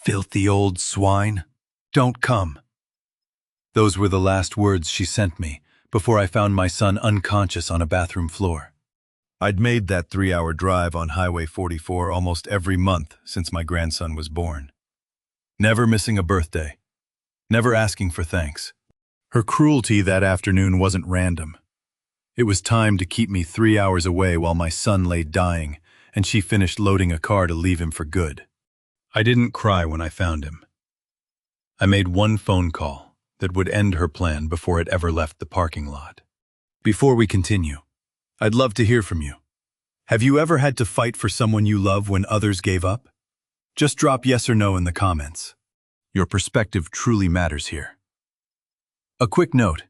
Filthy old swine. Don't come. Those were the last words she sent me before I found my son unconscious on a bathroom floor. I'd made that 3-hour drive on Highway 44 almost every month since my grandson was born. Never missing a birthday. Never asking for thanks. Her cruelty that afternoon wasn't random. It was timed to keep me 3 hours away while my son lay dying, and she finished loading a car to leave him for good. I didn't cry when I found him. I made one phone call that would end her plan before it ever left the parking lot. Before we continue, I'd love to hear from you. Have you ever had to fight for someone you love when others gave up? Just drop yes or no in the comments. Your perspective truly matters here. A quick note.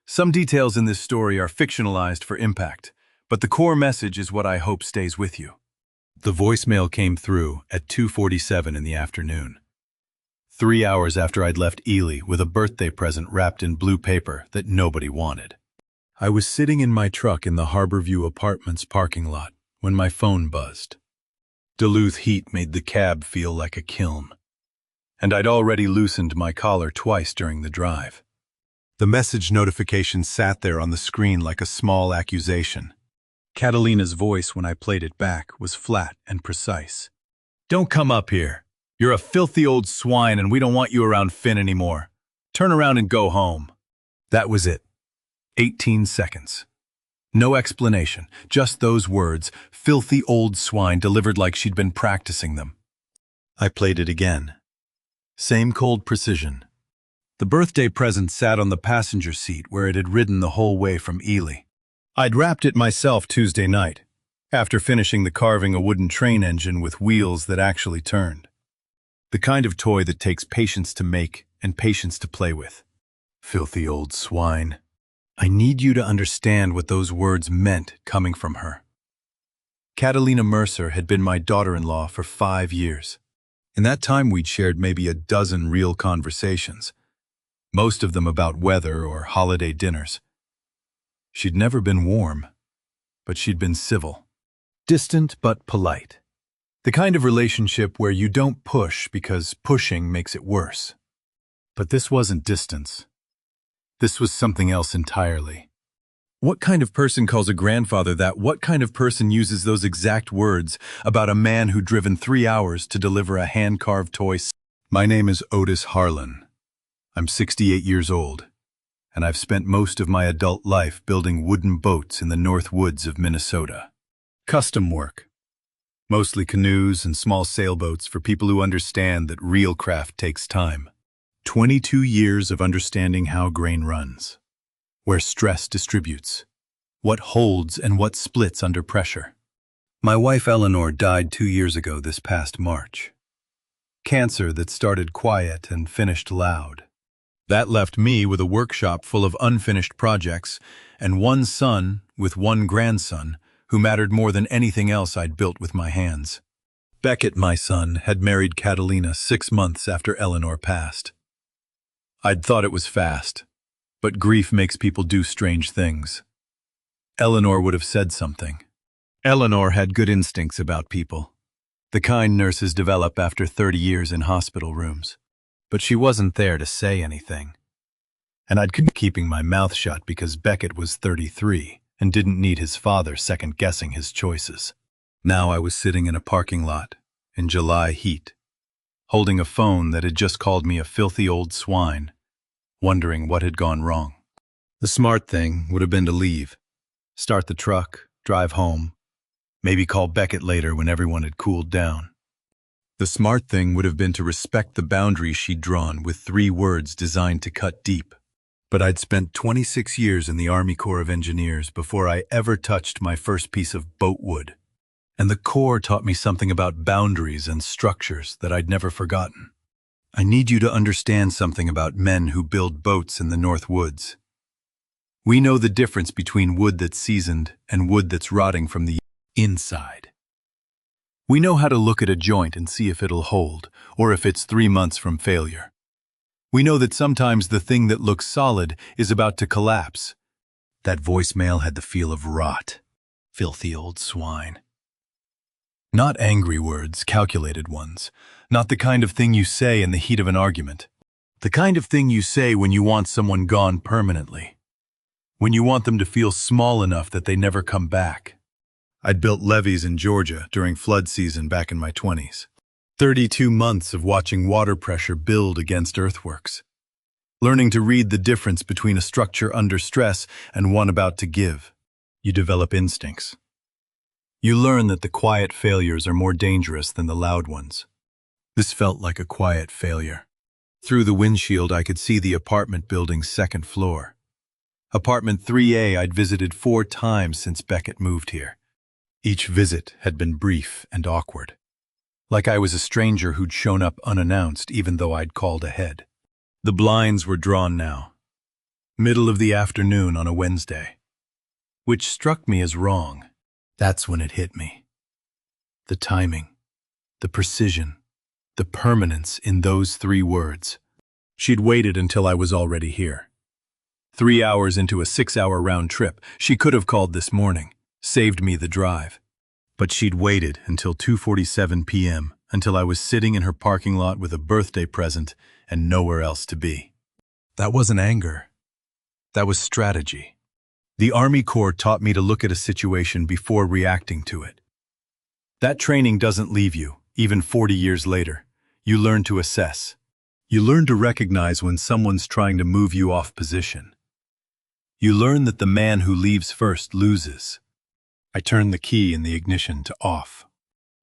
Some details in this story are fictionalized for impact, but the core message is what I hope stays with you. The voicemail came through at 2:47 in the afternoon. 3 hours after I'd left Ely with a birthday present wrapped in blue paper that nobody wanted. I was sitting in my truck in the Harborview Apartments parking lot when my phone buzzed. Duluth heat made the cab feel like a kiln, and I'd already loosened my collar twice during the drive. The message notification sat there on the screen like a small accusation. Catalina's voice when I played it back was flat and precise. Don't come up here. You're a filthy old swine and we don't want you around Finn anymore. Turn around and go home. That was it. 18 seconds. No explanation, just those words, filthy old swine, delivered like she'd been practicing them. I played it again. Same cold precision. The birthday present sat on the passenger seat where it had ridden the whole way from Ely. I'd wrapped it myself Tuesday night, after finishing the carving a wooden train engine with wheels that actually turned. The kind of toy that takes patience to make and patience to play with. Filthy old swine. I need you to understand what those words meant coming from her. Catalina Mercer had been my daughter-in-law for 5 years. In that time we'd shared maybe a dozen real conversations, most of them about weather or holiday dinners. She'd never been warm, but she'd been civil. Distant but polite. The kind of relationship where you don't push because pushing makes it worse. But this wasn't distance. This was something else entirely. What kind of person calls a grandfather that? What kind of person uses those exact words about a man who'd driven 3 hours to deliver a hand-carved toy? My name is Otis Harlan. I'm 68 years old, and I've spent most of my adult life building wooden boats in the North Woods of Minnesota. Custom work. Mostly canoes and small sailboats for people who understand that real craft takes time. 22 years of understanding how grain runs, where stress distributes, what holds and what splits under pressure. My wife Eleanor died 2 years ago this past March. Cancer that started quiet and finished loud. That left me with a workshop full of unfinished projects and one son with one grandson who mattered more than anything else I'd built with my hands. Beckett, my son, had married Catalina 6 months after Eleanor passed. I'd thought it was fast, but grief makes people do strange things. Eleanor would have said something. Eleanor had good instincts about people, the kind nurses develop after 30 years in hospital rooms. But she wasn't there to say anything. And I'd keep keeping my mouth shut because Beckett was 33 and didn't need his father second-guessing his choices. Now I was sitting in a parking lot in July heat, holding a phone that had just called me a filthy old swine, wondering what had gone wrong. The smart thing would have been to leave, start the truck, drive home, maybe call Beckett later when everyone had cooled down. The smart thing would have been to respect the boundaries she'd drawn with 3 words designed to cut deep. But I'd spent 26 years in the Army Corps of Engineers before I ever touched my first piece of boat wood. And the Corps taught me something about boundaries and structures that I'd never forgotten. I need you to understand something about men who build boats in the North Woods. We know the difference between wood that's seasoned and wood that's rotting from the inside. We know how to look at a joint and see if it'll hold, or if it's 3 months from failure. We know that sometimes the thing that looks solid is about to collapse. That voicemail had the feel of rot. Filthy old swine. Not angry words, calculated ones. Not the kind of thing you say in the heat of an argument. The kind of thing you say when you want someone gone permanently. When you want them to feel small enough that they never come back. I'd built levees in Georgia during flood season back in my 20s. 32 months of watching water pressure build against earthworks. Learning to read the difference between a structure under stress and one about to give. You develop instincts. You learn that the quiet failures are more dangerous than the loud ones. This felt like a quiet failure. Through the windshield, I could see the apartment building's second floor. Apartment 3A I'd visited 4 times since Beckett moved here. Each visit had been brief and awkward. Like I was a stranger who'd shown up unannounced even though I'd called ahead. The blinds were drawn now. Middle of the afternoon on a Wednesday. Which struck me as wrong. That's when it hit me. The timing, the precision, the permanence in those 3 words. She'd waited until I was already here. 3 hours into a 6-hour round trip, she could have called this morning. Saved me the drive. But she'd waited until 2:47 p.m., until I was sitting in her parking lot with a birthday present and nowhere else to be. That wasn't anger. That was strategy. The Army Corps taught me to look at a situation before reacting to it. That training doesn't leave you, even 40 years later. You learn to assess. You learn to recognize when someone's trying to move you off position. You learn that the man who leaves first loses. I turned the key in the ignition to off.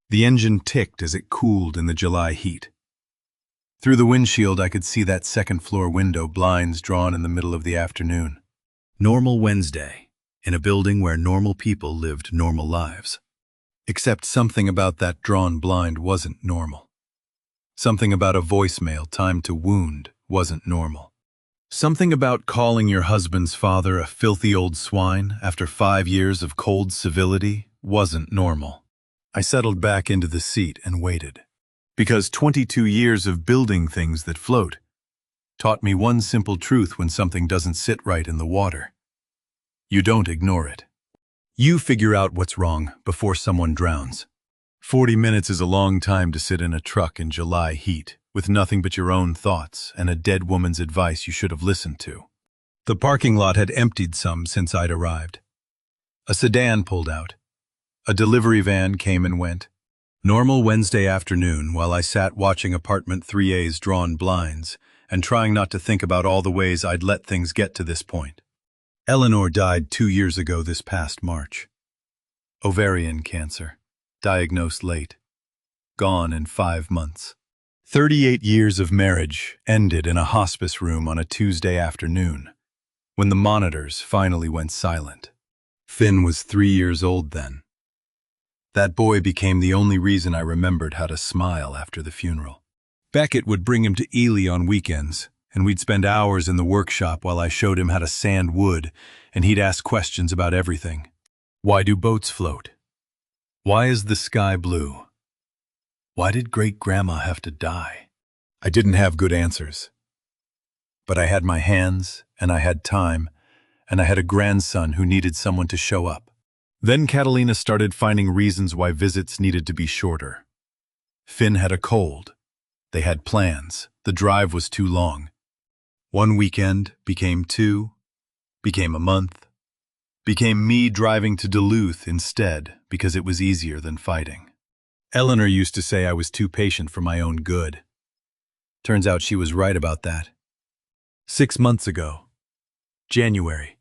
The engine ticked as it cooled in the July heat. Through the windshield, I could see that second-floor window, blinds drawn in the middle of the afternoon. Normal Wednesday, in a building where normal people lived normal lives. Except something about that drawn blind wasn't normal. Something about a voicemail timed to wound wasn't normal. Something about calling your husband's father a filthy old swine after 5 years of cold civility wasn't normal. I settled back into the seat and waited. Because 22 years of building things that float taught me one simple truth when something doesn't sit right in the water. You don't ignore it. You figure out what's wrong before someone drowns. 40 minutes is a long time to sit in a truck in July heat, with nothing but your own thoughts and a dead woman's advice you should have listened to. The parking lot had emptied some since I'd arrived. A sedan pulled out. A delivery van came and went. Normal Wednesday afternoon while I sat watching Apartment 3A's drawn blinds and trying not to think about all the ways I'd let things get to this point. Eleanor died 2 years ago this past March. Ovarian cancer, diagnosed late. Gone in 5 months. 38 years of marriage ended in a hospice room on a Tuesday afternoon, when the monitors finally went silent. Finn was 3 years old then. That boy became the only reason I remembered how to smile after the funeral. Beckett would bring him to Ely on weekends, and we'd spend hours in the workshop while I showed him how to sand wood, and he'd ask questions about everything. Why do boats float? Why is the sky blue? Why did great-grandma have to die? I didn't have good answers. But I had my hands, and I had time, and I had a grandson who needed someone to show up. Then Catalina started finding reasons why visits needed to be shorter. Finn had a cold. They had plans. The drive was too long. 1 weekend became 2, became a month, became me driving to Duluth instead because it was easier than fighting. Eleanor used to say I was too patient for my own good. Turns out she was right about that. 6 months ago, January,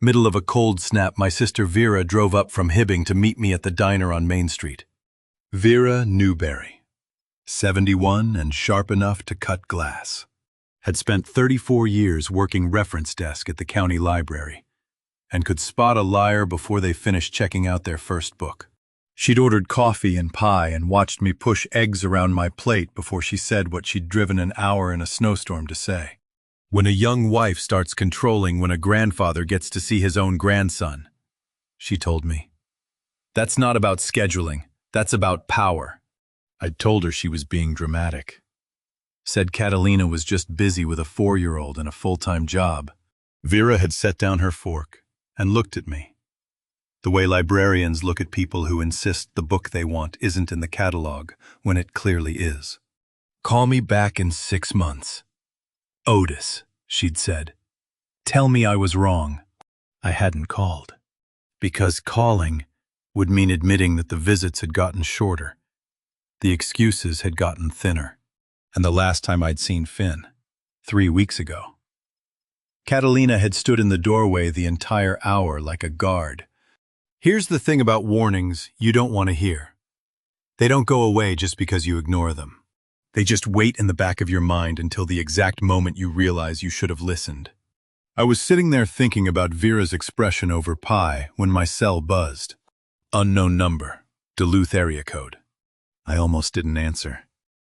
middle of a cold snap, my sister Vera drove up from Hibbing to meet me at the diner on Main Street. Vera Newberry, 71 and sharp enough to cut glass. Had spent 34 years working reference desk at the county library, and could spot a liar before they finished checking out their first book. She'd ordered coffee and pie and watched me push eggs around my plate before she said what she'd driven an hour in a snowstorm to say. When a young wife starts controlling when a grandfather gets to see his own grandson, she told me. That's not about scheduling, that's about power. I'd told her she was being dramatic. Said Catalina was just busy with a 4-year-old and a full-time job. Vera had set down her fork and looked at me. The way librarians look at people who insist the book they want isn't in the catalog when it clearly is. "Call me back in 6 months. Otis," she'd said. "Tell me I was wrong." I hadn't called. Because calling would mean admitting that the visits had gotten shorter. The excuses had gotten thinner. And the last time I'd seen Finn, 3 weeks ago. Catalina had stood in the doorway the entire hour like a guard. Here's the thing about warnings you don't want to hear. They don't go away just because you ignore them. They just wait in the back of your mind until the exact moment you realize you should have listened. I was sitting there thinking about Vera's expression over pie when my cell buzzed. Unknown number, Duluth area code. I almost didn't answer.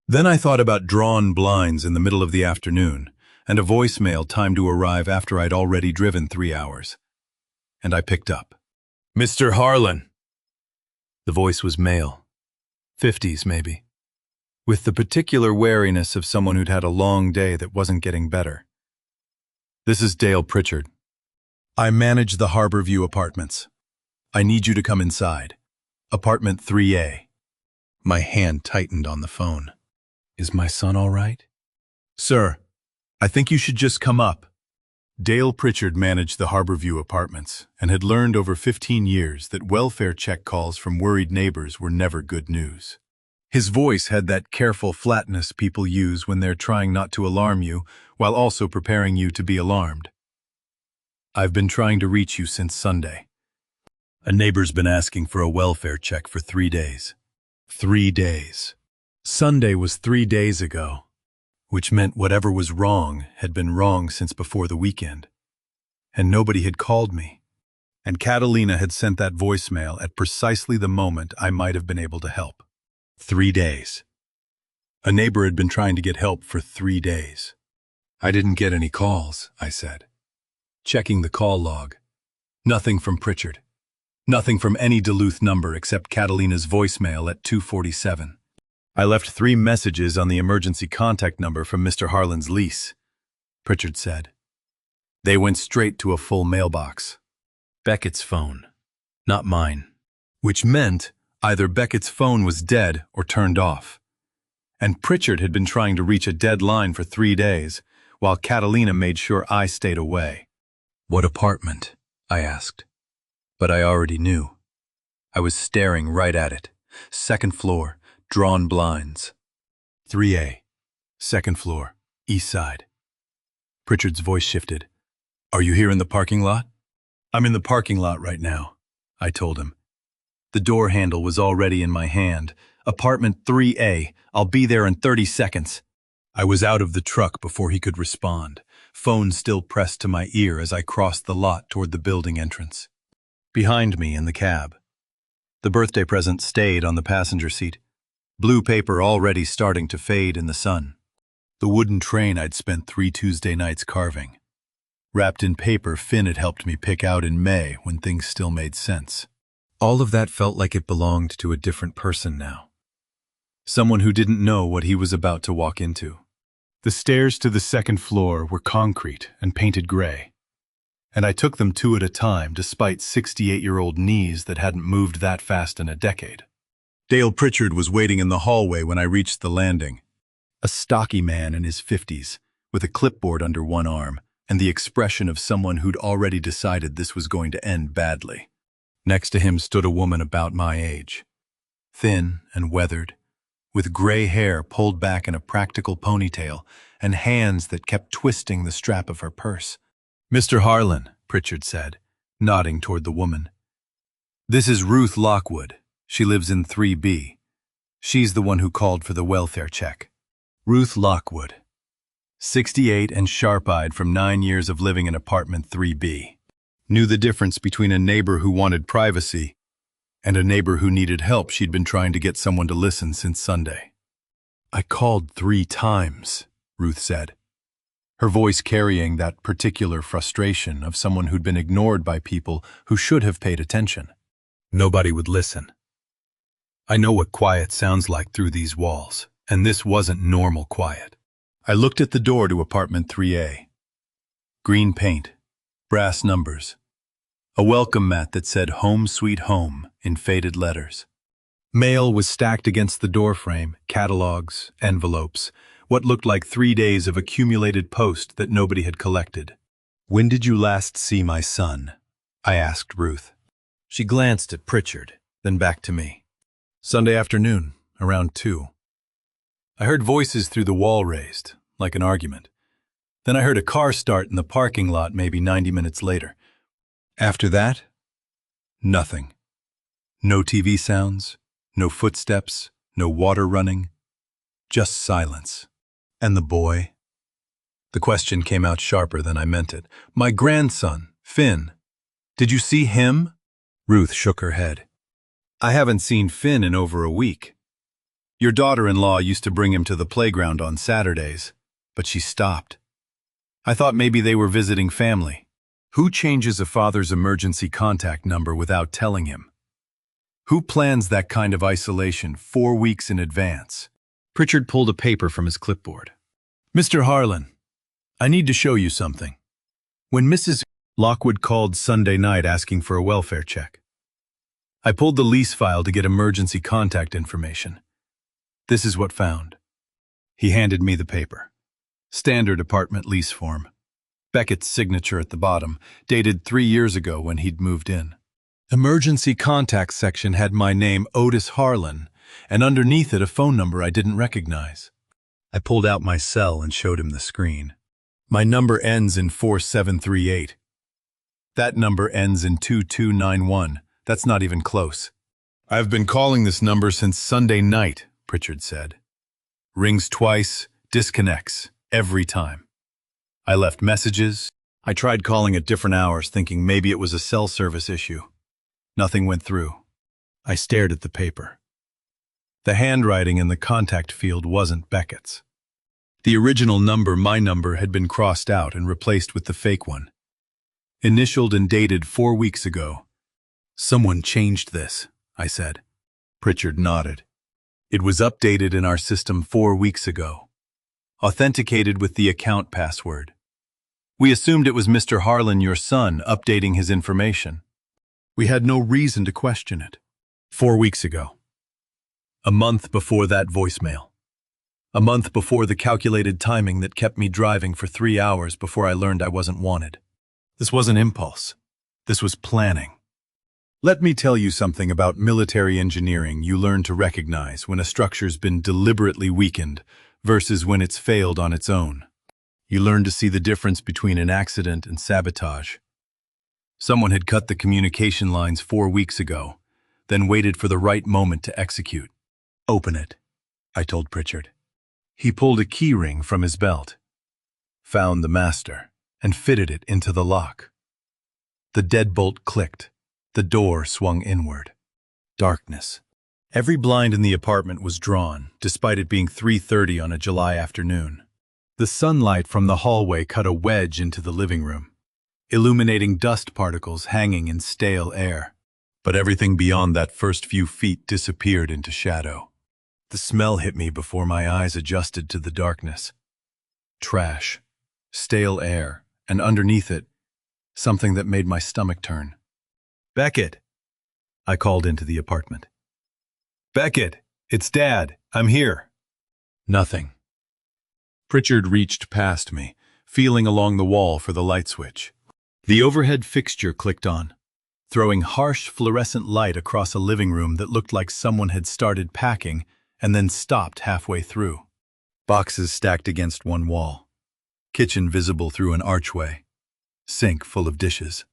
Then I thought about drawn blinds in the middle of the afternoon and a voicemail timed to arrive after I'd already driven 3 hours. And I picked up. "Mr. Harlan." The voice was male. 50s, maybe. With the particular wariness of someone who'd had a long day that wasn't getting better. "This is Dale Pritchard. I manage the Harborview Apartments. I need you to come inside. Apartment 3A. My hand tightened on the phone. "Is my son all right?" "Sir, I think you should just come up." Dale Pritchard managed the Harborview Apartments and had learned over 15 years that welfare check calls from worried neighbors were never good news. His voice had that careful flatness people use when they're trying not to alarm you while also preparing you to be alarmed. "I've been trying to reach you since Sunday. A neighbor's been asking for a welfare check for 3 days. 3 days. Sunday was 3 days ago, which meant whatever was wrong had been wrong since before the weekend. And nobody had called me. And Catalina had sent that voicemail at precisely the moment I might have been able to help. 3 days. A neighbor had been trying to get help for 3 days. "I didn't get any calls," I said. Checking the call log. Nothing from Pritchard. Nothing from any Duluth number except Catalina's voicemail at 2:47. I left 3 messages on the emergency contact number from Mr. Harlan's lease, Pritchard said. They went straight to a full mailbox. Beckett's phone, not mine. Which meant either Beckett's phone was dead or turned off. And Pritchard had been trying to reach a dead line for 3 days, while Catalina made sure I stayed away. "What apartment?" I asked. But I already knew. I was staring right at it. 2nd floor, drawn blinds. 3A, 2nd floor, east side. Pritchard's voice shifted. "Are you here in the parking lot?" "I'm in the parking lot right now," I told him. The door handle was already in my hand. "Apartment 3A, I'll be there in 30 seconds. I was out of the truck before he could respond, phone still pressed to my ear as I crossed the lot toward the building entrance. Behind me in the cab. The birthday present stayed on the passenger seat, blue paper already starting to fade in the sun. The wooden train I'd spent 3 Tuesday nights carving. Wrapped in paper Finn had helped me pick out in May when things still made sense. All of that felt like it belonged to a different person now. Someone who didn't know what he was about to walk into. The stairs to the 2nd floor were concrete and painted gray. And I took them 2 at a time despite 68-year-old knees that hadn't moved that fast in a decade. Dale Pritchard was waiting in the hallway when I reached the landing. A stocky man in his 50s, with a clipboard under one arm, and the expression of someone who'd already decided this was going to end badly. Next to him stood a woman about my age. Thin and weathered, with gray hair pulled back in a practical ponytail and hands that kept twisting the strap of her purse. "Mr. Harlan," Pritchard said, nodding toward the woman. "This is Ruth Lockwood. She lives in 3B. She's the one who called for the welfare check." Ruth Lockwood. 68 and sharp-eyed from 9 years of living in apartment 3B. Knew the difference between a neighbor who wanted privacy and a neighbor who needed help she'd been trying to get someone to listen since Sunday. "I called 3 times, Ruth said, her voice carrying that particular frustration of someone who'd been ignored by people who should have paid attention. Nobody would listen. I know what quiet sounds like through these walls, and this wasn't normal quiet. I looked at the door to apartment 3A. Green paint, brass numbers, A welcome mat that said "Home Sweet Home" in faded letters. Mail was stacked against the doorframe, catalogs, envelopes, what looked like 3 days of accumulated post that nobody had collected. "When did you last see my son?" I asked Ruth. She glanced at Pritchard, then back to me. "Sunday afternoon, around 2. I heard voices through the wall raised, like an argument. Then I heard a car start in the parking lot maybe 90 minutes later. After that, nothing. No TV sounds, no footsteps, no water running, just silence. And the boy?" The question came out sharper than I meant it. "My grandson, Finn. Did you see him?" Ruth shook her head. "I haven't seen Finn in over a week. Your daughter-in-law used to bring him to the playground on Saturdays, but she stopped. I thought maybe they were visiting family. Who changes a father's emergency contact number without telling him? Who plans that kind of isolation 4 weeks in advance?" Pritchard pulled a paper from his clipboard. "Mr. Harlan, I need to show you something. When Mrs. Lockwood called Sunday night asking for a welfare check, I pulled the lease file to get emergency contact information. This is what found." He handed me the paper. Standard apartment lease form. Beckett's signature at the bottom, dated 3 years ago when he'd moved in. Emergency contact section had my name, Otis Harlan, and underneath it a phone number I didn't recognize. I pulled out my cell and showed him the screen. "My number ends in 4738. That number ends in 2291. That's not even close." "I've been calling this number since Sunday night," Pritchard said. "Rings twice, disconnects, every time. I left messages. I tried calling at different hours thinking maybe it was a cell service issue. Nothing went through." I stared at the paper. The handwriting in the contact field wasn't Beckett's. The original number, my number, had been crossed out and replaced with the fake one. Initialed and dated 4 weeks ago. "Someone changed this," I said. Pritchard nodded. "It was updated in our system 4 weeks ago. Authenticated with the account password. We assumed it was Mr. Harlan, your son, updating his information. We had no reason to question it. 4 weeks ago. A month before that voicemail. A month before the calculated timing that kept me driving for 3 hours before I learned I wasn't wanted. This wasn't impulse. This was planning. Let me tell you something about military engineering you learn to recognize when a structure's been deliberately weakened versus when it's failed on its own. You learn to see the difference between an accident and sabotage. Someone had cut the communication lines 4 weeks ago, then waited for the right moment to execute. "Open it," I told Pritchard. He pulled a key ring from his belt, found the master, and fitted it into the lock. The deadbolt clicked. The door swung inward. Darkness. Every blind in the apartment was drawn, despite it being 3:30 on a July afternoon. The sunlight from the hallway cut a wedge into the living room, illuminating dust particles hanging in stale air. But everything beyond that first few feet disappeared into shadow. The smell hit me before my eyes adjusted to the darkness. Trash, stale air, and underneath it, something that made my stomach turn. "Beckett!" I called into the apartment. "Beckett, it's Dad. I'm here." Nothing. Pritchard reached past me, feeling along the wall for the light switch. The overhead fixture clicked on, throwing harsh fluorescent light across a living room that looked like someone had started packing and then stopped halfway through. Boxes stacked against one wall. Kitchen visible through an archway. Sink full of dishes.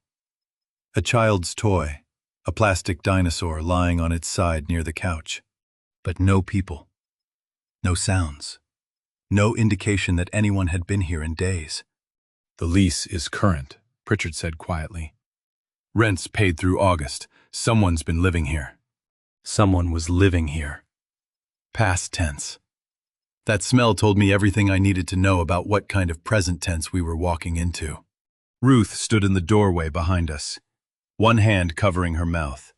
A child's toy, a plastic dinosaur lying on its side near the couch. But no people. No sounds. No indication that anyone had been here in days. "The lease is current," Pritchard said quietly. "Rent's paid through August. Someone's been living here." Someone was living here. Past tense. That smell told me everything I needed to know about what kind of present tense we were walking into. Ruth stood in the doorway behind us, one hand covering her mouth.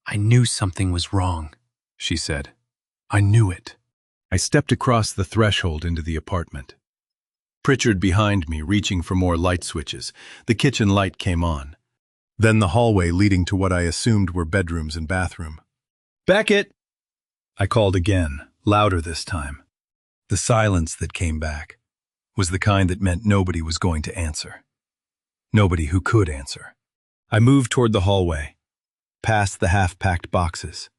"I knew something was wrong," she said. "I knew it." I stepped across the threshold into the apartment. Pritchard behind me, reaching for more light switches. The kitchen light came on. Then the hallway leading to what I assumed were bedrooms and bathroom. "Beckett!" I called again, louder this time. The silence that came back was the kind that meant nobody was going to answer. Nobody who could answer. I moved toward the hallway, past the half-packed boxes,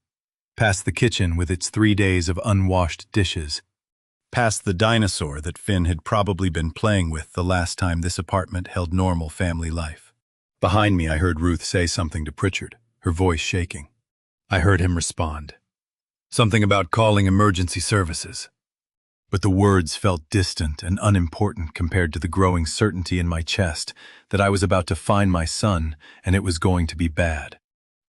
past the kitchen with its 3 days of unwashed dishes, past the dinosaur that Finn had probably been playing with the last time this apartment held normal family life. Behind me, I heard Ruth say something to Pritchard, her voice shaking. I heard him respond. Something about calling emergency services. But the words felt distant and unimportant compared to the growing certainty in my chest that I was about to find my son and it was going to be bad.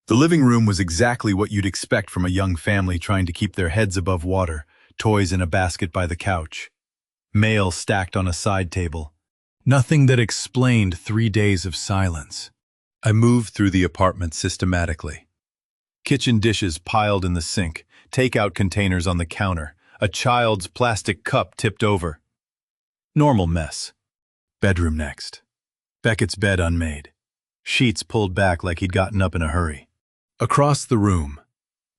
The living room was exactly what you'd expect from a young family trying to keep their heads above water, toys in a basket by the couch, mail stacked on a side table. Nothing that explained 3 days of silence. I moved through the apartment systematically. Kitchen dishes piled in the sink, takeout containers on the counter, a child's plastic cup tipped over. Normal mess. Bedroom next. Beckett's bed unmade. Sheets pulled back like he'd gotten up in a hurry. Across the room,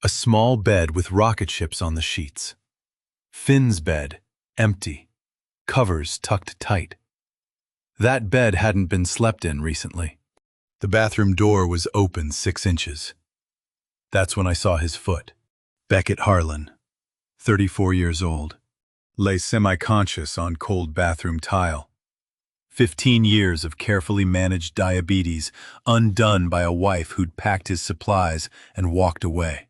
a small bed with rocket ships on the sheets. Finn's bed, empty. Covers tucked tight. That bed hadn't been slept in recently. The bathroom door was open 6 inches. That's when I saw his foot. Beckett Harlan, 34 years old, lay semi-conscious on cold bathroom tile. 15 years of carefully managed diabetes, undone by a wife who'd packed his supplies and walked away.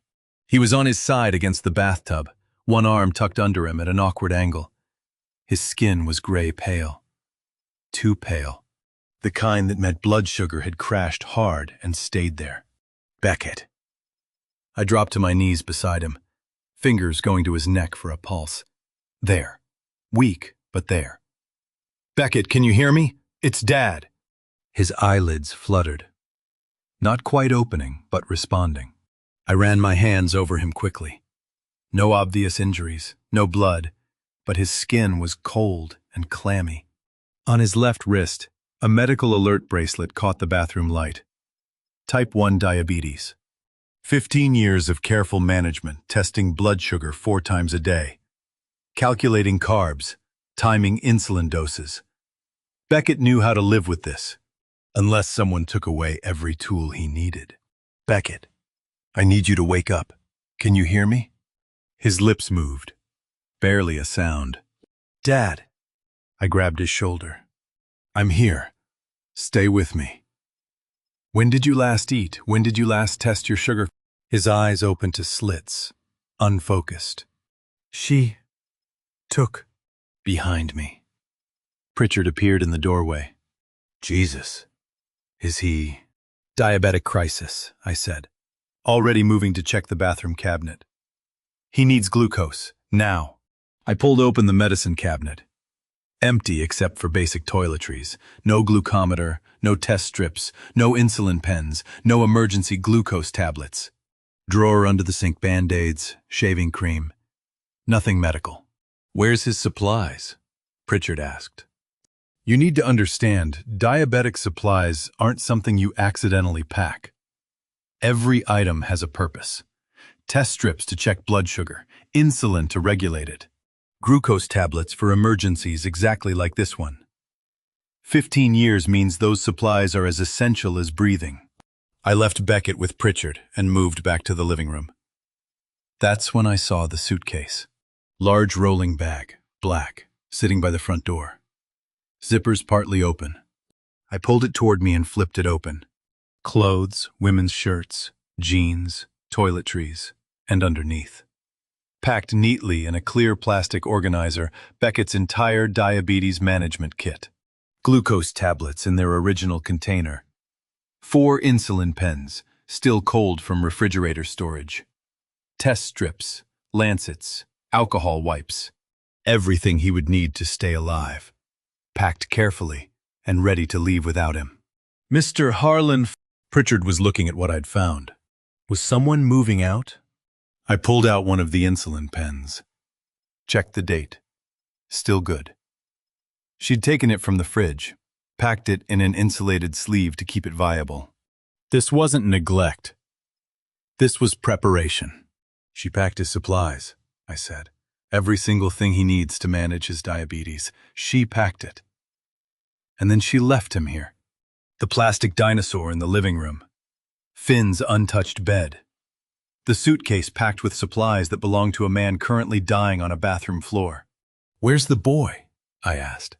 He was on his side against the bathtub, one arm tucked under him at an awkward angle. His skin was gray pale. Too pale. The kind that meant blood sugar had crashed hard and stayed there. Beckett. I dropped to my knees beside him, fingers going to his neck for a pulse. There. Weak, but there. "Beckett, can you hear me? It's Dad." His eyelids fluttered. Not quite opening, but responding. I ran my hands over him quickly. No obvious injuries, no blood, but his skin was cold and clammy. On his left wrist, a medical alert bracelet caught the bathroom light. Type 1 diabetes. 15 years of careful management, testing blood sugar 4 times a day. Calculating carbs, timing insulin doses. Beckett knew how to live with this, unless someone took away every tool he needed. "Beckett, I need you to wake up. Can you hear me?" His lips moved. Barely a sound. "Dad." I grabbed his shoulder. "I'm here. Stay with me." "When did you last eat? When did you last test your sugar?" His eyes opened to slits, unfocused. "She took." Behind me. Pritchard appeared in the doorway. "Jesus. Is he—" "Diabetic crisis," I said, already moving to check the bathroom cabinet. "He needs glucose, now." I pulled open the medicine cabinet. Empty except for basic toiletries. No glucometer, no test strips, no insulin pens, no emergency glucose tablets. Drawer under the sink Band-Aids, shaving cream. Nothing medical. "Where's his supplies?" Pritchard asked. "You need to understand, diabetic supplies aren't something you accidentally pack. Every item has a purpose. Test strips to check blood sugar, insulin to regulate it. Glucose tablets for emergencies exactly like this one. 15 years means those supplies are as essential as breathing." I left Beckett with Pritchard and moved back to the living room. That's when I saw the suitcase. Large rolling bag, black, sitting by the front door. Zippers partly open. I pulled it toward me and flipped it open. Clothes, women's shirts, jeans, toiletries, and underneath. Packed neatly in a clear plastic organizer, Beckett's entire diabetes management kit. Glucose tablets in their original container. 4 insulin pens, still cold from refrigerator storage. Test strips, lancets, alcohol wipes. Everything he would need to stay alive. Packed carefully and ready to leave without him. "Mr. Harlan." Pritchard was looking at what I'd found. Was someone moving out? I pulled out one of the insulin pens. Checked the date. Still good. She'd taken it from the fridge, packed it in an insulated sleeve to keep it viable. This wasn't neglect. This was preparation. She packed his supplies, I said. Every single thing he needs to manage his diabetes. She packed it. And then she left him here. The plastic dinosaur in the living room. Finn's untouched bed. The suitcase packed with supplies that belonged to a man currently dying on a bathroom floor. "Where's the boy?" I asked.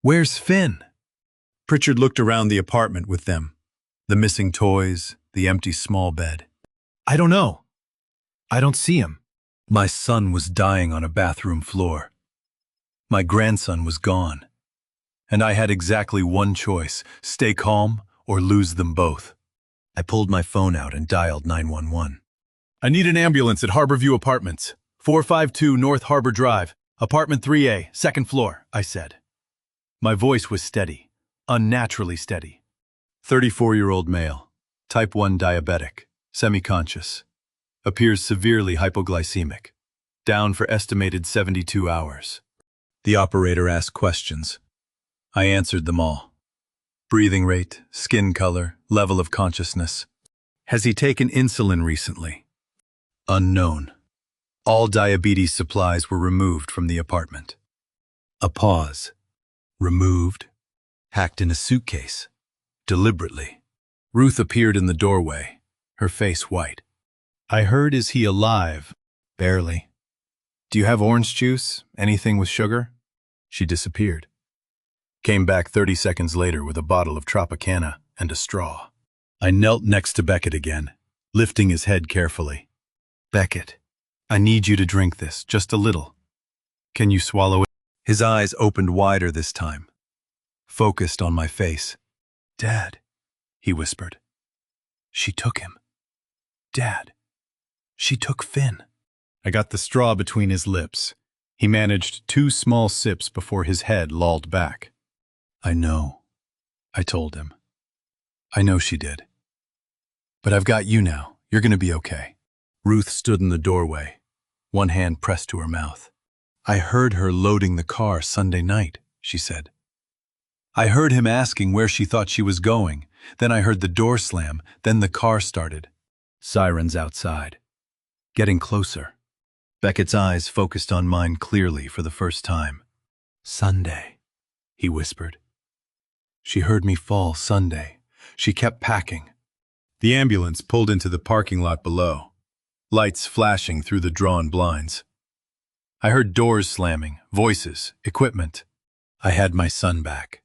"Where's Finn?" Pritchard looked around the apartment with them. The missing toys, the empty small bed. "I don't know. I don't see him." My son was dying on a bathroom floor. My grandson was gone. And I had exactly one choice: stay calm or lose them both. I pulled my phone out and dialed 911. "I need an ambulance at Harborview Apartments, 452 North Harbor Drive, apartment 3A, second floor," I said. My voice was steady, unnaturally steady. 34-year-old male, type 1 diabetic, semi-conscious, appears severely hypoglycemic, down for estimated 72 hours. The operator asked questions. I answered them all. Breathing rate, skin color, level of consciousness. Has he taken insulin recently? Unknown. All diabetes supplies were removed from the apartment. A pause. Removed. Packed in a suitcase. Deliberately. Ruth appeared in the doorway, her face white. I heard, "Is he alive?" "Barely." "Do you have orange juice? Anything with sugar?" She disappeared. Came back 30 seconds later with a bottle of Tropicana and a straw. I knelt next to Beckett again, lifting his head carefully. "Beckett, I need you to drink this, just a little. Can you swallow it?" His eyes opened wider this time, focused on my face. "Dad," he whispered. "She took him. Dad, she took Finn." I got the straw between his lips. He managed 2 small sips before his head lolled back. "I know," I told him. "I know she did. But I've got you now. You're going to be okay." Ruth stood in the doorway, one hand pressed to her mouth. "I heard her loading the car Sunday night," she said. "I heard him asking where she thought she was going. Then I heard the door slam, then the car started. Sirens outside. Getting closer." Beckett's eyes focused on mine clearly for the first time. "Sunday," he whispered. "She heard me fall Sunday. She kept packing." The ambulance pulled into the parking lot below, lights flashing through the drawn blinds. I heard doors slamming, voices, equipment. I had my son back.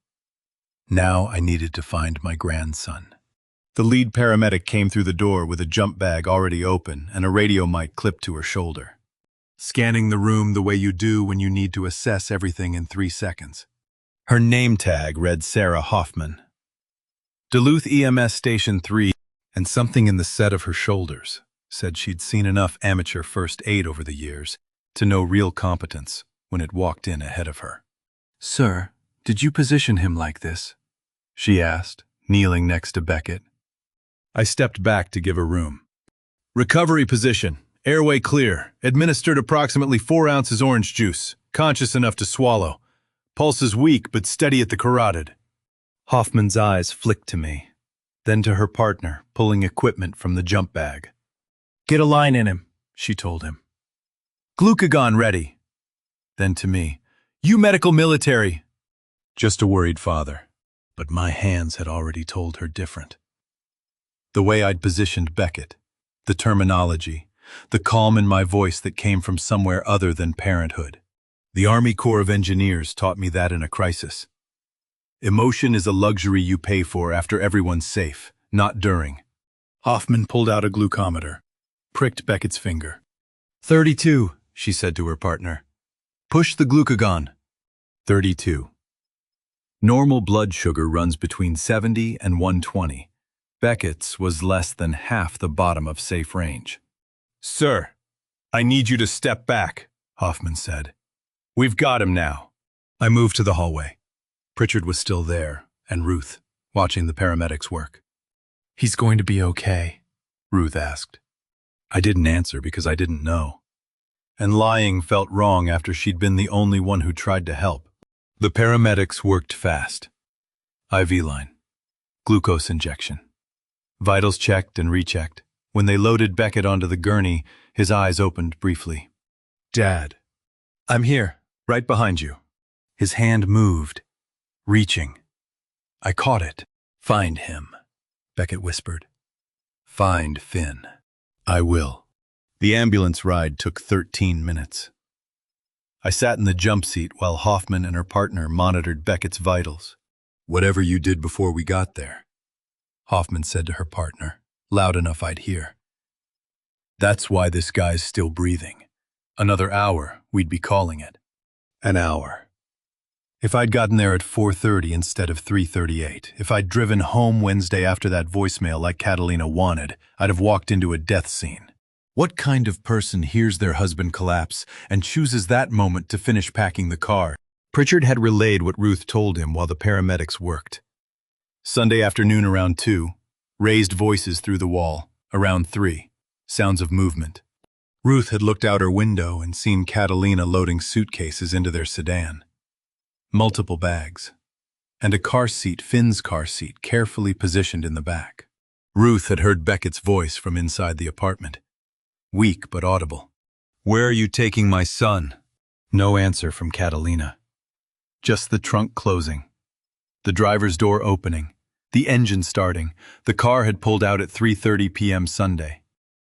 Now I needed to find my grandson. The lead paramedic came through the door with a jump bag already open and a radio mic clipped to her shoulder. Scanning the room the way you do when you need to assess everything in 3 seconds. Her name tag read Sarah Hoffman. Duluth EMS Station 3, and something in the set of her shoulders said she'd seen enough amateur first aid over the years to know real competence when it walked in ahead of her. "Sir, did you position him like this?" she asked, kneeling next to Beckett. I stepped back to give her room. "Recovery position. Airway clear. Administered approximately 4 ounces orange juice. Conscious enough to swallow. Pulse is weak but steady at the carotid." Hoffman's eyes flicked to me, then to her partner, pulling equipment from the jump bag. "Get a line in him," she told him. "Glucagon ready." Then to me, "You medical military." Just a worried father, but my hands had already told her different. The way I'd positioned Beckett, the terminology, the calm in my voice that came from somewhere other than parenthood. The Army Corps of Engineers taught me that in a crisis. Emotion is a luxury you pay for after everyone's safe, not during. Hoffman pulled out a glucometer, pricked Beckett's finger. 32, she said to her partner. "Push the glucagon." 32. Normal blood sugar runs between 70 and 120. Beckett's was less than half the bottom of safe range. "Sir, I need you to step back," Hoffman said. "We've got him now." I moved to the hallway. Pritchard was still there, and Ruth, watching the paramedics work. "He's going to be okay?" Ruth asked. I didn't answer because I didn't know. And lying felt wrong after she'd been the only one who tried to help. The paramedics worked fast. IV line. Glucose injection. Vitals checked and rechecked. When they loaded Beckett onto the gurney, his eyes opened briefly. Dad. I'm here, right behind you. His hand moved, reaching. I caught it. Find him, Beckett whispered. Find Finn. I will. The ambulance ride took 13 minutes. I sat in the jump seat while Hoffman and her partner monitored Beckett's vitals. Whatever you did before we got there, Hoffman said to her partner, loud enough I'd hear. That's why this guy's still breathing. Another hour, we'd be calling it. An hour. If I'd gotten there at 4:30 instead of 3:38, if I'd driven home Wednesday after that voicemail like Catalina wanted, I'd have walked into a death scene. What kind of person hears their husband collapse and chooses that moment to finish packing the car? Pritchard had relayed what Ruth told him while the paramedics worked. Sunday afternoon around 2, raised voices through the wall. Around 3, sounds of movement. Ruth had looked out her window and seen Catalina loading suitcases into their sedan. Multiple bags. And a car seat, Finn's car seat, carefully positioned in the back. Ruth had heard Beckett's voice from inside the apartment. Weak but audible. Where are you taking my son? No answer from Catalina. Just the trunk closing. The driver's door opening. The engine starting. The car had pulled out at 3:30 p.m. Sunday.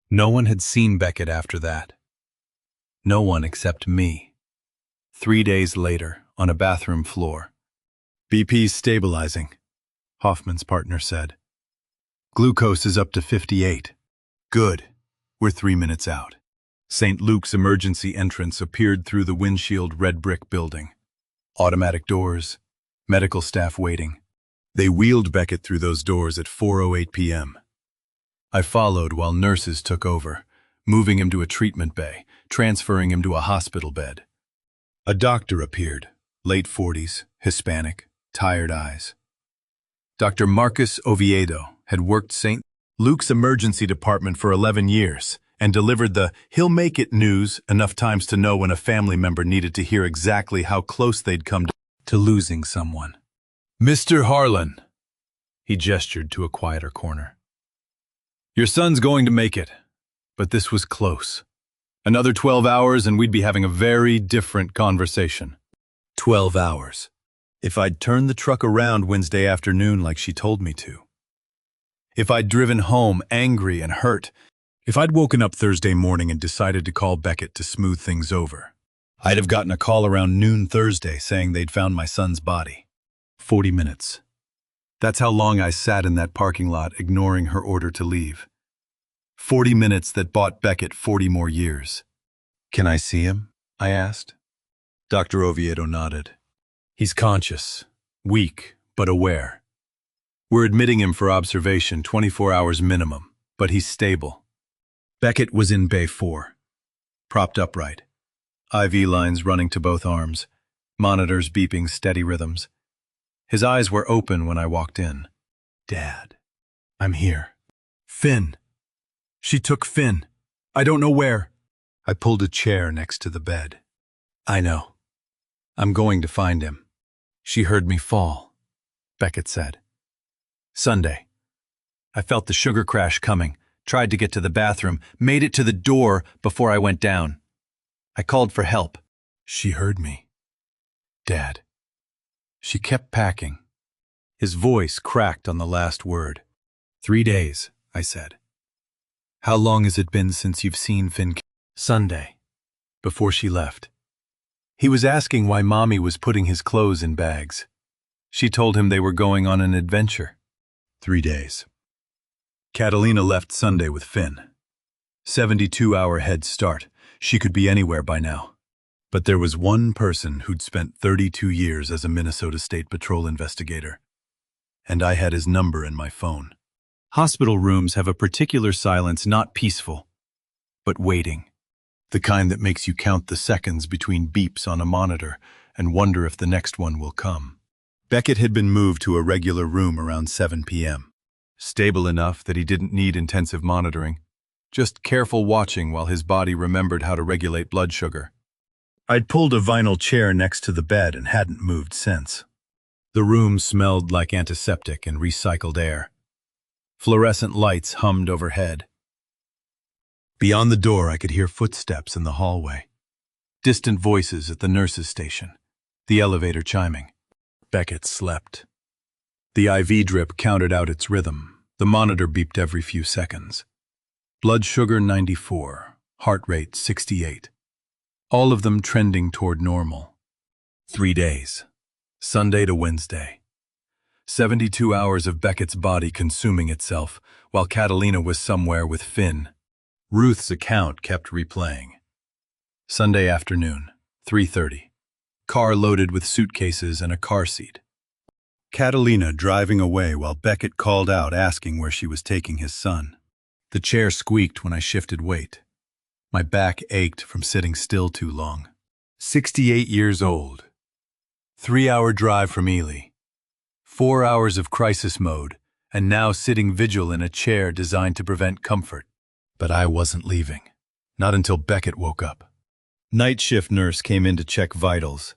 No one had seen Beckett after that. No one except me. 3 days later, on a bathroom floor. BP's stabilizing, Hoffman's partner said. Glucose is up to 58. Good. We're 3 minutes out. St. Luke's emergency entrance appeared through the windshield red brick building. Automatic doors, medical staff waiting. They wheeled Beckett through those doors at 4:08 p.m. I followed while nurses took over, moving him to a treatment bay, transferring him to a hospital bed. A doctor appeared, late 40s, Hispanic, tired eyes. Dr. Marcus Oviedo had worked St. Luke's emergency department for 11 years and delivered the "he'll make it" news enough times to know when a family member needed to hear exactly how close they'd come to losing someone. Mr. Harlan, he gestured to a quieter corner. Your son's going to make it, but this was close. Another 12 hours and we'd be having a very different conversation. 12 hours. If I'd turned the truck around Wednesday afternoon like she told me to. If I'd driven home angry and hurt. If I'd woken up Thursday morning and decided to call Beckett to smooth things over. I'd have gotten a call around noon Thursday saying they'd found my son's body. 40 minutes. That's how long I sat in that parking lot ignoring her order to leave. 40 minutes that bought Beckett 40 more years. Can I see him? I asked. Dr. Oviedo nodded. He's conscious, weak, but aware. We're admitting him for observation 24 hours minimum, but he's stable. Beckett was in Bay 4, propped upright. IV lines running to both arms, monitors beeping steady rhythms. His eyes were open when I walked in. Dad, I'm here. Finn. She took Finn. I don't know where. I pulled a chair next to the bed. I know. I'm going to find him. She heard me fall, Beckett said. Sunday. I felt the sugar crash coming, tried to get to the bathroom, made it to the door before I went down. I called for help. She heard me. Dad. She kept packing. His voice cracked on the last word. 3 days, I said. How long has it been since you've seen Finn? Sunday, before she left. He was asking why Mommy was putting his clothes in bags. She told him they were going on an adventure. 3 days. Catalina left Sunday with Finn. 72-hour head start. She could be anywhere by now. But there was one person who'd spent 32 years as a Minnesota State Patrol investigator. And I had his number in my phone. Hospital rooms have a particular silence, not peaceful, but waiting. The kind that makes you count the seconds between beeps on a monitor and wonder if the next one will come. Beckett had been moved to a regular room around 7 p.m. Stable enough that he didn't need intensive monitoring, just careful watching while his body remembered how to regulate blood sugar. I'd pulled a vinyl chair next to the bed and hadn't moved since. The room smelled like antiseptic and recycled air. Fluorescent lights hummed overhead. Beyond the door, I could hear footsteps in the hallway. Distant voices at the nurse's station. The elevator chiming. Beckett slept. The IV drip counted out its rhythm. The monitor beeped every few seconds. Blood sugar 94, heart rate 68. All of them trending toward normal. 3 days. Sunday to Wednesday. 72 hours of Beckett's body consuming itself, while Catalina was somewhere with Finn. Ruth's account kept replaying. Sunday afternoon, 3:30. Car loaded with suitcases and a car seat. Catalina driving away while Beckett called out asking where she was taking his son. The chair squeaked when I shifted weight. My back ached from sitting still too long. 68 years old. 3-hour drive from Ely. 4 hours of crisis mode, and now sitting vigil in a chair designed to prevent comfort. But I wasn't leaving. Not until Beckett woke up. Night shift nurse came in to check vitals.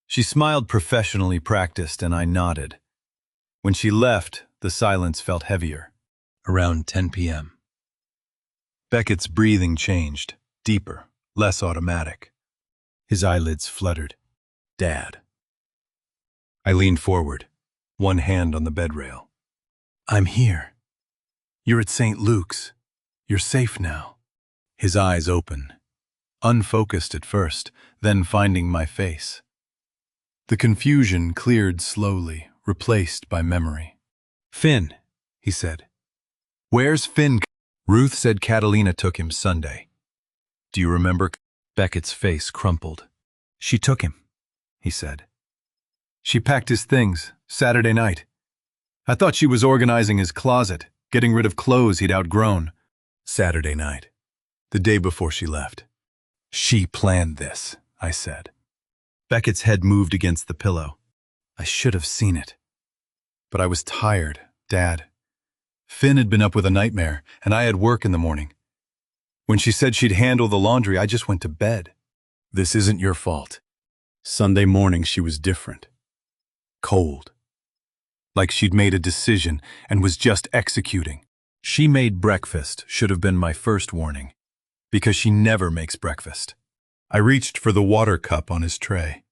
She smiled professionally practiced, and I nodded. When she left, the silence felt heavier. Around 10 p.m. Beckett's breathing changed, deeper, less automatic. His eyelids fluttered. Dad. I leaned forward, one hand on the bed rail. I'm here. You're at St. Luke's. You're safe now. His eyes open. Unfocused at first, then finding my face. The confusion cleared slowly, replaced by memory. Finn, he said. Where's Finn? Ruth said Catalina took him Sunday. Do you remember? Beckett's face crumpled. She took him, he said. She packed his things, Saturday night. I thought she was organizing his closet, getting rid of clothes he'd outgrown. Saturday night, the day before she left. She planned this, I said. Beckett's head moved against the pillow. I should have seen it. But I was tired, Dad. Finn had been up with a nightmare, and I had work in the morning. When she said she'd handle the laundry, I just went to bed. This isn't your fault. Sunday morning she was different. Cold. Like she'd made a decision and was just executing. She made breakfast should have been my first warning, because she never makes breakfast. I reached for the water cup on his tray,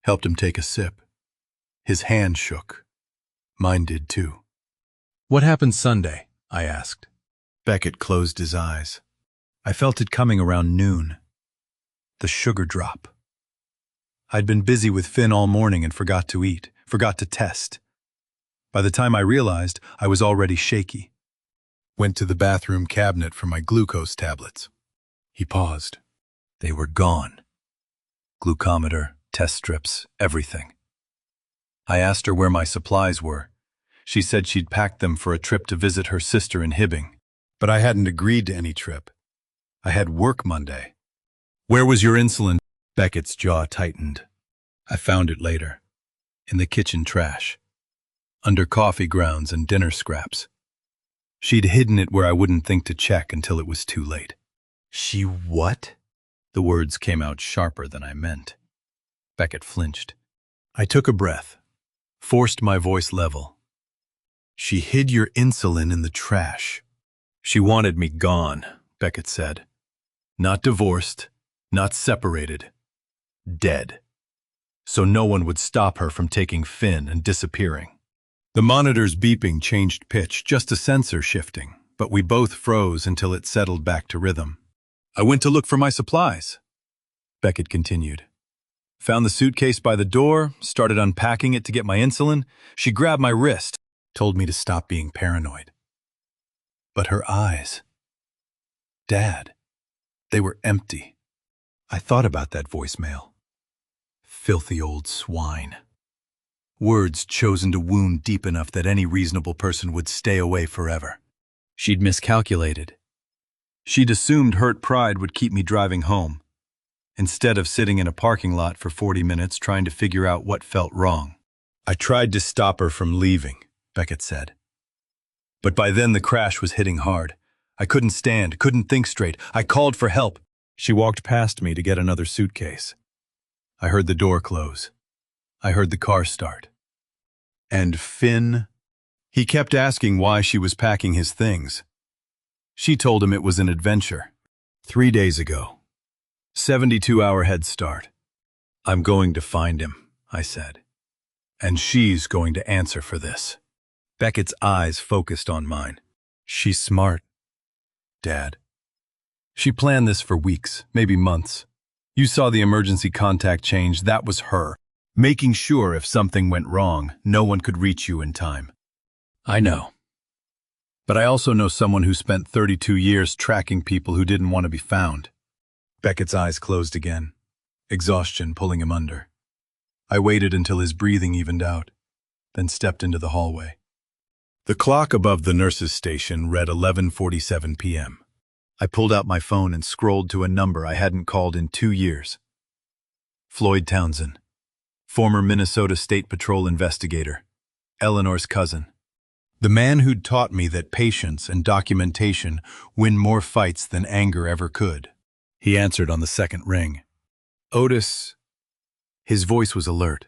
helped him take a sip. His hand shook. Mine did too. What happened Sunday? I asked. Beckett closed his eyes. I felt it coming around noon. The sugar drop. I'd been busy with Finn all morning and forgot to eat, forgot to test. By the time I realized, I was already shaky. Went to the bathroom cabinet for my glucose tablets. He paused. They were gone. Glucometer, test strips, everything. I asked her where my supplies were. She said she'd packed them for a trip to visit her sister in Hibbing. But I hadn't agreed to any trip. I had work Monday. Where was your insulin? Beckett's jaw tightened. I found it later. In the kitchen trash. Under coffee grounds and dinner scraps. She'd hidden it where I wouldn't think to check until it was too late. She what? The words came out sharper than I meant. Beckett flinched. I took a breath, forced my voice level. She hid your insulin in the trash. She wanted me gone, Beckett said. Not divorced, not separated. Dead. So no one would stop her from taking Finn and disappearing. The monitor's beeping changed pitch, just a sensor shifting, but we both froze until it settled back to rhythm. I went to look for my supplies, Beckett continued. Found the suitcase by the door, started unpacking it to get my insulin. She grabbed my wrist, told me to stop being paranoid. But her eyes, Dad, they were empty. I thought about that voicemail. Filthy old swine. Words chosen to wound deep enough that any reasonable person would stay away forever. She'd miscalculated. She'd assumed hurt pride would keep me driving home, instead of sitting in a parking lot for 40 minutes trying to figure out what felt wrong. I tried to stop her from leaving, Beckett said. But by then the crash was hitting hard. I couldn't stand, couldn't think straight. I called for help. She walked past me to get another suitcase. I heard the door close. I heard the car start. And Finn, He kept asking why she was packing his things. She told him it was an adventure. 3 days ago. 72-hour head start. I'm going to find him, I said. And she's going to answer for this. Beckett's eyes focused on mine. She's smart, Dad. She planned this for weeks, maybe months. You saw the emergency contact change. That was her, making sure if something went wrong, no one could reach you in time. I know. But I also know someone who spent 32 years tracking people who didn't want to be found. Beckett's eyes closed again, exhaustion pulling him under. I waited until his breathing evened out, then stepped into the hallway. The clock above the nurse's station read 11:47 p.m. I pulled out my phone and scrolled to a number I hadn't called in 2 years. Floyd Townsend, former Minnesota State Patrol investigator, Eleanor's cousin. The man who'd taught me that patience and documentation win more fights than anger ever could. He answered on the second ring. Otis. His voice was alert.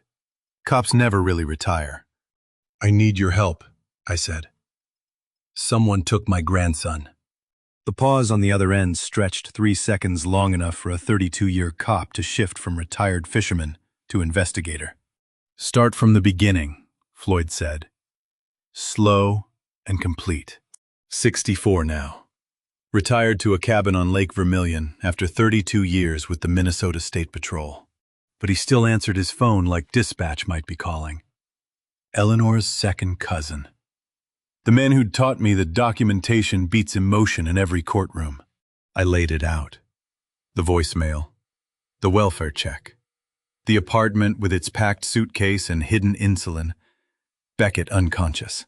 Cops never really retire. I need your help, I said. Someone took my grandson. The pause on the other end stretched 3 seconds long enough for a 32-year cop to shift from retired fisherman to investigator. Start from the beginning, Floyd said. Slow and complete. 64 now. Retired to a cabin on Lake Vermilion after 32 years with the Minnesota State Patrol. But he still answered his phone like dispatch might be calling. Eleanor's second cousin. The man who'd taught me that documentation beats emotion in every courtroom. I laid it out. The voicemail. The welfare check. The apartment with its packed suitcase and hidden insulin. Beckett unconscious.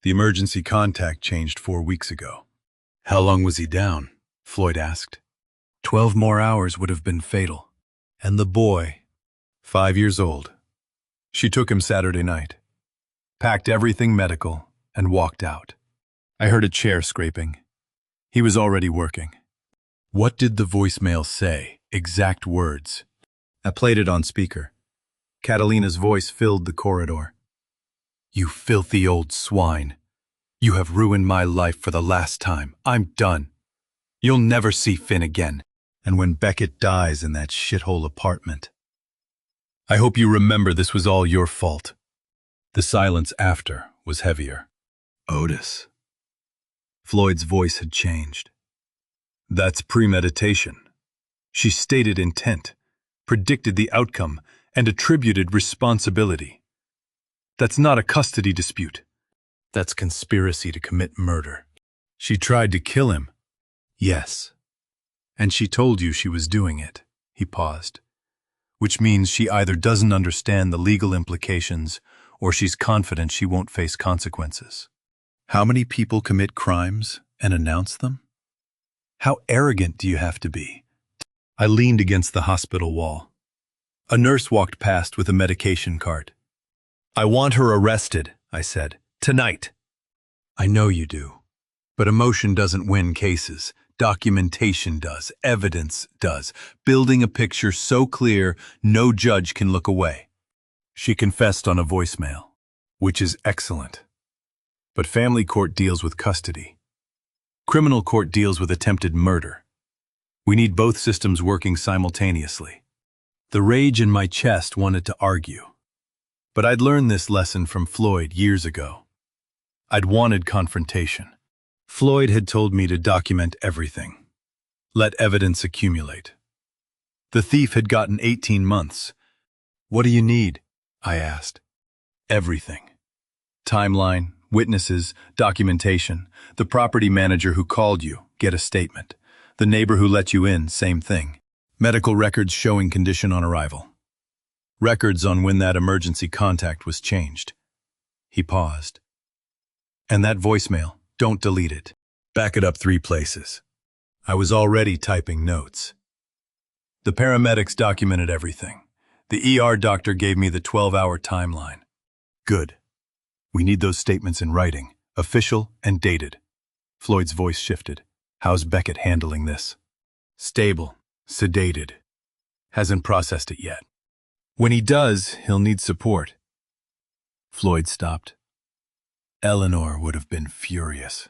The emergency contact changed 4 weeks ago. How long was he down? Floyd asked. 12 more hours would have been fatal. And the boy, 5 years old. She took him Saturday night. Packed everything medical and walked out. I heard a chair scraping. He was already working. What did the voicemail say? Exact words. I played it on speaker. Catalina's voice filled the corridor. You filthy old swine. You have ruined my life for the last time. I'm done. You'll never see Finn again. And when Beckett dies in that shithole apartment. I hope you remember this was all your fault. The silence after was heavier. Otis. Floyd's voice had changed. That's premeditation. She stated intent, predicted the outcome, and attributed responsibility. That's not a custody dispute. That's conspiracy to commit murder. She tried to kill him. Yes. And she told you she was doing it. He paused. Which means she either doesn't understand the legal implications or she's confident she won't face consequences. How many people commit crimes and announce them? How arrogant do you have to be? I leaned against the hospital wall. A nurse walked past with a medication cart. I want her arrested, I said. Tonight. I know you do. But emotion doesn't win cases. Documentation does. Evidence does. Building a picture so clear no judge can look away. She confessed on a voicemail, which is excellent. But family court deals with custody. Criminal court deals with attempted murder. We need both systems working simultaneously. The rage in my chest wanted to argue. But I'd learned this lesson from Floyd years ago. I'd wanted confrontation. Floyd had told me to document everything. Let evidence accumulate. The thief had gotten 18 months. What do you need? I asked. Everything. Timeline, witnesses, documentation. The property manager who called you, get a statement. The neighbor who let you in, same thing. Medical records showing condition on arrival. Records on when that emergency contact was changed. He paused. And that voicemail, don't delete it. Back it up 3 places. I was already typing notes. The paramedics documented everything. The ER doctor gave me the 12-hour timeline. Good. We need those statements in writing, official and dated. Floyd's voice shifted. How's Beckett handling this? Stable, sedated. Hasn't processed it yet. When he does, he'll need support. Floyd stopped. Eleanor would have been furious.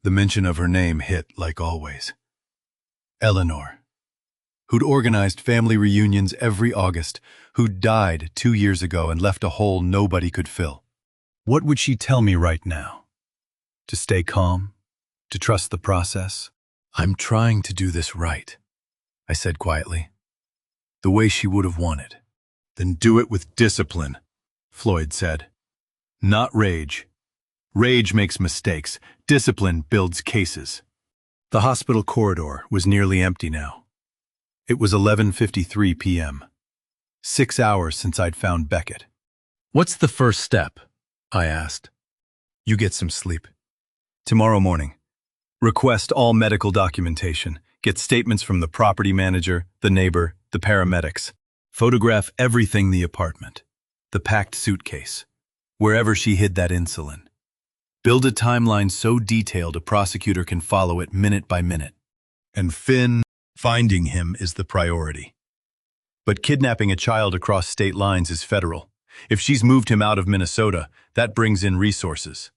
The mention of her name hit like always. Eleanor, who'd organized family reunions every August, who'd died 2 years ago and left a hole nobody could fill. What would she tell me right now? To stay calm? To trust the process? I'm trying to do this right, I said quietly. The way she would have wanted. Then do it with discipline, Floyd said. Not rage. Rage makes mistakes. Discipline builds cases. The hospital corridor was nearly empty now. It was 11:53 p.m. 6 hours since I'd found Beckett. What's the first step? I asked. You get some sleep. Tomorrow morning, request all medical documentation. Get statements from the property manager, the neighbor, the paramedics. Photograph everything in the apartment. The packed suitcase. Wherever she hid that insulin. Build a timeline so detailed a prosecutor can follow it minute by minute. And Finn, finding him is the priority. But kidnapping a child across state lines is federal. If she's moved him out of Minnesota, that brings in resources.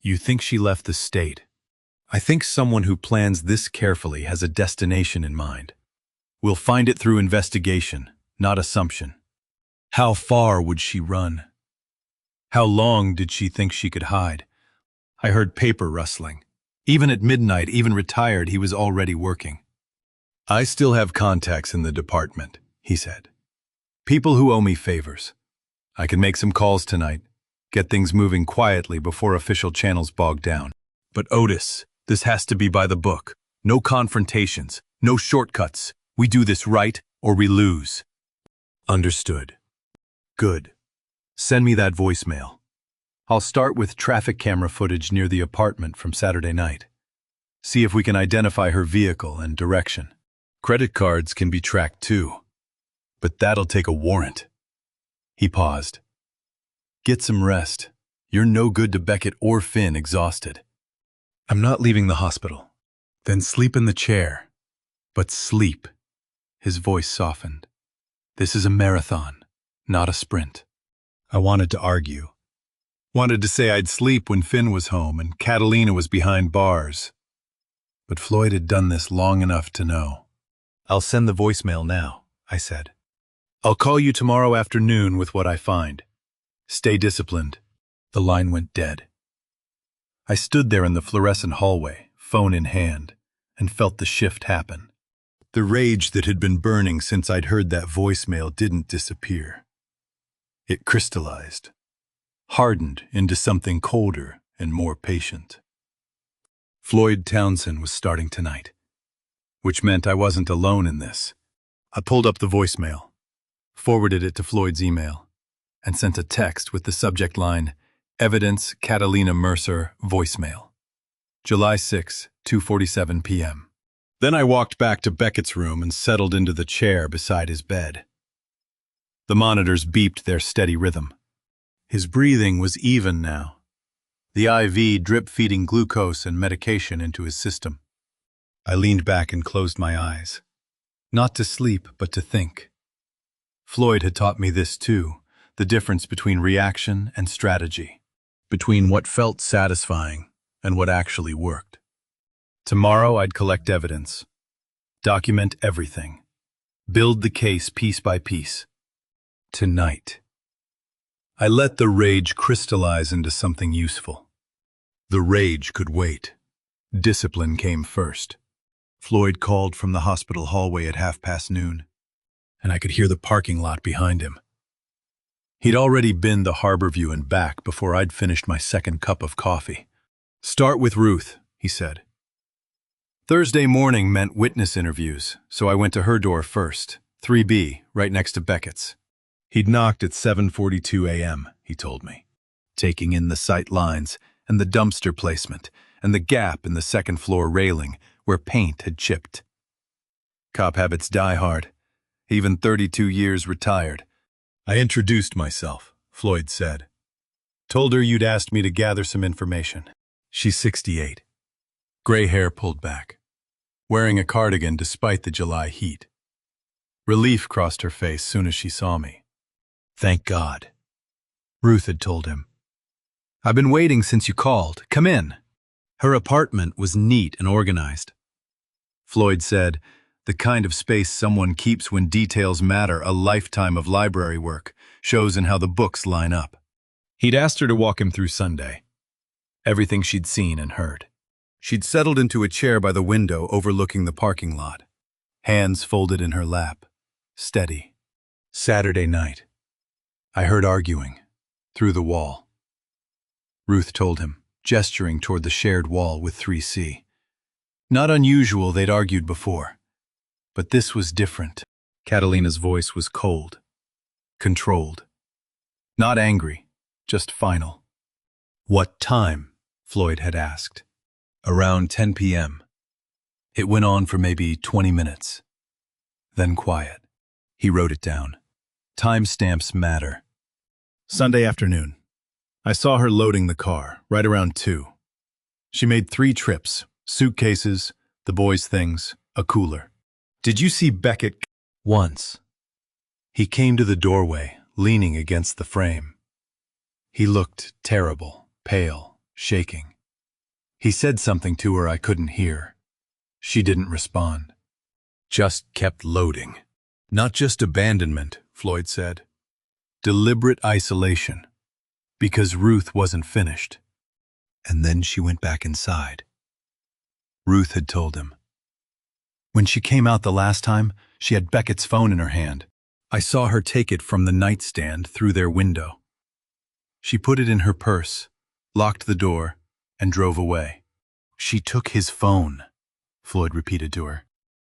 You think she left the state? I think someone who plans this carefully has a destination in mind. We'll find it through investigation, not assumption. How far would she run? How long did she think she could hide? I heard paper rustling. Even at midnight, even retired, he was already working. I still have contacts in the department, he said. People who owe me favors. I can make some calls tonight, get things moving quietly before official channels bog down. But Otis, this has to be by the book. No confrontations, no shortcuts. We do this right or we lose. Understood. Good. Send me that voicemail. I'll start with traffic camera footage near the apartment from Saturday night. See if we can identify her vehicle and direction. Credit cards can be tracked too. But that'll take a warrant. He paused. Get some rest. You're no good to Beckett or Finn exhausted. I'm not leaving the hospital. Then sleep in the chair. But sleep. His voice softened. This is a marathon, not a sprint. I wanted to argue. Wanted to say I'd sleep when Finn was home and Catalina was behind bars. But Floyd had done this long enough to know. I'll send the voicemail now, I said. I'll call you tomorrow afternoon with what I find. Stay disciplined. The line went dead. I stood there in the fluorescent hallway, phone in hand, and felt the shift happen. The rage that had been burning since I'd heard that voicemail didn't disappear. It crystallized, hardened into something colder and more patient. Floyd Townsend was starting tonight, which meant I wasn't alone in this. I pulled up the voicemail, forwarded it to Floyd's email, and sent a text with the subject line, Evidence Catalina Mercer Voicemail. July 6, 2:47 p.m. Then I walked back to Beckett's room and settled into the chair beside his bed. The monitors beeped their steady rhythm. His breathing was even now, the IV drip-feeding glucose and medication into his system. I leaned back and closed my eyes. Not to sleep, but to think. Floyd had taught me this too, the difference between reaction and strategy, between what felt satisfying and what actually worked. Tomorrow I'd collect evidence, document everything, build the case piece by piece. Tonight, I let the rage crystallize into something useful. The rage could wait. Discipline came first. Floyd called from the hospital hallway at noon, and I could hear the parking lot behind him. He'd already been to Harborview and back before I'd finished my second cup of coffee. Start with Ruth, he said. Thursday morning meant witness interviews, so I went to her door first, 3B, right next to Beckett's. He'd knocked at 7:42 a.m., he told me, taking in the sight lines and the dumpster placement and the gap in the second-floor railing where paint had chipped. Cop habits die hard, even 32 years retired. I introduced myself, Floyd said. Told her you'd asked me to gather some information. She's 68. Gray hair pulled back, wearing a cardigan despite the July heat. Relief crossed her face soon as she saw me. Thank God, Ruth had told him. I've been waiting since you called. Come in. Her apartment was neat and organized. Floyd said, the kind of space someone keeps when details matter, a lifetime of library work, shows in how the books line up. He'd asked her to walk him through Sunday. Everything she'd seen and heard. She'd settled into a chair by the window overlooking the parking lot, hands folded in her lap, steady. Saturday night. I heard arguing, through the wall. Ruth told him, gesturing toward the shared wall with 3C. Not unusual, they'd argued before. But this was different. Catalina's voice was cold, controlled. Not angry, just final. What time? Floyd had asked. Around 10 p.m. It went on for maybe 20 minutes. Then quiet. He wrote it down. Timestamps matter. Sunday afternoon. I saw her loading the car, right around 2. She made 3 trips, suitcases, the boys' things, a cooler. Did you see Beckett? Once. He came to the doorway, leaning against the frame. He looked terrible, pale, shaking. He said something to her I couldn't hear. She didn't respond. Just kept loading. Not just abandonment, Floyd said. Deliberate isolation. Because Ruth wasn't finished. And then she went back inside. Ruth had told him. When she came out the last time, she had Beckett's phone in her hand. I saw her take it from the nightstand through their window. She put it in her purse, locked the door, and drove away. She took his phone, Floyd repeated to her.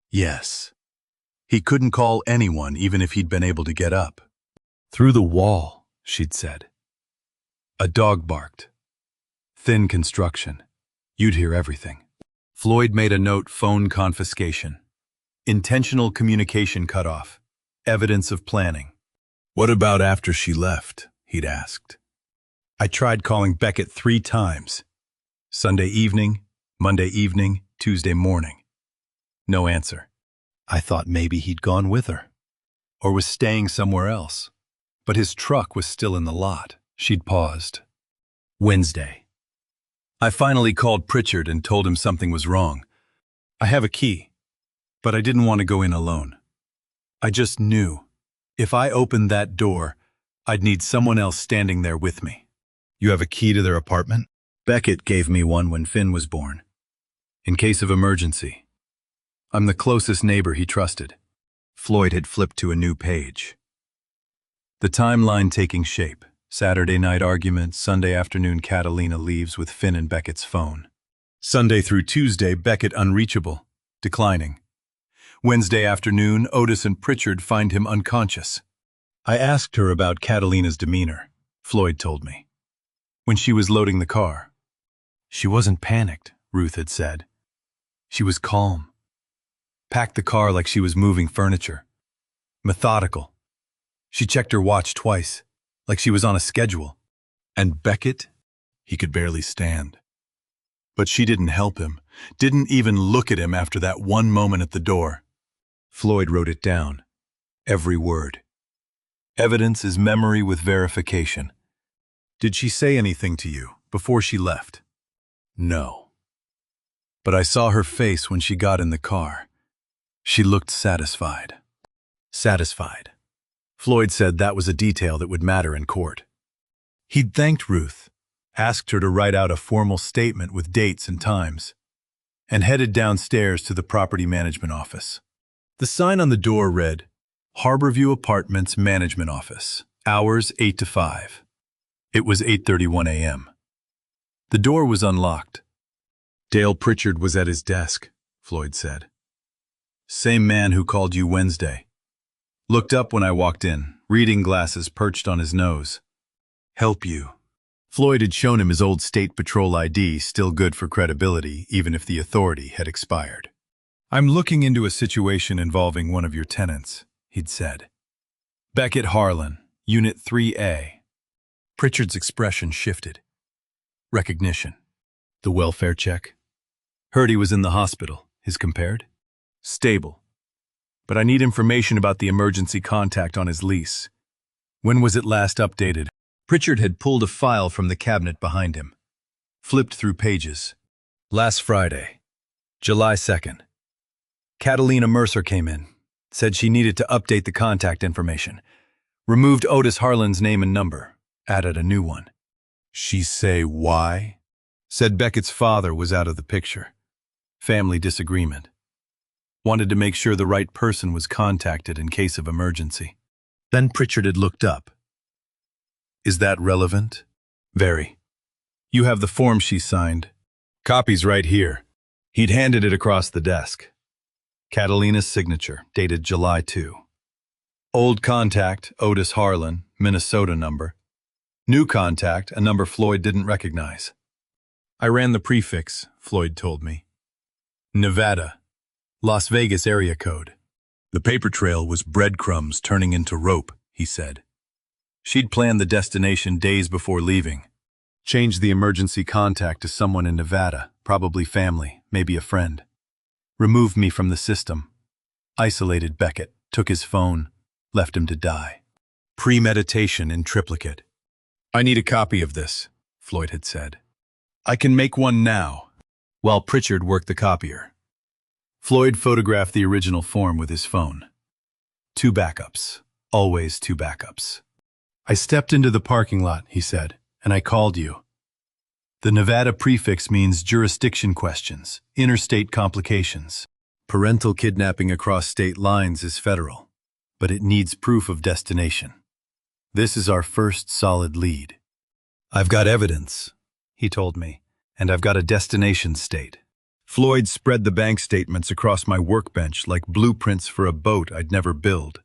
Yes. He couldn't call anyone even if he'd been able to get up. Through the wall, she'd said. A dog barked. Thin construction. You'd hear everything. Floyd made a note: phone confiscation. Intentional communication cut off. Evidence of planning. What about after she left? He'd asked. I tried calling Beckett 3 times. Sunday evening, Monday evening, Tuesday morning. No answer. I thought maybe he'd gone with her. Or was staying somewhere else. But his truck was still in the lot. She'd paused. Wednesday. I finally called Pritchard and told him something was wrong. I have a key, but I didn't want to go in alone. I just knew, if I opened that door, I'd need someone else standing there with me. You have a key to their apartment? Beckett gave me one when Finn was born. In case of emergency. I'm the closest neighbor he trusted. Floyd had flipped to a new page. The timeline taking shape. Saturday night argument, Sunday afternoon Catalina leaves with Finn and Beckett's phone. Sunday through Tuesday, Beckett unreachable, declining. Wednesday afternoon, Otis and Pritchard find him unconscious. I asked her about Catalina's demeanor, Floyd told me. When she was loading the car. She wasn't panicked, Ruth had said. She was calm. Packed the car like she was moving furniture. Methodical. She checked her watch twice, like she was on a schedule. And Beckett, he could barely stand. But she didn't help him, didn't even look at him after that one moment at the door. Floyd wrote it down, every word. Evidence is memory with verification. Did she say anything to you before she left? No. But I saw her face when she got in the car. She looked satisfied. Satisfied. Floyd said that was a detail that would matter in court. He'd thanked Ruth, asked her to write out a formal statement with dates and times, and headed downstairs to the property management office. The sign on the door read, Harborview Apartments Management Office, hours 8 to 5. It was 8:31 a.m. The door was unlocked. Dale Pritchard was at his desk, Floyd said. Same man who called you Wednesday. Looked up when I walked in, reading glasses perched on his nose. Help you. Floyd had shown him his old State Patrol ID, still good for credibility, even if the authority had expired. I'm looking into a situation involving one of your tenants, he'd said. Beckett Harlan, Unit 3A. Pritchard's expression shifted. Recognition. The welfare check. Heard he was in the hospital, his compared. Stable. But I need information about the emergency contact on his lease. When was it last updated? Pritchard had pulled a file from the cabinet behind him, flipped through pages. Last Friday, July 2nd. Catalina Mercer came in, said she needed to update the contact information, removed Otis Harlan's name and number, added a new one. She say why? Said Beckett's father was out of the picture. Family disagreement. Wanted to make sure the right person was contacted in case of emergency. Then Pritchard had looked up. Is that relevant? Very. You have the form she signed. Copy's right here. He'd handed it across the desk. Catalina's signature, dated July 2. Old contact, Otis Harlan, Minnesota number. New contact, a number Floyd didn't recognize. I ran the prefix, Floyd told me. Nevada, Las Vegas area code. The paper trail was breadcrumbs turning into rope, he said. She'd planned the destination days before leaving. Changed the emergency contact to someone in Nevada, probably family, maybe a friend. Removed me from the system. Isolated Beckett, took his phone, left him to die. Premeditation in triplicate. I need a copy of this, Floyd had said. I can make one now, while Pritchard worked the copier. Floyd photographed the original form with his phone. 2 backups, always 2 backups. I stepped into the parking lot, he said, and I called you. The Nevada prefix means jurisdiction questions, interstate complications. Parental kidnapping across state lines is federal, but it needs proof of destination. This is our first solid lead. I've got evidence, he told me, and I've got a destination state. Floyd spread the bank statements across my workbench like blueprints for a boat I'd never build.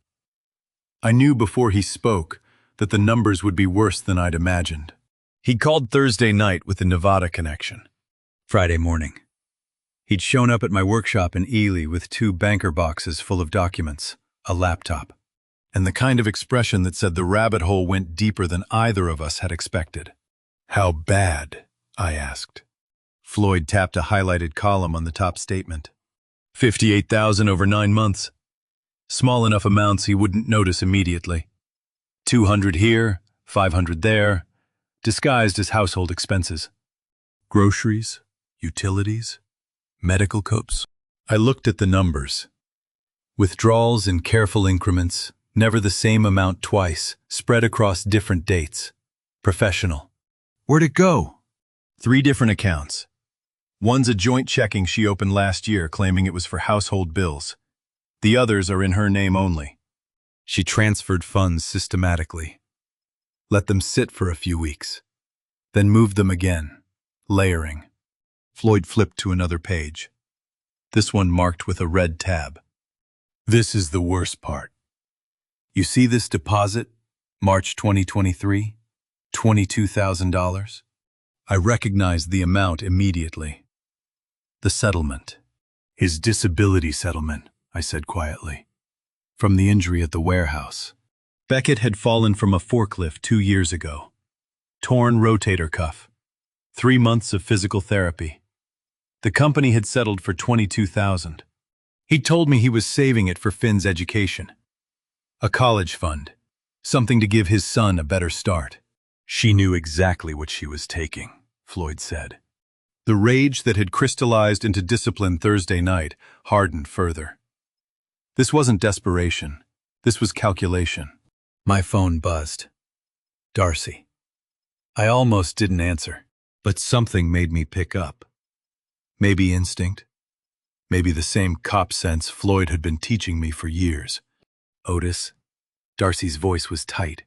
I knew before he spoke that the numbers would be worse than I'd imagined. He called Thursday night with the Nevada connection. Friday morning. He'd shown up at my workshop in Ely with 2 banker boxes full of documents, a laptop, and the kind of expression that said the rabbit hole went deeper than either of us had expected. How bad? I asked. Floyd tapped a highlighted column on the top statement. 58,000 over 9 months. Small enough amounts he wouldn't notice immediately. 200 here, 500 there, disguised as household expenses. Groceries, utilities, medical costs. I looked at the numbers. Withdrawals in careful increments, never the same amount twice, spread across different dates. Professional. Where'd it go? 3 different accounts. One's a joint checking she opened last year claiming it was for household bills. The others are in her name only. She transferred funds systematically. Let them sit for a few weeks. Then moved them again, layering. Floyd flipped to another page. This one marked with a red tab. This is the worst part. You see this deposit, March 2023, $22,000? I recognized the amount immediately. The settlement. His disability settlement, I said quietly. From the injury at the warehouse. Beckett had fallen from a forklift 2 years ago. Torn rotator cuff. 3 months of physical therapy. The company had settled for $22,000. He told me he was saving it for Finn's education. A college fund. Something to give his son a better start. She knew exactly what she was taking, Floyd said. The rage that had crystallized into discipline Thursday night hardened further. This wasn't desperation. This was calculation. My phone buzzed. Darcy. I almost didn't answer, but something made me pick up. Maybe instinct. Maybe the same cop sense Floyd had been teaching me for years. Otis. Darcy's voice was tight.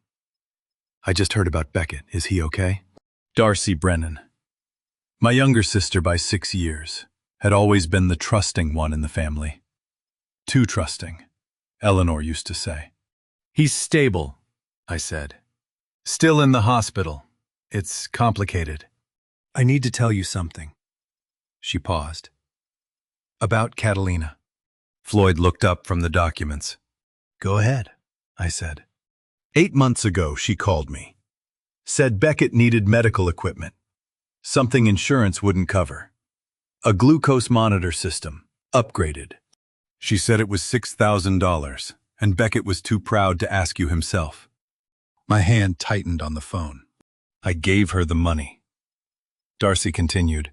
I just heard about Beckett. Is he okay? Darcy Brennan. My younger sister by 6 years. Had always been the trusting one in the family. Too trusting, Eleanor used to say. He's stable, I said. Still in the hospital. It's complicated. I need to tell you something. She paused. About Catalina. Floyd looked up from the documents. Go ahead, I said. 8 months ago, she called me. Said Beckett needed medical equipment. Something insurance wouldn't cover. A glucose monitor system, upgraded. She said it was $6,000, and Beckett was too proud to ask you himself. My hand tightened on the phone. I gave her the money. Darcy continued.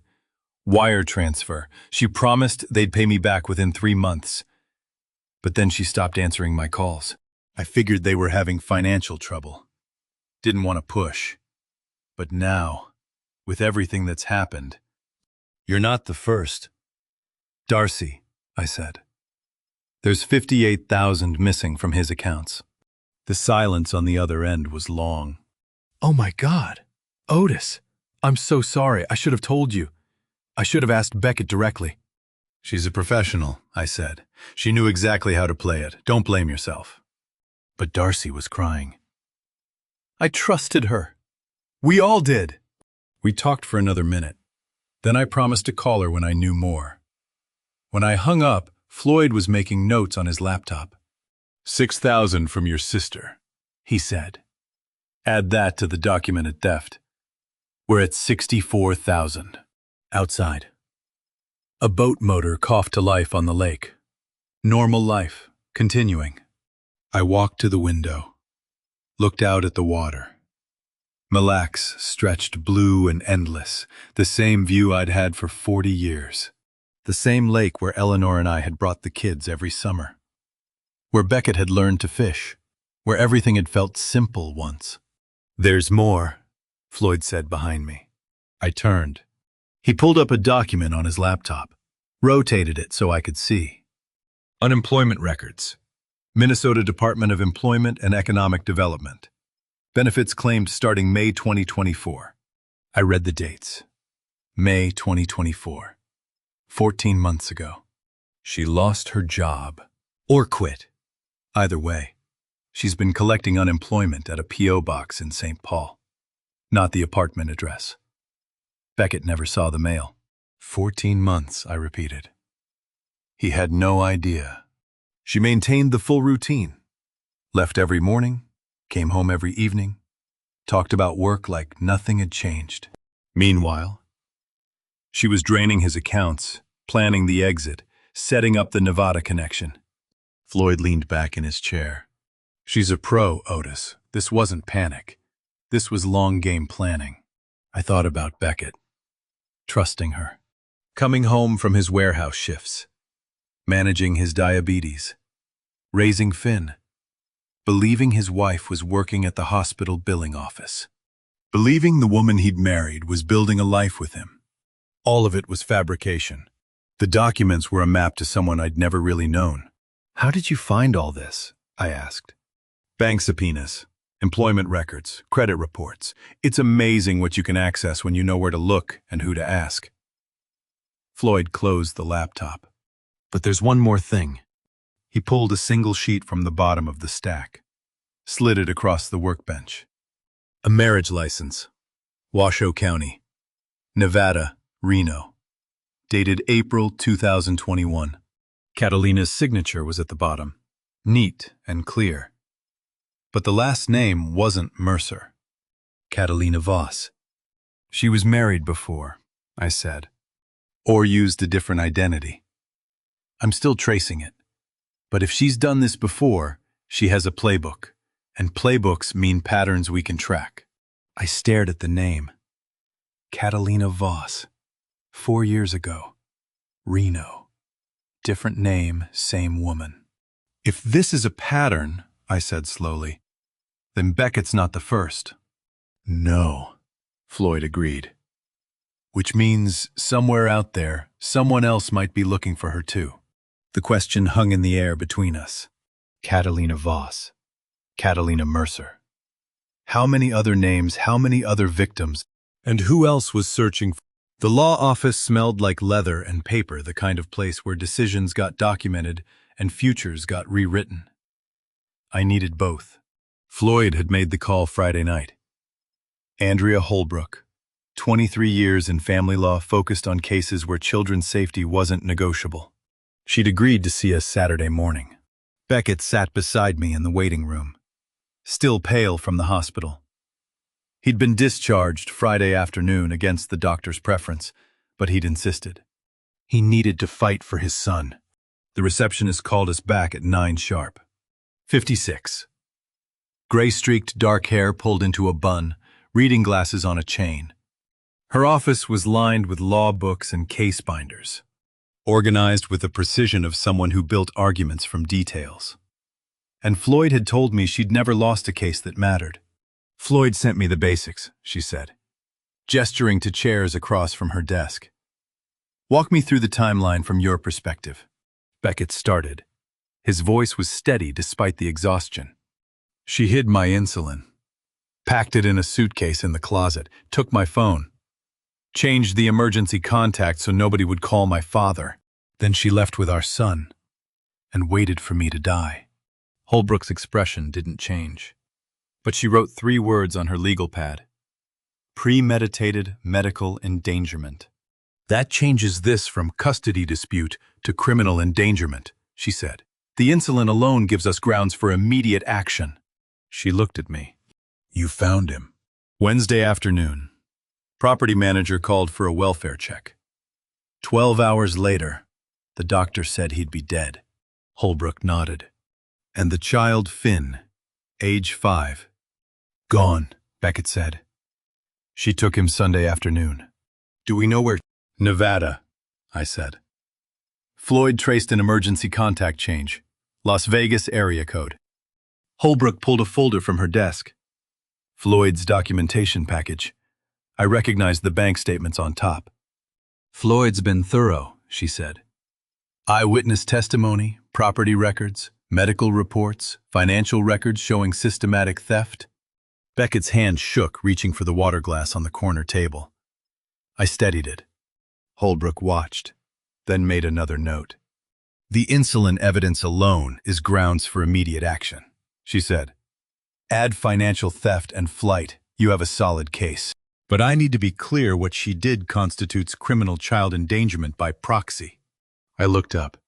Wire transfer. She promised they'd pay me back within 3 months. But then she stopped answering my calls. I figured they were having financial trouble. Didn't want to push. But now, with everything that's happened, you're not the first. Darcy, I said. There's 58,000 missing from his accounts. The silence on the other end was long. Oh my God. Otis, I'm so sorry. I should have told you. I should have asked Beckett directly. She's a professional, I said. She knew exactly how to play it. Don't blame yourself. But Darcy was crying. I trusted her. We all did. We talked for another minute. Then I promised to call her when I knew more. When I hung up, Floyd was making notes on his laptop. 6,000 from your sister, he said. Add that to the documented theft. We're at 64,000. Outside. A boat motor coughed to life on the lake. Normal life, continuing. I walked to the window, looked out at the water. Mille Lacs stretched blue and endless, the same view I'd had for 40 years. The same lake where Eleanor and I had brought the kids every summer. Where Beckett had learned to fish. Where everything had felt simple once. There's more, Floyd said behind me. I turned. He pulled up a document on his laptop, rotated it so I could see. Unemployment records. Minnesota Department of Employment and Economic Development. Benefits claimed starting May 2024. I read the dates. May 2024. 14 months ago. She lost her job. Or quit. Either way, she's been collecting unemployment at a P.O. box in St. Paul. Not the apartment address. Beckett never saw the mail. 14 months, I repeated. He had no idea. She maintained the full routine. Left every morning, came home every evening, talked about work like nothing had changed. Meanwhile, she was draining his accounts, planning the exit, setting up the Nevada connection. Floyd leaned back in his chair. She's a pro, Otis. This wasn't panic. This was long-game planning. I thought about Beckett. Trusting her. Coming home from his warehouse shifts. Managing his diabetes. Raising Finn. Believing his wife was working at the hospital billing office. Believing the woman he'd married was building a life with him. All of it was fabrication. The documents were a map to someone I'd never really known. How did you find all this? I asked. Bank subpoenas, employment records, credit reports. It's amazing what you can access when you know where to look and who to ask. Floyd closed the laptop. But there's one more thing. He pulled a single sheet from the bottom of the stack, slid it across the workbench. A marriage license. Washoe County. Nevada, Reno. Dated April 2021. Catalina's signature was at the bottom, neat and clear. But the last name wasn't Mercer. Catalina Voss. She was married before, I said, or used a different identity. I'm still tracing it. But if she's done this before, she has a playbook, and playbooks mean patterns we can track. I stared at the name. Catalina Voss. 4 years ago. Reno. Different name, same woman. If this is a pattern, I said slowly, then Beckett's not the first. No, Floyd agreed. Which means somewhere out there, someone else might be looking for her too. The question hung in the air between us. Catalina Voss. Catalina Mercer. How many other names, how many other victims, and who else was searching for? The law office smelled like leather and paper, the kind of place where decisions got documented and futures got rewritten. I needed both. Floyd had made the call Friday night. Andrea Holbrook, 23 years in family law, focused on cases where children's safety wasn't negotiable. She'd agreed to see us Saturday morning. Beckett sat beside me in the waiting room, still pale from the hospital. He'd been discharged Friday afternoon against the doctor's preference, but he'd insisted. He needed to fight for his son. The receptionist called us back at 9 sharp. 56. Gray-streaked dark hair pulled into a bun, reading glasses on a chain. Her office was lined with law books and case binders, organized with the precision of someone who built arguments from details. And Floyd had told me she'd never lost a case that mattered. "Floyd sent me the basics," she said, gesturing to chairs across from her desk. "Walk me through the timeline from your perspective." Beckett started. His voice was steady despite the exhaustion. "She hid my insulin, packed it in a suitcase in the closet, took my phone, changed the emergency contact so nobody would call my father. Then she left with our son and waited for me to die." Holbrook's expression didn't change, but she wrote 3 words on her legal pad: premeditated medical endangerment. "That changes this from custody dispute to criminal endangerment," she said. "The insulin alone gives us grounds for immediate action." She looked at me. "You found him." "Wednesday afternoon. Property manager called for a welfare check. 12 hours later, the doctor said he'd be dead." Holbrook nodded. "And the child Finn, age 5. "Gone," Beckett said. "She took him Sunday afternoon." "Do we know where—" "Nevada," I said. "Floyd traced an emergency contact change. Las Vegas area code." Holbrook pulled a folder from her desk. "Floyd's documentation package. I recognized the bank statements on top." "Floyd's been thorough," she said. "Eyewitness testimony, property records, medical reports, financial records showing systematic theft." Beckett's hand shook, reaching for the water glass on the corner table. I steadied it. Holbrook watched, then made another note. "The insulin evidence alone is grounds for immediate action," she said. "Add financial theft and flight, you have a solid case. But I need to be clear what she did constitutes criminal child endangerment by proxy." I looked up.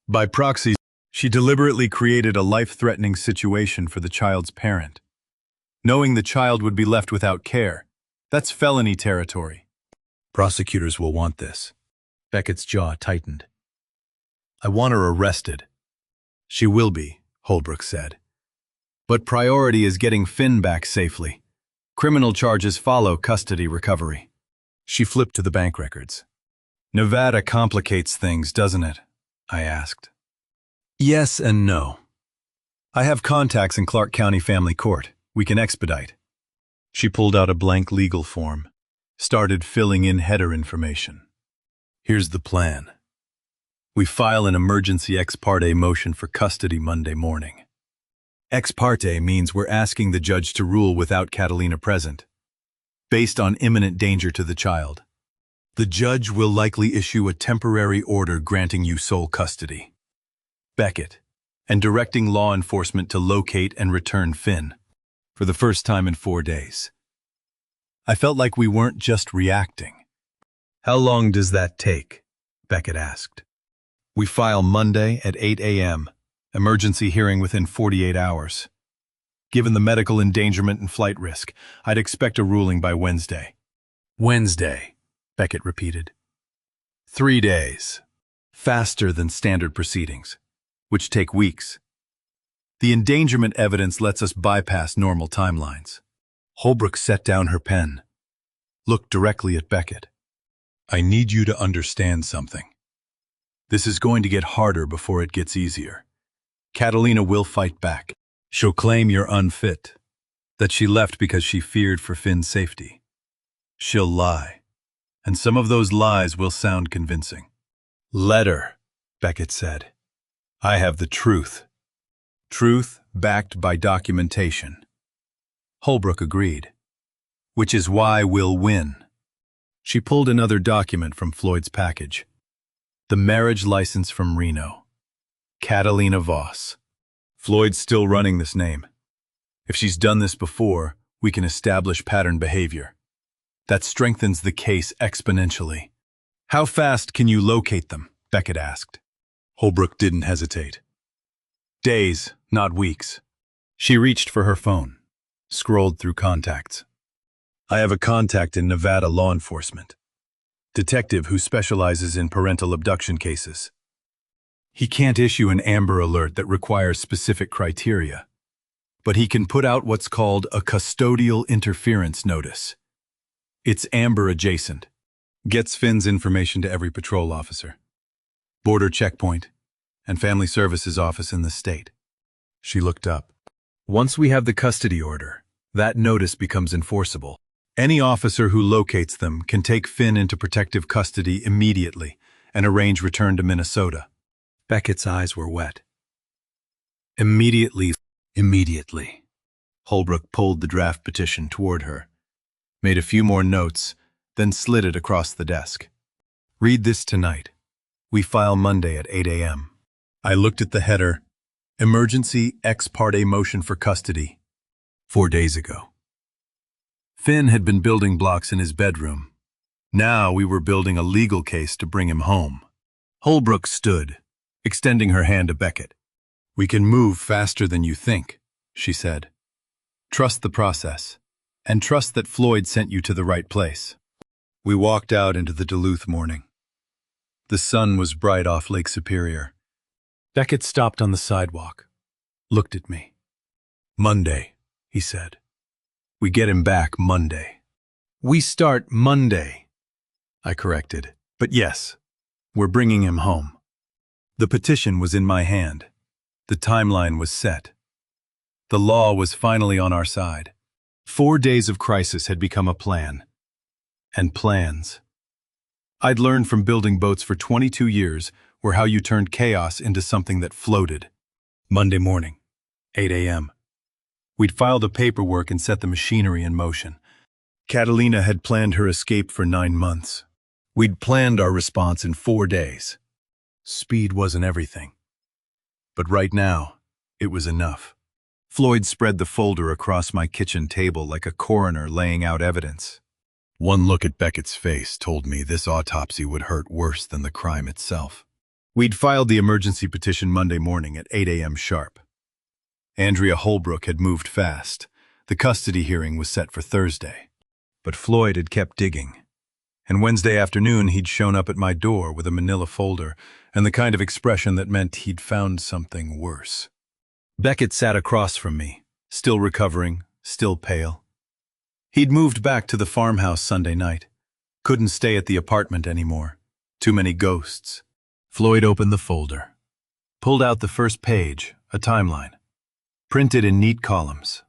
"By proxy, she deliberately created a life-threatening situation for the child's parent. Knowing the child would be left without care, that's felony territory. Prosecutors will want this." Beckett's jaw tightened. "I want her arrested." "She will be," Holbrook said. "But priority is getting Finn back safely. Criminal charges follow custody recovery." She flipped to the bank records. "Nevada complicates things, doesn't it?" I asked. "Yes and no. I have contacts in Clark County Family Court. We can expedite." She pulled out a blank legal form, started filling in header information. "Here's the plan. We file an emergency ex parte motion for custody Monday morning. Ex parte means we're asking the judge to rule without Catalina present, based on imminent danger to the child. The judge will likely issue a temporary order granting you sole custody, Beckett, and directing law enforcement to locate and return Finn, for the first time in 4 days." I felt like we weren't just reacting. "How long does that take?" Beckett asked. "We file Monday at 8 a.m., emergency hearing within 48 hours. Given the medical endangerment and flight risk, I'd expect a ruling by Wednesday." "Wednesday," Beckett repeated. 3 days. Faster than standard proceedings, which take weeks. The endangerment evidence lets us bypass normal timelines." Holbrook set down her pen, looked directly at Beckett. "I need you to understand something. This is going to get harder before it gets easier. Catalina will fight back. She'll claim you're unfit, that she left because she feared for Finn's safety. She'll lie, and some of those lies will sound convincing." "Let her," Beckett said. "I have the truth. Truth backed by documentation." Holbrook agreed. "Which is why we'll win." She pulled another document from Floyd's package. The marriage license from Reno. Catalina Voss. Floyd's still running this name. If she's done this before, we can establish pattern behavior. That strengthens the case exponentially. "How fast can you locate them?" Beckett asked. Holbrook didn't hesitate. "Days, not weeks." She reached for her phone, scrolled through contacts. "I have a contact in Nevada law enforcement. Detective who specializes in parental abduction cases. He can't issue an Amber Alert that requires specific criteria, but he can put out what's called a custodial interference notice. It's Amber adjacent. Gets Finn's information to every patrol officer, border checkpoint, and family services office in the state. She looked up. Once we have the custody order, that notice becomes enforceable. Any officer who locates them can take Finn into protective custody immediately and arrange return to Minnesota. Beckett's eyes were wet. Immediately. Holbrook pulled the draft petition toward her, made a few more notes, then slid it across the desk. Read this tonight. We file Monday at 8 a.m. I looked at the header, Emergency Ex parte Motion for Custody, 4 days ago. Finn had been building blocks in his bedroom. Now we were building a legal case to bring him home. Holbrook stood, extending her hand to Beckett. We can move faster than you think, she said. Trust the process, and trust that Floyd sent you to the right place. We walked out into the Duluth morning. The sun was bright off Lake Superior. Beckett stopped on the sidewalk, looked at me. Monday, he said. We get him back Monday. We start Monday, I corrected. But yes, we're bringing him home. The petition was in my hand. The timeline was set. The law was finally on our side. 4 days of crisis had become a plan. And plans. I'd learned from building boats for 22 years were how you turned chaos into something that floated. Monday morning, 8 a.m. We'd filed the paperwork and set the machinery in motion. Catalina had planned her escape for 9 months. We'd planned our response in 4 days. Speed wasn't everything. But right now, it was enough. Floyd spread the folder across my kitchen table like a coroner laying out evidence. One look at Beckett's face told me this autopsy would hurt worse than the crime itself. We'd filed the emergency petition Monday morning at 8 a.m. sharp. Andrea Holbrook had moved fast. The custody hearing was set for Thursday. But Floyd had kept digging. And Wednesday afternoon he'd shown up at my door with a manila folder and the kind of expression that meant he'd found something worse. Beckett sat across from me, still recovering, still pale. He'd moved back to the farmhouse Sunday night. Couldn't stay at the apartment anymore. Too many ghosts. Floyd opened the folder. Pulled out the first page, a timeline. Printed in neat columns.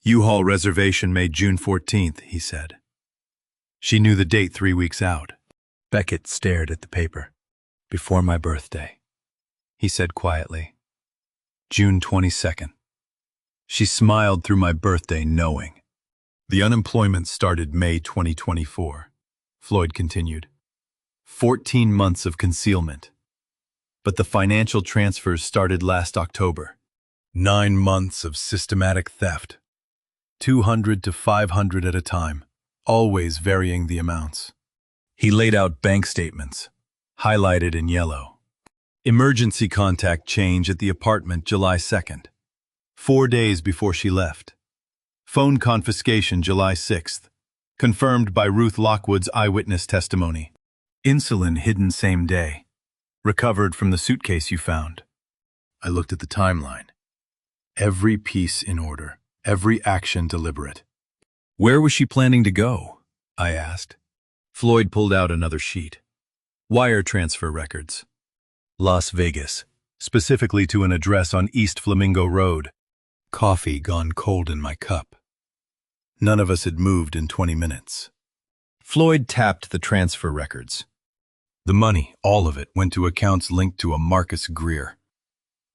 U-Haul reservation made June 14th, he said. She knew the date 3 weeks out. Beckett stared at the paper. Before my birthday, he said quietly. June 22nd. She smiled through my birthday knowing. The unemployment started May 2024, Floyd continued. 14 months of concealment. But the financial transfers started last October. 9 months of systematic theft. 200 to 500 at a time, always varying the amounts. He laid out bank statements, highlighted in yellow. Emergency contact change at the apartment July 2nd, 4 days before she left. Phone confiscation July 6th, confirmed by Ruth Lockwood's eyewitness testimony. Insulin hidden same day, recovered from the suitcase you found. I looked at the timeline. Every piece in order, every action deliberate. Where was she planning to go? I asked. Floyd pulled out another sheet. Wire transfer records. Las Vegas, specifically to an address on East Flamingo Road. Coffee gone cold in my cup. None of us had moved in 20 minutes. Floyd tapped the transfer records. The money, all of it, went to accounts linked to a Marcus Greer.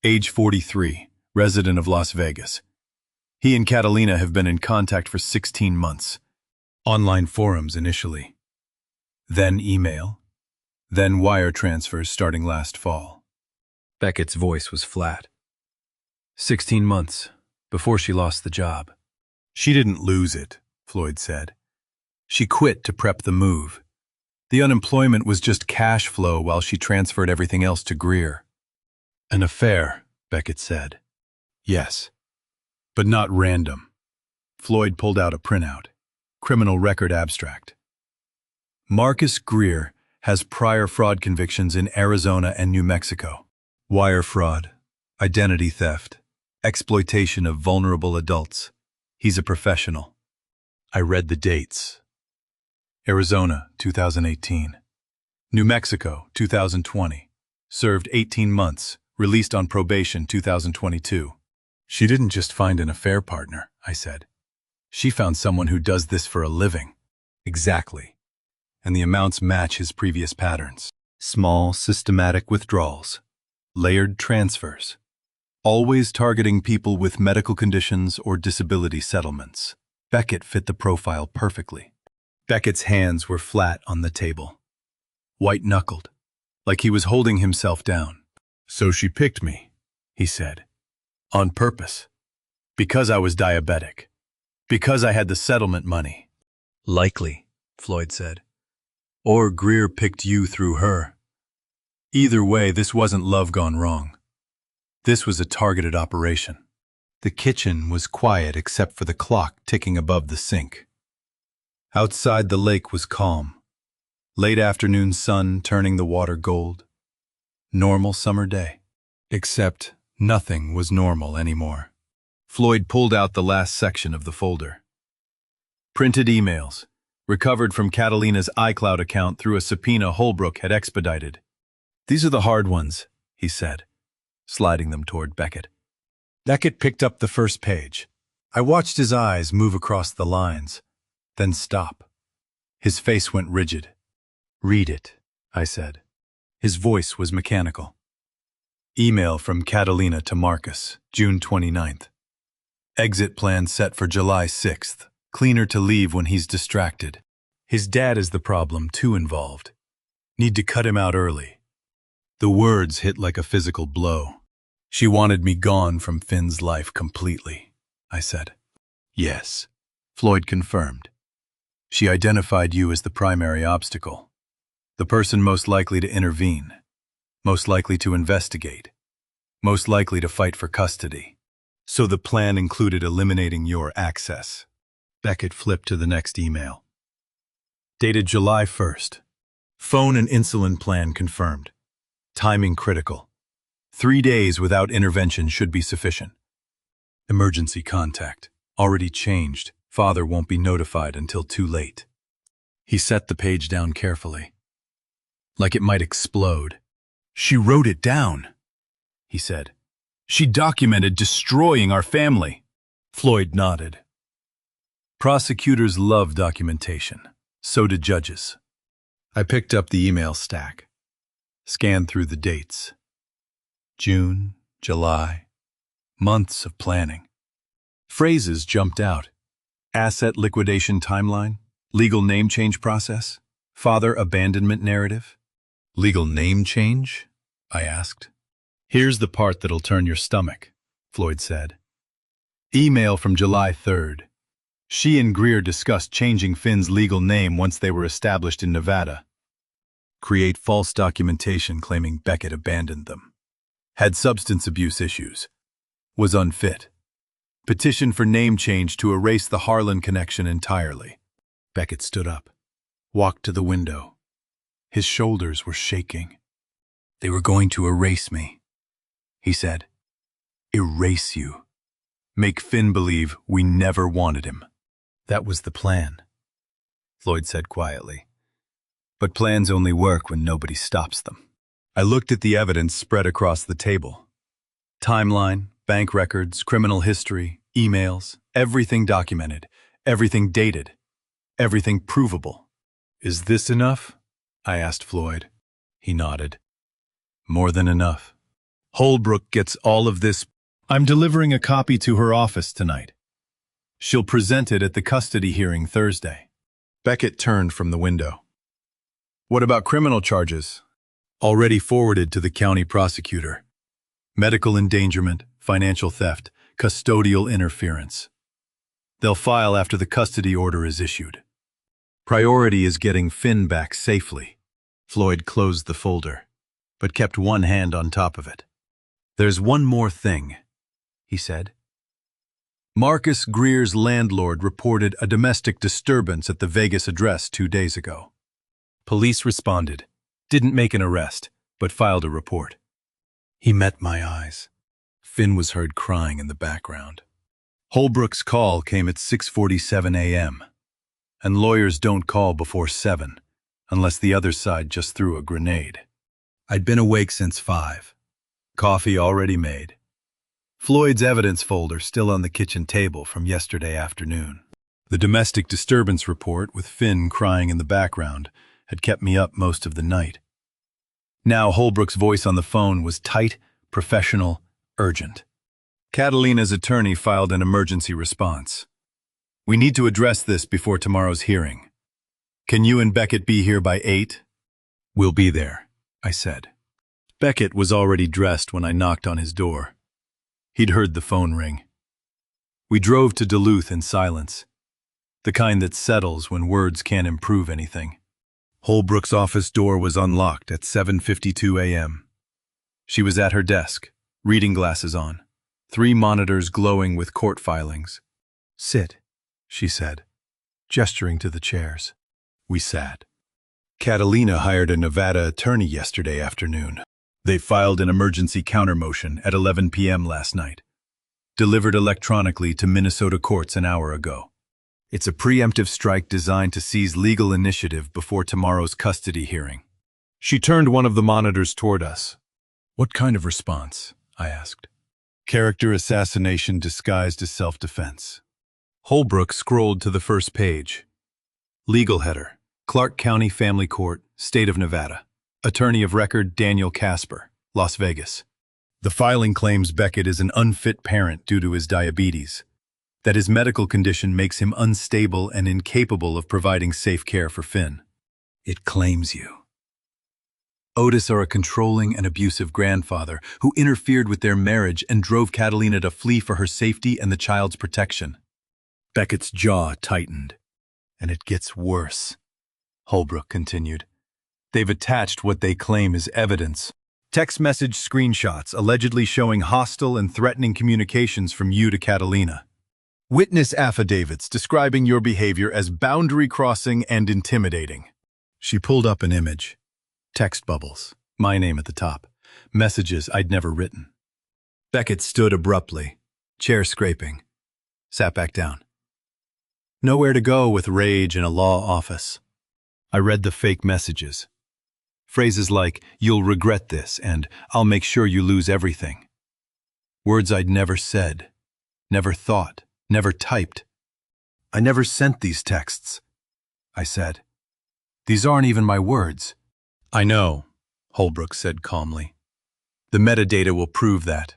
Age 43, resident of Las Vegas. He and Catalina have been in contact for 16 months. Online forums initially. Then email. Then wire transfers starting last fall. Beckett's voice was flat. 16 months, before she lost the job. She didn't lose it, Floyd said. She quit to prep the move. The unemployment was just cash flow while she transferred everything else to Greer. An affair, Beckett said. Yes, but not random. Floyd pulled out a printout. Criminal record abstract. Marcus Greer has prior fraud convictions in Arizona and New Mexico. Wire fraud, identity theft, Exploitation of vulnerable adults. He's a professional. I read the dates. Arizona, 2018. New Mexico, 2020. Served 18 months, released on probation 2022. She didn't just find an affair partner, I said. She found someone who does this for a living. Exactly. And the amounts match his previous patterns. Small, systematic withdrawals. Layered transfers. Always targeting people with medical conditions or disability settlements. Beckett fit the profile perfectly. Beckett's hands were flat on the table. White-knuckled, like he was holding himself down. So she picked me, he said. On purpose. Because I was diabetic. Because I had the settlement money. Likely, Floyd said. Or Greer picked you through her. Either way, this wasn't love gone wrong. This was a targeted operation. The kitchen was quiet except for the clock ticking above the sink. Outside, the lake was calm. Late afternoon sun turning the water gold. Normal summer day. Except nothing was normal anymore. Floyd pulled out the last section of the folder. Printed emails, recovered from Catalina's iCloud account through a subpoena Holbrook had expedited. These are the hard ones, he said, sliding them toward Beckett. Beckett picked up the first page. I watched his eyes move across the lines, then stop. His face went rigid. Read it, I said. His voice was mechanical. Email from Catalina to Marcus, June 29th. Exit plan set for July 6th. Cleaner to leave when he's distracted. His dad is the problem, too involved. Need to cut him out early. The words hit like a physical blow. She wanted me gone from Finn's life completely, I said. Yes, Floyd confirmed. She identified you as the primary obstacle. The person most likely to intervene. Most likely to investigate. Most likely to fight for custody. So the plan included eliminating your access. Beckett flipped to the next email. Dated July 1st. Phone and insulin plan confirmed. Timing critical. 3 days without intervention should be sufficient. Emergency contact. Already changed. Father won't be notified until too late. He set the page down carefully. Like it might explode. She wrote it down, he said. She documented destroying our family. Floyd nodded. Prosecutors love documentation. So do judges. I picked up the email stack. Scanned through the dates. June, July. Months of planning. Phrases jumped out. Asset liquidation timeline. Legal name change process. Father abandonment narrative. Legal name change? I asked. Here's the part that'll turn your stomach, Floyd said. Email from July 3rd. She and Greer discussed changing Finn's legal name once they were established in Nevada. Create false documentation claiming Beckett abandoned them. Had substance abuse issues. Was unfit. Petition for name change to erase the Harlan connection entirely. Beckett stood up. Walked to the window. His shoulders were shaking. They were going to erase me, he said. Erase you. Make Finn believe we never wanted him. That was the plan, Floyd said quietly. But plans only work when nobody stops them. I looked at the evidence spread across the table. Timeline, bank records, criminal history, emails, everything documented, everything dated, everything provable. Is this enough? I asked Floyd. He nodded. More than enough. Holbrook gets all of this. I'm delivering a copy to her office tonight. She'll present it at the custody hearing Thursday. Beckett turned from the window. What about criminal charges? Already forwarded to the county prosecutor. Medical endangerment, financial theft, custodial interference. They'll file after the custody order is issued. Priority is getting Finn back safely. Floyd closed the folder, but kept one hand on top of it. There's one more thing, he said. Marcus Greer's landlord reported a domestic disturbance at the Vegas address 2 days ago. Police responded, didn't make an arrest, but filed a report. He met my eyes. Finn was heard crying in the background. Holbrook's call came at 6:47 a.m., and lawyers don't call before 7, unless the other side just threw a grenade. I'd been awake since 5. Coffee already made. Floyd's evidence folder still on the kitchen table from yesterday afternoon. The domestic disturbance report with Finn crying in the background had kept me up most of the night. Now Holbrook's voice on the phone was tight, professional, urgent. Catalina's attorney filed an emergency response. We need to address this before tomorrow's hearing. Can you and Beckett be here by 8? We'll be there, I said. Beckett was already dressed when I knocked on his door. He'd heard the phone ring. We drove to Duluth in silence, the kind that settles when words can't improve anything. Holbrook's office door was unlocked at 7:52 a.m. She was at her desk, reading glasses on, 3 monitors glowing with court filings. Sit, she said, gesturing to the chairs. We sat. Catalina hired a Nevada attorney yesterday afternoon. They filed an emergency countermotion at 11 p.m. last night, delivered electronically to Minnesota courts an hour ago. It's a preemptive strike designed to seize legal initiative before tomorrow's custody hearing. She turned one of the monitors toward us. What kind of response? I asked. Character assassination disguised as self-defense. Holbrook scrolled to the first page. Legal header, Clark County Family Court, State of Nevada. Attorney of record Daniel Casper, Las Vegas. The filing claims Beckett is an unfit parent due to his diabetes, that his medical condition makes him unstable and incapable of providing safe care for Finn. It claims you. Otis are a controlling and abusive grandfather who interfered with their marriage and drove Catalina to flee for her safety and the child's protection. Beckett's jaw tightened. And it gets worse, Holbrook continued. They've attached what they claim is evidence. Text message screenshots allegedly showing hostile and threatening communications from you to Catalina. Witness affidavits describing your behavior as boundary-crossing and intimidating. She pulled up an image. Text bubbles. My name at the top. Messages I'd never written. Beckett stood abruptly, chair scraping. Sat back down. Nowhere to go with rage in a law office. I read the fake messages. Phrases like, "You'll regret this," and "I'll make sure you lose everything." Words I'd never said, never thought, never typed. I never sent these texts, I said. These aren't even my words. I know, Holbrook said calmly. The metadata will prove that.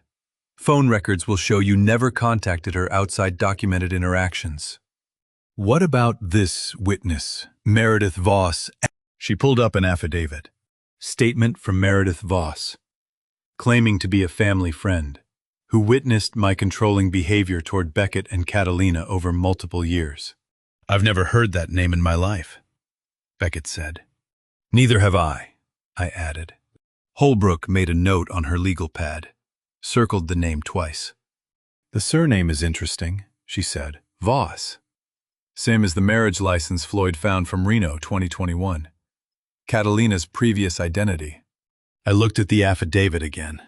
Phone records will show you never contacted her outside documented interactions. What about this witness, Meredith Voss? She pulled up an affidavit. Statement from Meredith Voss, claiming to be a family friend, who witnessed my controlling behavior toward Beckett and Catalina over multiple years. I've never heard that name in my life, Beckett said. Neither have I added. Holbrook made a note on her legal pad, circled the name twice. The surname is interesting, she said. Voss. Same as the marriage license Floyd found from Reno 2021. Catalina's previous identity. I looked at the affidavit again.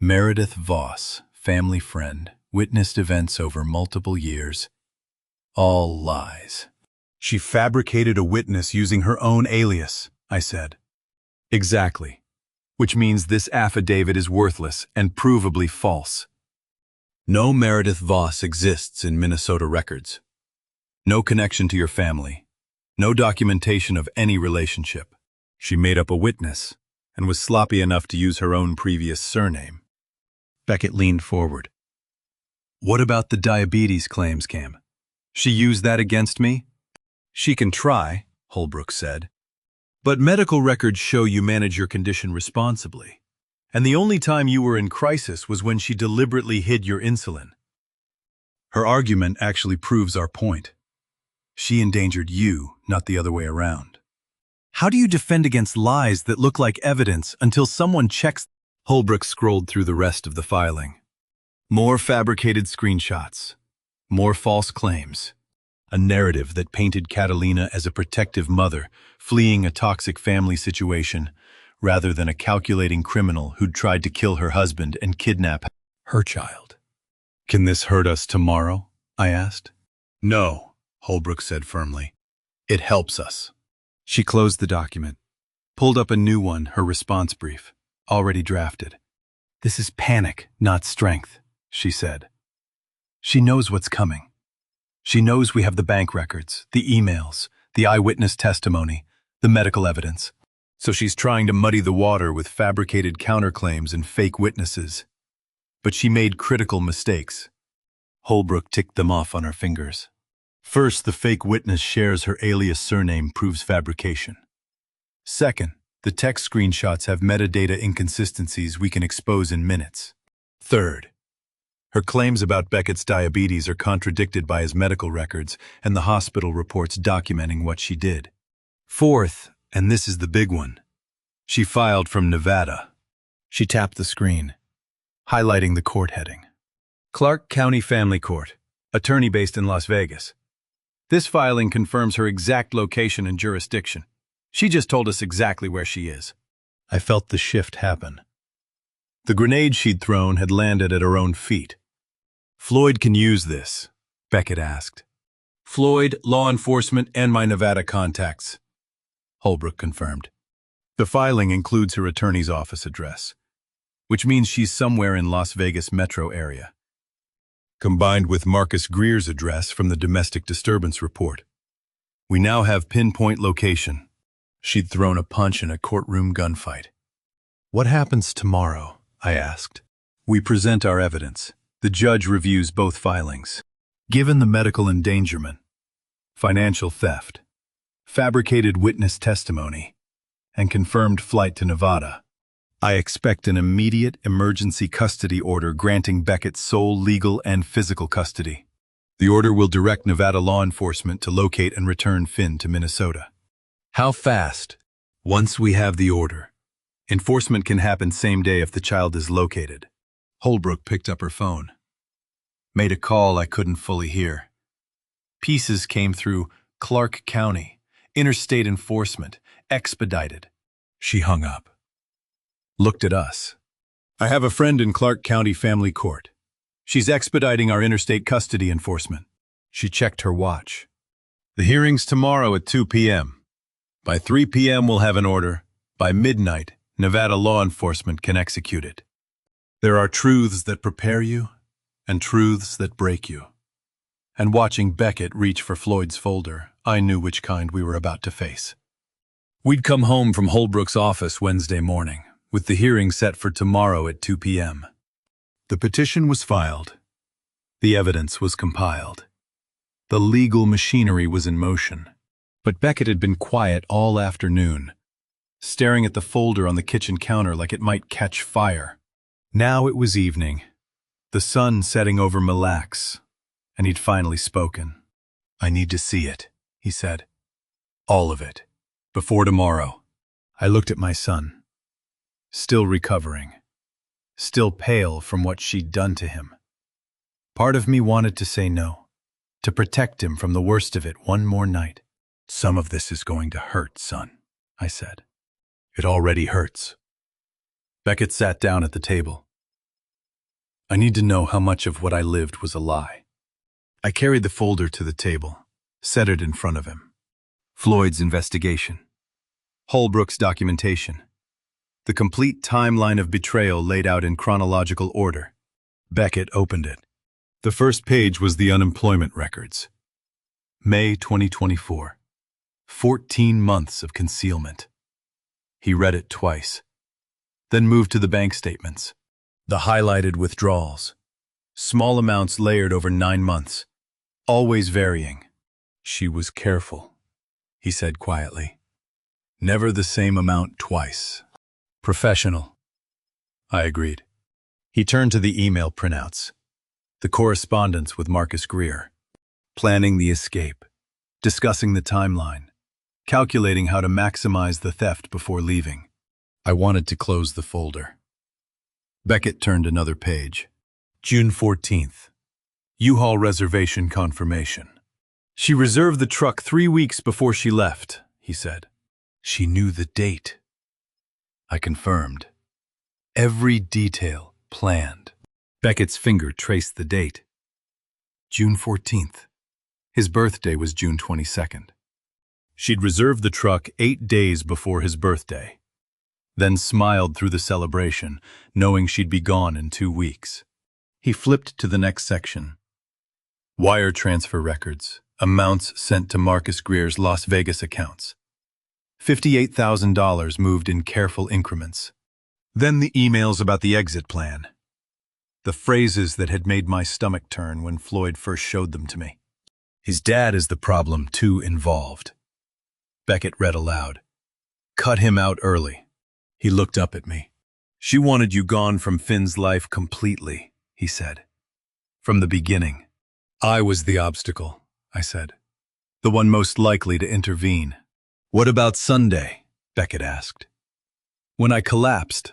Meredith Voss, family friend, witnessed events over multiple years. All lies. She fabricated a witness using her own alias, I said. Exactly. Which means this affidavit is worthless and provably false. No Meredith Voss exists in Minnesota records. No connection to your family. No documentation of any relationship. She made up a witness and was sloppy enough to use her own previous surname. Beckett leaned forward. What about the diabetes claims, Cam? She used that against me? She can try, Holbrook said. But medical records show you manage your condition responsibly. And the only time you were in crisis was when she deliberately hid your insulin. Her argument actually proves our point. She endangered you, not the other way around. How do you defend against lies that look like evidence until someone checks? Holbrook scrolled through the rest of the filing. More fabricated screenshots. More false claims. A narrative that painted Catalina as a protective mother, fleeing a toxic family situation, rather than a calculating criminal who'd tried to kill her husband and kidnap her. Her child. Can this hurt us tomorrow? I asked. No, Holbrook said firmly. It helps us. She closed the document, pulled up a new one, her response brief, already drafted. This is panic, not strength, she said. She knows what's coming. She knows we have the bank records, the emails, the eyewitness testimony, the medical evidence. So she's trying to muddy the water with fabricated counterclaims and fake witnesses. But she made critical mistakes. Holbrook ticked them off on her fingers. First, the fake witness shares her alias surname proves fabrication. Second, the text screenshots have metadata inconsistencies we can expose in minutes. Third, her claims about Beckett's diabetes are contradicted by his medical records and the hospital reports documenting what she did. Fourth, and this is the big one, she filed from Nevada. She tapped the screen, highlighting the court heading. Clark County Family Court, attorney based in Las Vegas. This filing confirms her exact location and jurisdiction. She just told us exactly where she is. I felt the shift happen. The grenade she'd thrown had landed at her own feet. Floyd can use this, Beckett asked. Floyd, law enforcement, and my Nevada contacts, Holbrook confirmed. The filing includes her attorney's office address, which means she's somewhere in Las Vegas metro area, combined with Marcus Greer's address from the domestic disturbance report. We now have pinpoint location. She'd thrown a punch in a courtroom gunfight. What happens tomorrow? I asked. We present our evidence. The judge reviews both filings. Given the medical endangerment, financial theft, fabricated witness testimony, and confirmed flight to Nevada, I expect an immediate emergency custody order granting Beckett sole legal and physical custody. The order will direct Nevada law enforcement to locate and return Finn to Minnesota. How fast? Once we have the order. Enforcement can happen same day if the child is located. Holbrook picked up her phone. Made a call I couldn't fully hear. Pieces came through Clark County, interstate enforcement, expedited. She hung up. Looked at us. I have a friend in Clark County Family Court. She's expediting our interstate custody enforcement. She checked her watch. The hearing's tomorrow at 2 p.m. By 3 p.m. we'll have an order. By midnight, Nevada law enforcement can execute it. There are truths that prepare you and truths that break you. And watching Beckett reach for Floyd's folder, I knew which kind we were about to face. We'd come home from Holbrook's office Wednesday morning, with the hearing set for tomorrow at 2 p.m. The petition was filed. The evidence was compiled. The legal machinery was in motion. But Beckett had been quiet all afternoon, staring at the folder on the kitchen counter like it might catch fire. Now it was evening, the sun setting over Mille Lacs, and he'd finally spoken. I need to see it, he said. All of it. Before tomorrow. I looked at my son. Still recovering. Still pale from what she'd done to him. Part of me wanted to say no, to protect him from the worst of it one more night. Some of this is going to hurt, son, I said. It already hurts. Beckett sat down at the table. I need to know how much of what I lived was a lie. I carried the folder to the table, set it in front of him. Floyd's investigation. Holbrook's documentation. The complete timeline of betrayal laid out in chronological order. Beckett opened it. The first page was the unemployment records. May 2024. 14 months of concealment. He read it twice, then moved to the bank statements. The highlighted withdrawals. Small amounts layered over 9 months, always varying. She was careful, he said quietly. Never the same amount twice. Professional. I agreed. He turned to the email printouts. The correspondence with Marcus Greer. Planning the escape. Discussing the timeline. Calculating how to maximize the theft before leaving. I wanted to close the folder. Beckett turned another page. June 14th. U-Haul reservation confirmation. She reserved the truck 3 weeks before she left, he said. She knew the date. I confirmed. Every detail planned. Beckett's finger traced the date. June 14th. His birthday was June 22nd. She'd reserved the truck 8 days before his birthday, then smiled through the celebration, knowing she'd be gone in 2 weeks. He flipped to the next section. Wire transfer records, amounts sent to Marcus Greer's Las Vegas accounts. $58,000 moved in careful increments. Then the emails about the exit plan. The phrases that had made my stomach turn when Floyd first showed them to me. His dad is the problem, too involved. Beckett read aloud. Cut him out early. He looked up at me. She wanted you gone from Finn's life completely, he said. From the beginning. I was the obstacle, I said. The one most likely to intervene. What about Sunday? Beckett asked. When I collapsed,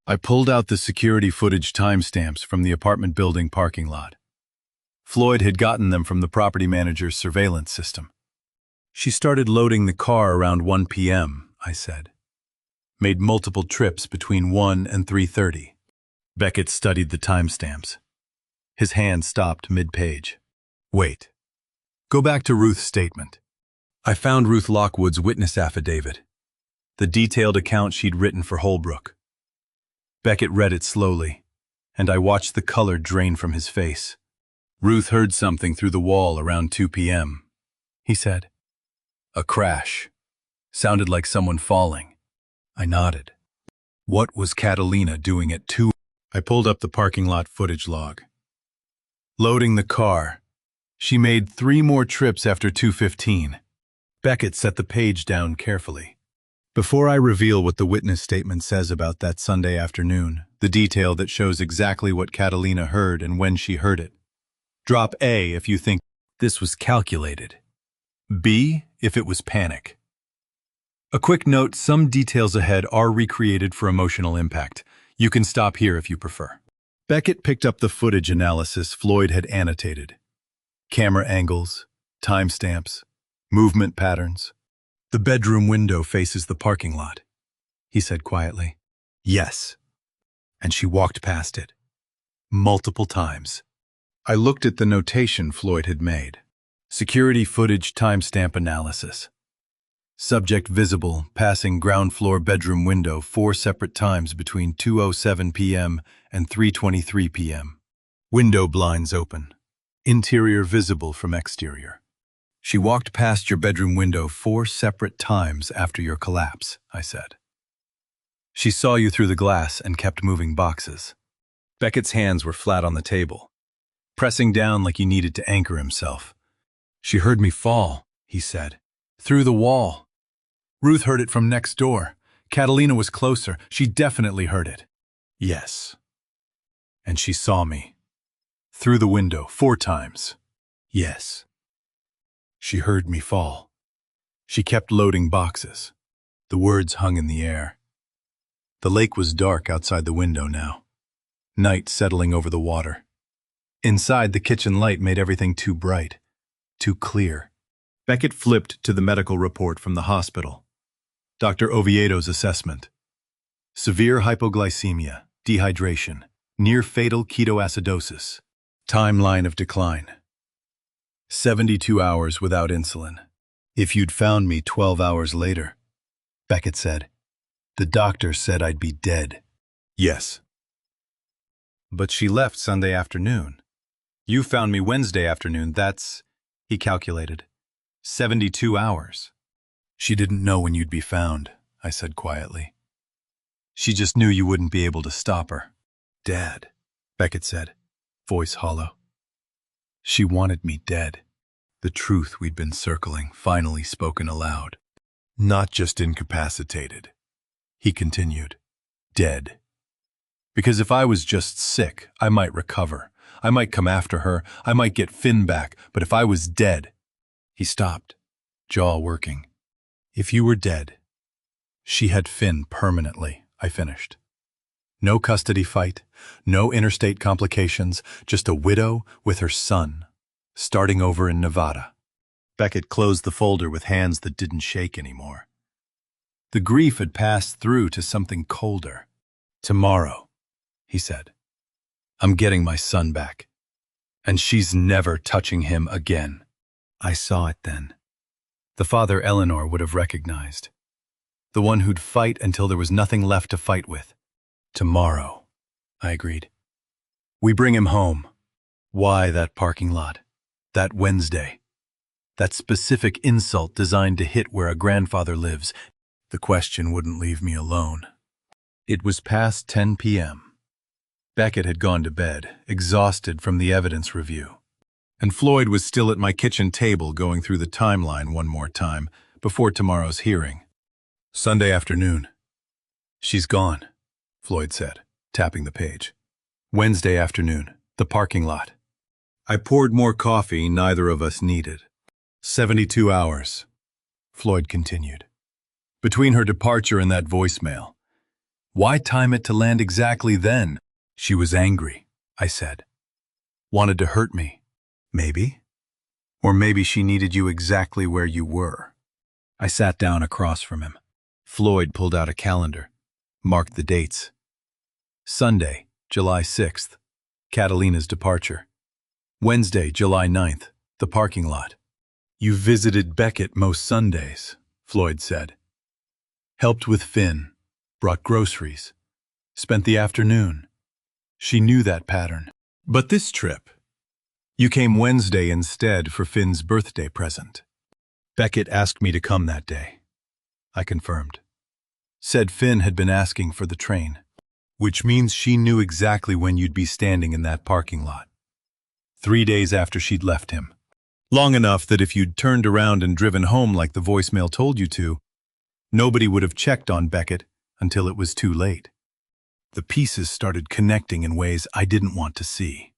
I pulled out the security footage timestamps from the apartment building parking lot. Floyd had gotten them from the property manager's surveillance system. She started loading the car around 1 p.m., I said. Made multiple trips between 1 and 3:30. Beckett studied the timestamps. His hand stopped mid-page. Wait. Go back to Ruth's statement. I found Ruth Lockwood's witness affidavit, the detailed account she'd written for Holbrook. Beckett read it slowly, and I watched the color drain from his face. Ruth heard something through the wall around 2 p.m., he said. A crash. Sounded like someone falling. I nodded. What was Catalina doing at 2? I pulled up the parking lot footage log. Loading the car. She made 3 more trips after 2:15. Beckett set the page down carefully. Before I reveal what the witness statement says about that Sunday afternoon, the detail that shows exactly what Catalina heard and when she heard it, drop A if you think this was calculated. B if it was panic. A quick note, some details ahead are recreated for emotional impact. You can stop here if you prefer. Beckett picked up the footage analysis Floyd had annotated. Camera angles, timestamps, movement patterns. The bedroom window faces the parking lot, he said quietly. Yes. And she walked past it. Multiple times. I looked at the notation Floyd had made. Security footage timestamp analysis. Subject visible, passing ground floor bedroom window 4 separate times between 2:07 p.m. and 3:23 p.m. Window blinds open. Interior visible from exterior. She walked past your bedroom window 4 separate times after your collapse, I said. She saw you through the glass and kept moving boxes. Beckett's hands were flat on the table, pressing down like he needed to anchor himself. She heard me fall, he said. Through the wall. Ruth heard it from next door. Catalina was closer. She definitely heard it. Yes. And she saw me. Through the window 4 times. Yes. She heard me fall. She kept loading boxes. The words hung in the air. The lake was dark outside the window now. Night settling over the water. Inside, the kitchen light made everything too bright, too clear. Beckett flipped to the medical report from the hospital. Dr. Oviedo's assessment. Severe hypoglycemia, dehydration, near-fatal ketoacidosis. Timeline of decline. 72 hours without insulin. If you'd found me 12 hours later, Beckett said. The doctor said I'd be dead. Yes. But she left Sunday afternoon. You found me Wednesday afternoon, that's, he calculated, 72 hours. She didn't know when you'd be found, I said quietly. She just knew you wouldn't be able to stop her. Dad, Beckett said, voice hollow. She wanted me dead. The truth we'd been circling, finally spoken aloud. Not just incapacitated. He continued. Dead. Because if I was just sick, I might recover. I might come after her. I might get Finn back. But if I was dead... He stopped, jaw working. If you were dead... She had Finn permanently, I finished. No custody fight, no interstate complications, just a widow with her son, starting over in Nevada. Beckett closed the folder with hands that didn't shake anymore. The grief had passed through to something colder. Tomorrow, he said. I'm getting my son back. And she's never touching him again. I saw it then. The father Eleanor would have recognized. The one who'd fight until there was nothing left to fight with. Tomorrow, I agreed. We bring him home. Why that parking lot? That Wednesday? That specific insult designed to hit where a grandfather lives? The question wouldn't leave me alone. It was past 10 p.m. Beckett had gone to bed, exhausted from the evidence review. And Floyd was still at my kitchen table going through the timeline one more time before tomorrow's hearing. Sunday afternoon. She's gone, Floyd said, tapping the page. Wednesday afternoon, the parking lot. I poured more coffee neither of us needed. 72 hours, Floyd continued. Between her departure and that voicemail. Why time it to land exactly then? She was angry, I said. Wanted to hurt me. Maybe. Or maybe she needed you exactly where you were. I sat down across from him. Floyd pulled out a calendar, marked the dates. Sunday, July 6th, Catalina's departure. Wednesday, July 9th, the parking lot. You visited Beckett most Sundays, Floyd said. Helped with Finn, brought groceries, spent the afternoon. She knew that pattern. But this trip, you came Wednesday instead for Finn's birthday present. Beckett asked me to come that day. I confirmed. Said Finn had been asking for the train, which means she knew exactly when you'd be standing in that parking lot. 3 days after she'd left him. Long enough that if you'd turned around and driven home like the voicemail told you to, nobody would have checked on Beckett until it was too late. The pieces started connecting in ways I didn't want to see.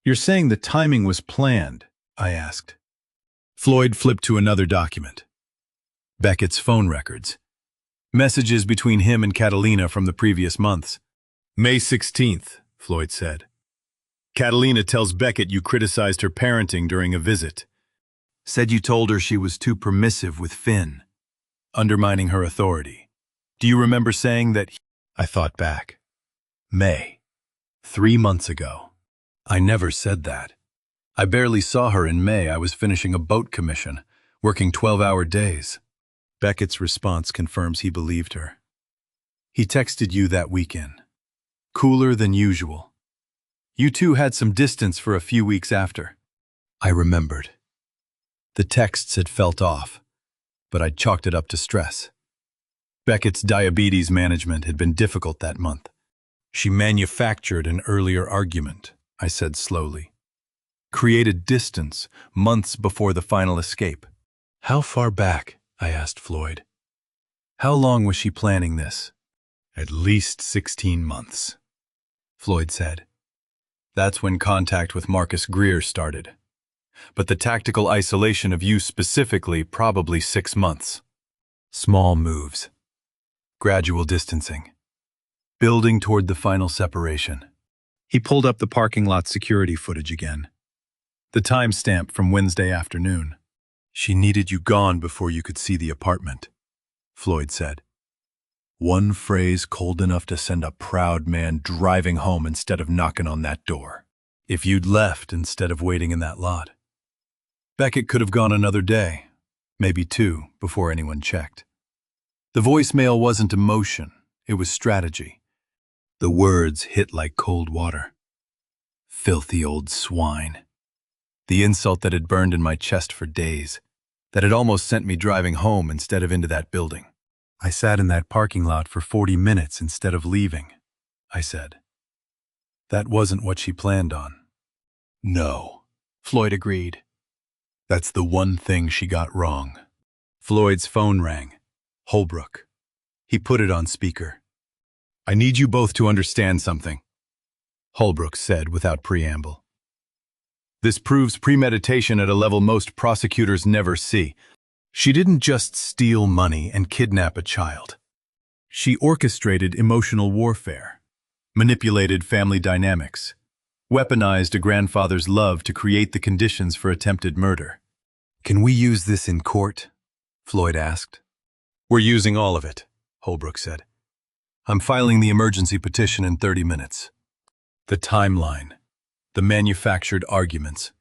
You're saying the timing was planned? I asked. Floyd flipped to another document. Beckett's phone records. Messages between him and Catalina from the previous months. May 16th, Floyd said. Catalina tells Beckett you criticized her parenting during a visit. Said you told her she was too permissive with Finn, undermining her authority. Do you remember saying that? I thought back. May. 3 months ago. I never said that. I barely saw her in May. I was finishing a boat commission, working 12-hour days. Beckett's response confirms he believed her. He texted you that weekend. Cooler than usual. You two had some distance for a few weeks after. I remembered. The texts had felt off, but I'd chalked it up to stress. Beckett's diabetes management had been difficult that month. She manufactured an earlier argument, I said slowly. Created distance months before the final escape. How far back? I asked Floyd. How long was she planning this? At least 16 months, Floyd said. That's when contact with Marcus Greer started. But the tactical isolation of you specifically, probably 6 months. Small moves. Gradual distancing. Building toward the final separation. He pulled up the parking lot security footage again. The timestamp from Wednesday afternoon. She needed you gone before you could see the apartment, Floyd said. One phrase cold enough to send a proud man driving home instead of knocking on that door. If you'd left instead of waiting in that lot. Beckett could have gone another day, maybe 2, before anyone checked. The voicemail wasn't emotion, it was strategy. The words hit like cold water. Filthy old swine. The insult that had burned in my chest for days, that had almost sent me driving home instead of into that building. I sat in that parking lot for 40 minutes instead of leaving, I said. That wasn't what she planned on. No, Floyd agreed. That's the one thing she got wrong. Floyd's phone rang. Holbrook. He put it on speaker. I need you both to understand something, Holbrook said without preamble. This proves premeditation at a level most prosecutors never see. She didn't just steal money and kidnap a child. She orchestrated emotional warfare, manipulated family dynamics, weaponized a grandfather's love to create the conditions for attempted murder. Can we use this in court? Floyd asked. We're using all of it, Holbrook said. I'm filing the emergency petition in 30 minutes. The timeline, the manufactured arguments,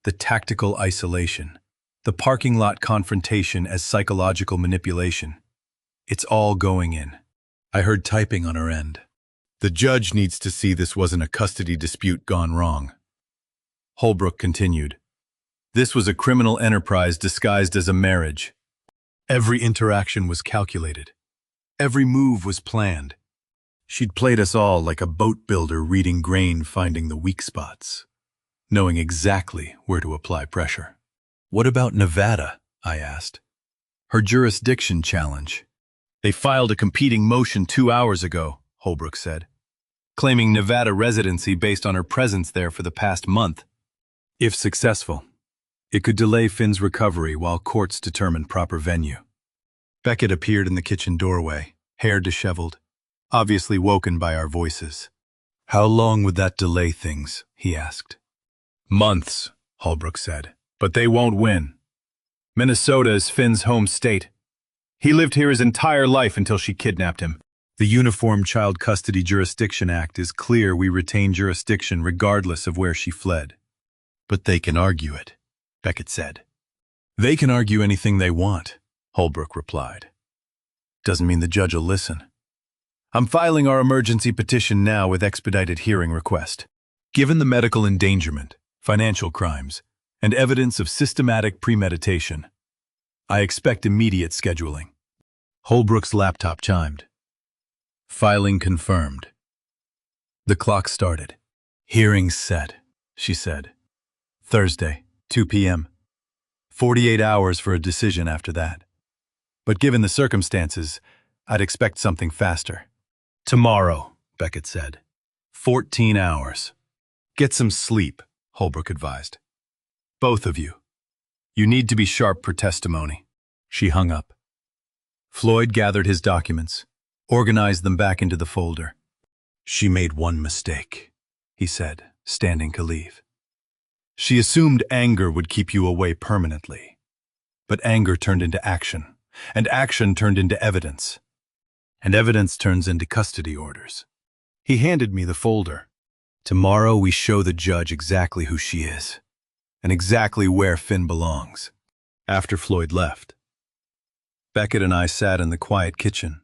the tactical isolation, the parking lot confrontation as psychological manipulation. It's all going in. I heard typing on her end. The judge needs to see this wasn't a custody dispute gone wrong. Holbrook continued. This was a criminal enterprise disguised as a marriage. Every interaction was calculated. Every move was planned. She'd played us all like a boat builder reading grain, finding the weak spots, knowing exactly where to apply pressure. What about Nevada? I asked. Her jurisdiction challenge. They filed a competing motion 2 hours ago, Holbrook said, claiming Nevada residency based on her presence there for the past month. If successful, it could delay Finn's recovery while courts determine proper venue. Beckett appeared in the kitchen doorway, hair disheveled, obviously woken by our voices. How long would that delay things? He asked. Months, Holbrook said, but they won't win. Minnesota is Finn's home state. He lived here his entire life until she kidnapped him. The Uniform Child Custody Jurisdiction Act is clear we retain jurisdiction regardless of where she fled. But they can argue it, Beckett said. They can argue anything they want, Holbrook replied. Doesn't mean the judge will listen. I'm filing our emergency petition now with expedited hearing request. Given the medical endangerment, financial crimes, and evidence of systematic premeditation, I expect immediate scheduling. Holbrook's laptop chimed. Filing confirmed. The clock started. Hearing set, she said. Thursday, 2 p.m. 48 hours for a decision after that. But given the circumstances, I'd expect something faster. Tomorrow, Beckett said. 14 hours. Get some sleep, Holbrook advised. Both of you. You need to be sharp for testimony. She hung up. Floyd gathered his documents, organized them back into the folder. She made one mistake, he said, standing to leave. She assumed anger would keep you away permanently. But anger turned into action, and action turned into evidence. And evidence turns into custody orders. He handed me the folder. Tomorrow we show the judge exactly who she is, and exactly where Finn belongs. After Floyd left, Beckett and I sat in the quiet kitchen.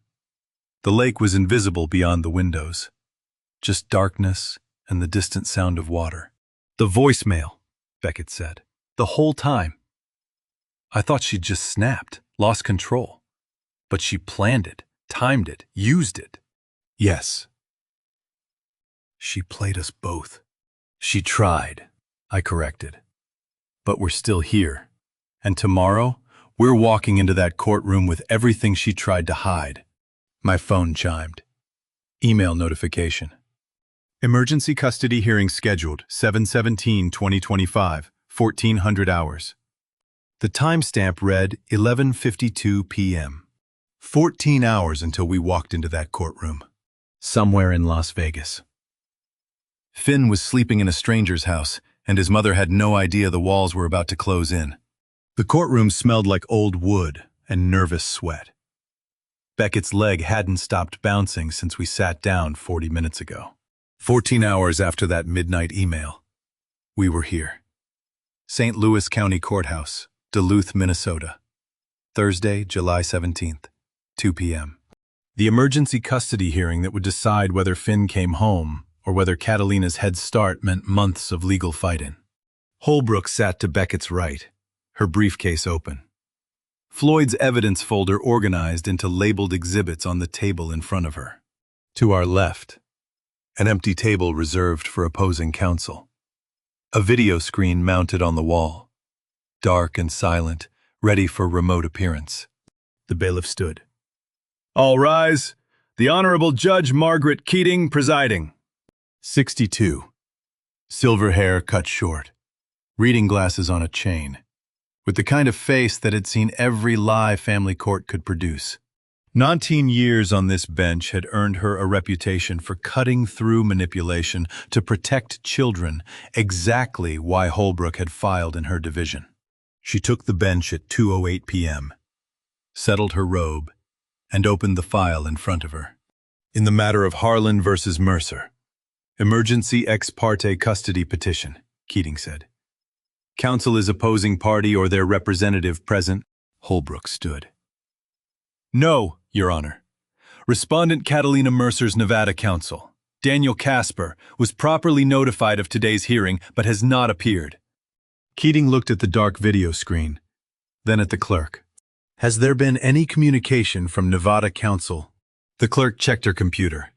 The lake was invisible beyond the windows, just darkness and the distant sound of water. The voicemail, Beckett said, the whole time. I thought she'd just snapped, lost control. But she planned it, timed it, used it. Yes. She played us both. She tried, I corrected. But we're still here. And tomorrow, we're walking into that courtroom with everything she tried to hide. My phone chimed. Email notification. Emergency custody hearing scheduled, 7/17/2025, 1400 hours. The timestamp read 11:52 p.m. 14 hours until we walked into that courtroom. Somewhere in Las Vegas. Finn was sleeping in a stranger's house, and his mother had no idea the walls were about to close in. The courtroom smelled like old wood and nervous sweat. Beckett's leg hadn't stopped bouncing since we sat down 40 minutes ago. 14 hours after that midnight email, we were here. St. Louis County Courthouse, Duluth, Minnesota. Thursday, July 17th, 2 p.m. The emergency custody hearing that would decide whether Finn came home or whether Catalina's head start meant months of legal fighting. Holbrook sat to Beckett's right, her briefcase open. Floyd's evidence folder organized into labeled exhibits on the table in front of her. To our left, an empty table reserved for opposing counsel. A video screen mounted on the wall, dark and silent, ready for remote appearance. The bailiff stood. All rise. The Honorable Judge Margaret Keating presiding. 62. Silver hair cut short. Reading glasses on a chain. With the kind of face that had seen every lie family court could produce. 19 years on this bench had earned her a reputation for cutting through manipulation to protect children, exactly why Holbrook had filed in her division. She took the bench at 2:08 p.m., settled her robe, and opened the file in front of her. In the matter of Harlan versus Mercer, Emergency ex parte custody petition, Keating said. Counsel is opposing party or their representative present. Holbrook stood. No, Your Honor. Respondent Catalina Mercer's Nevada counsel, Daniel Casper, was properly notified of today's hearing but has not appeared. Keating looked at the dark video screen, then at the clerk. Has there been any communication from Nevada counsel? The clerk checked her computer.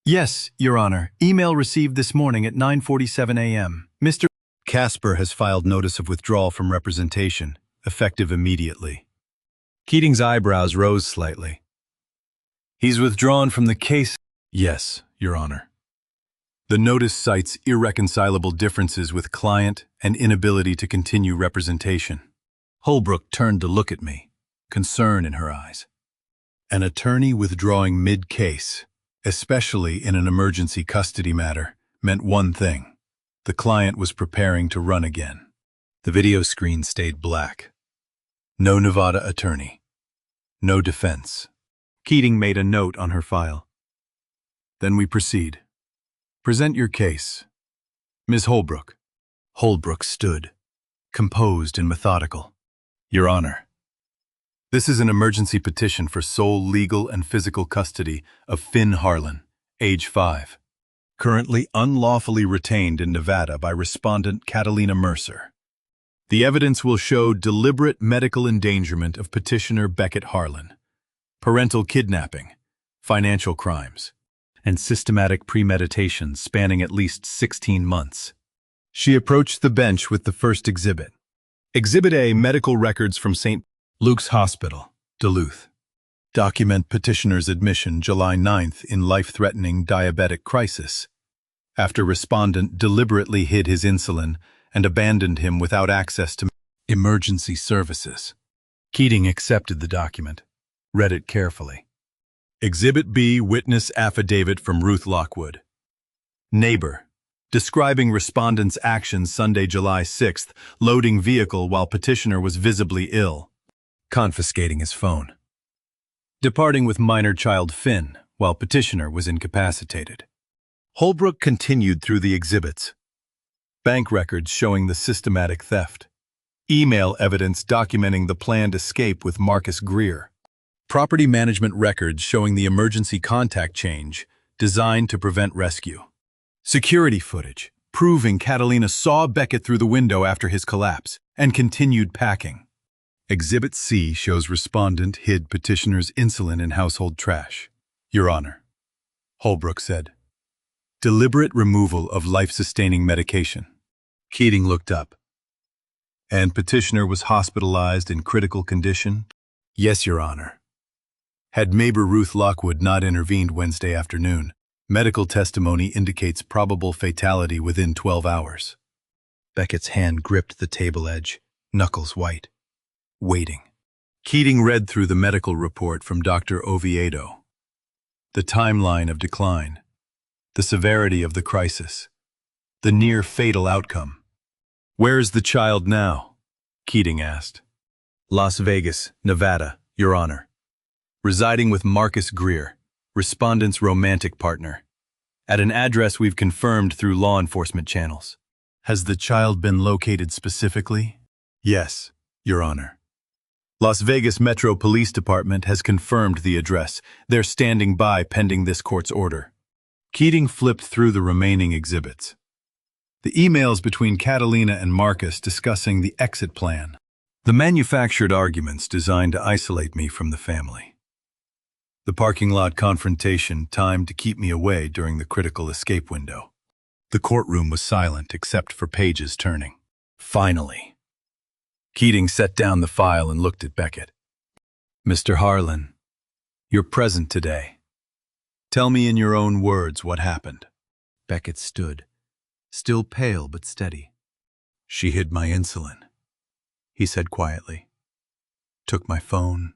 Yes, Your Honor. Email received this morning at 9:47 a.m. Mr. Casper has filed notice of withdrawal from representation, effective immediately. Keating's eyebrows rose slightly. He's withdrawn from the case? Yes, Your Honor. The notice cites irreconcilable differences with client and inability to continue representation. Holbrook turned to look at me, concern in her eyes. An attorney withdrawing mid-case, especially in an emergency custody matter, meant one thing. The client was preparing to run again. The video screen stayed black. No Nevada attorney. No defense. Keating made a note on her file. Then we proceed. Present your case. Ms. Holbrook. Holbrook stood, composed and methodical. Your Honor, this is an emergency petition for sole legal and physical custody of Finn Harlan, age 5, currently unlawfully retained in Nevada by respondent Catalina Mercer. The evidence will show deliberate medical endangerment of petitioner Beckett Harlan, parental kidnapping, financial crimes, and systematic premeditation spanning at least 16 months. She approached the bench with the first exhibit. Exhibit A, medical records from St. Luke's Hospital, Duluth. Document petitioner's admission July 9th in life-threatening diabetic crisis, after respondent deliberately hid his insulin and abandoned him without access to emergency services. Keating accepted the document, read it carefully. Exhibit B, witness affidavit from Ruth Lockwood. Neighbor, describing respondent's actions Sunday, July 6th, loading vehicle while petitioner was visibly ill, confiscating his phone. Departing with minor child Finn while petitioner was incapacitated. Holbrook continued through the exhibits. Bank records showing the systematic theft. Email evidence documenting the planned escape with Marcus Greer. Property management records showing the emergency contact change designed to prevent rescue. Security footage proving Catalina saw Beckett through the window after his collapse and continued packing. Exhibit C shows respondent hid petitioner's insulin in household trash. Your Honor, Holbrook said. Deliberate removal of life-sustaining medication. Keating looked up. And petitioner was hospitalized in critical condition? Yes, Your Honor. Had neighbor Ruth Lockwood not intervened Wednesday afternoon, medical testimony indicates probable fatality within 12 hours. Beckett's hand gripped the table edge, knuckles white. Waiting. Keating read through the medical report from Dr. Oviedo. The timeline of decline. The severity of the crisis. The near-fatal outcome. Where is the child now? Keating asked. Las Vegas, Nevada, Your Honor. Residing with Marcus Greer, respondent's romantic partner, at an address we've confirmed through law enforcement channels. Has the child been located specifically? Yes, Your Honor. Las Vegas Metro Police Department has confirmed the address. They're standing by pending this court's order. Keating flipped through the remaining exhibits. The emails between Catalina and Marcus discussing the exit plan. The manufactured arguments designed to isolate me from the family. The parking lot confrontation timed to keep me away during the critical escape window. The courtroom was silent except for pages turning. Finally. Keating set down the file and looked at Beckett. Mr. Harlan, you're present today. Tell me in your own words what happened. Beckett stood, still pale but steady. She hid my insulin, he said quietly. Took my phone.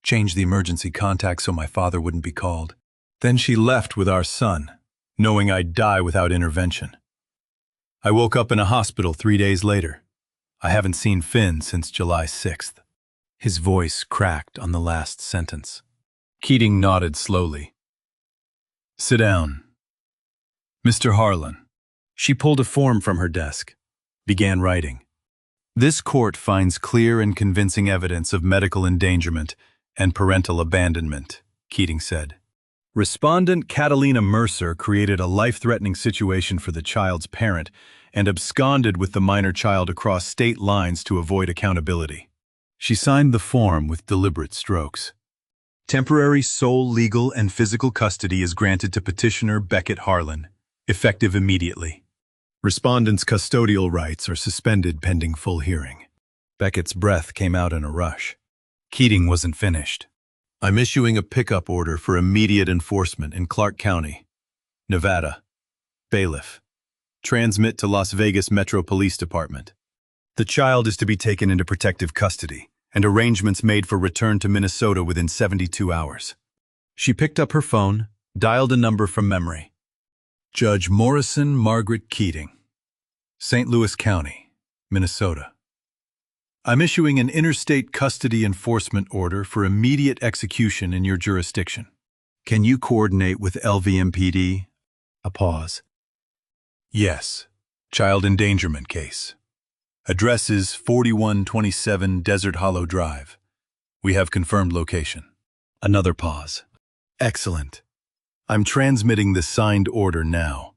Changed the emergency contact so my father wouldn't be called. Then she left with our son, knowing I'd die without intervention. I woke up in a hospital 3 days later. I haven't seen Finn since July 6th. His voice cracked on the last sentence. Keating nodded slowly. Sit down. Mr. Harlan. She pulled a form from her desk, began writing. This court finds clear and convincing evidence of medical endangerment and parental abandonment, Keating said. Respondent Catalina Mercer created a life-threatening situation for the child's parent and absconded with the minor child across state lines to avoid accountability. She signed the form with deliberate strokes. Temporary sole legal and physical custody is granted to petitioner Beckett Harlan, effective immediately. Respondent's custodial rights are suspended pending full hearing. Beckett's breath came out in a rush. Keating wasn't finished. I'm issuing a pickup order for immediate enforcement in Clark County, Nevada. Bailiff. Transmit to Las Vegas Metro Police Department. The child is to be taken into protective custody, and arrangements made for return to Minnesota within 72 hours. She picked up her phone, dialed a number from memory. Judge Morrison Margaret Keating, St. Louis County, Minnesota. I'm issuing an interstate custody enforcement order for immediate execution in your jurisdiction. Can you coordinate with LVMPD? A pause. Yes. Child endangerment case. Address is 4127 Desert Hollow Drive. We have confirmed location. Another pause. Excellent. I'm transmitting the signed order now.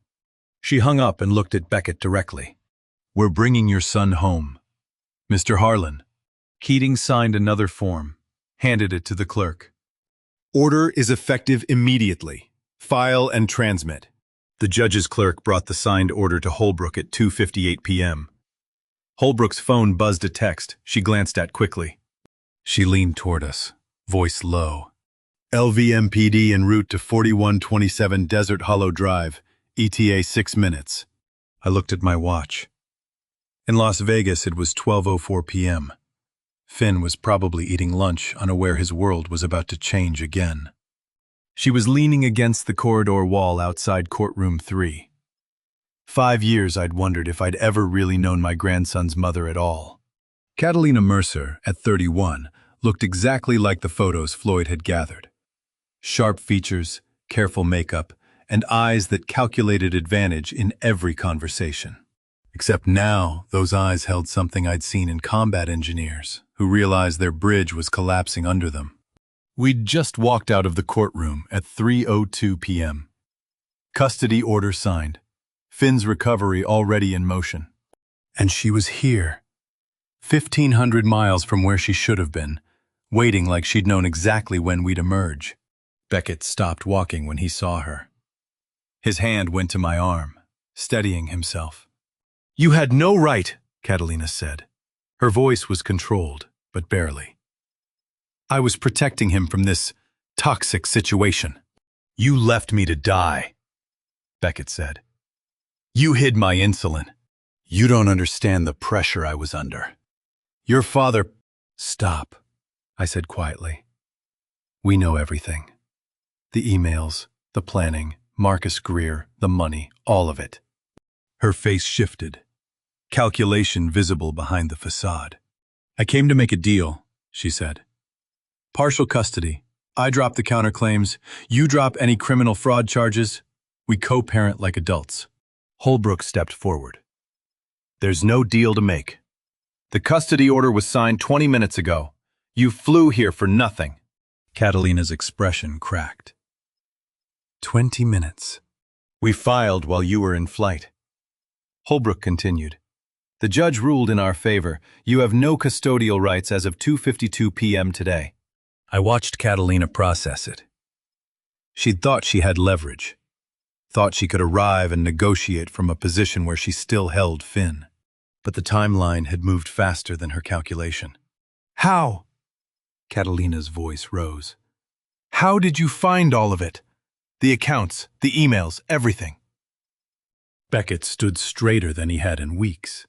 She hung up and looked at Beckett directly. We're bringing your son home. Mr. Harlan. Keating signed another form, handed it to the clerk. Order is effective immediately. File and transmit. The judge's clerk brought the signed order to Holbrook at 2:58 p.m. Holbrook's phone buzzed a text she glanced at quickly. She leaned toward us, voice low. LVMPD en route to 4127 Desert Hollow Drive, ETA 6 minutes. I looked at my watch. In Las Vegas, it was 12:04 p.m. Finn was probably eating lunch, unaware his world was about to change again. She was leaning against the corridor wall outside courtroom 3. 5 years I'd wondered if I'd ever really known my grandson's mother at all. Catalina Mercer, at 31, looked exactly like the photos Floyd had gathered. Sharp features, careful makeup, and eyes that calculated advantage in every conversation. Except now, those eyes held something I'd seen in combat engineers, who realized their bridge was collapsing under them. We'd just walked out of the courtroom at 3:02 p.m. Custody order signed. Finn's recovery already in motion. And she was here, 1,500 miles from where she should have been, waiting like she'd known exactly when we'd emerge. Beckett stopped walking when he saw her. His hand went to my arm, steadying himself. You had no right, Catalina said. Her voice was controlled, but barely. I was protecting him from this toxic situation. You left me to die, Beckett said. You hid my insulin. You don't understand the pressure I was under. Your father... Stop, I said quietly. We know everything. The emails, the planning, Marcus Greer, the money, all of it. Her face shifted, calculation visible behind the facade. I came to make a deal, she said. Partial custody. I drop the counterclaims. You drop any criminal fraud charges. We co-parent like adults. Holbrook stepped forward. There's no deal to make. The custody order was signed 20 minutes ago. You flew here for nothing. Catalina's expression cracked. 20 minutes. We filed while you were in flight. Holbrook continued. The judge ruled in our favor. You have no custodial rights as of 2:52 p.m. today. I watched Catalina process it. She'd thought she had leverage. Thought she could arrive and negotiate from a position where she still held Finn. But the timeline had moved faster than her calculation. How? Catalina's voice rose. How did you find all of it? The accounts, the emails, everything. Beckett stood straighter than he had in weeks.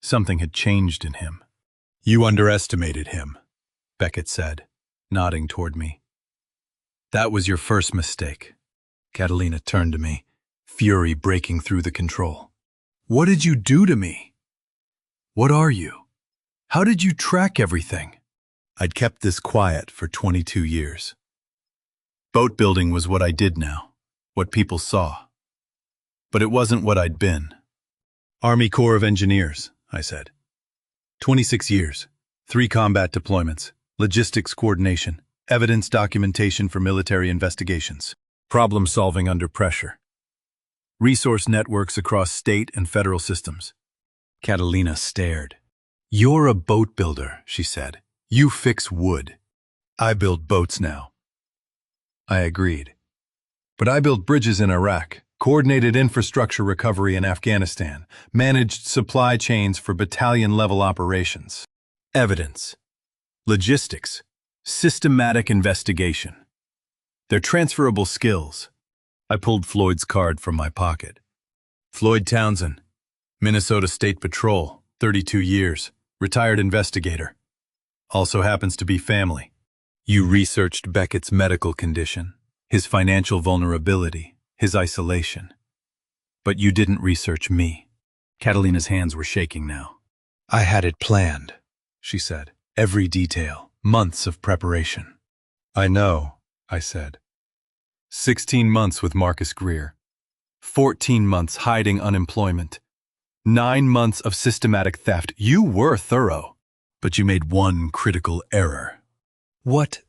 Something had changed in him. You underestimated him, Beckett said, nodding toward me. That was your first mistake. Catalina turned to me, fury breaking through the control. What did you do to me? What are you? How did you track everything? I'd kept this quiet for 22 years. Boat building was what I did now, what people saw. But it wasn't what I'd been. Army Corps of Engineers, I said. 26 years, 3 combat deployments, logistics coordination, evidence documentation for military investigations, problem solving under pressure, resource networks across state and federal systems. Catalina stared. You're a boat builder, she said. You fix wood. I build boats now. I agreed. But I built bridges in Iraq, coordinated infrastructure recovery in Afghanistan, managed supply chains for battalion-level operations. Evidence, logistics, systematic investigation. They're transferable skills. I pulled Floyd's card from my pocket. Floyd Townsend, Minnesota State Patrol, 32 years, retired investigator. Also happens to be family. You researched Beckett's medical condition, his financial vulnerability, his isolation. But you didn't research me. Catalina's hands were shaking now. I had it planned, she said. Every detail, months of preparation. I know, I said. 16 months with Marcus Greer. 14 months hiding unemployment. 9 months of systematic theft. You were thorough. But you made one critical error. What?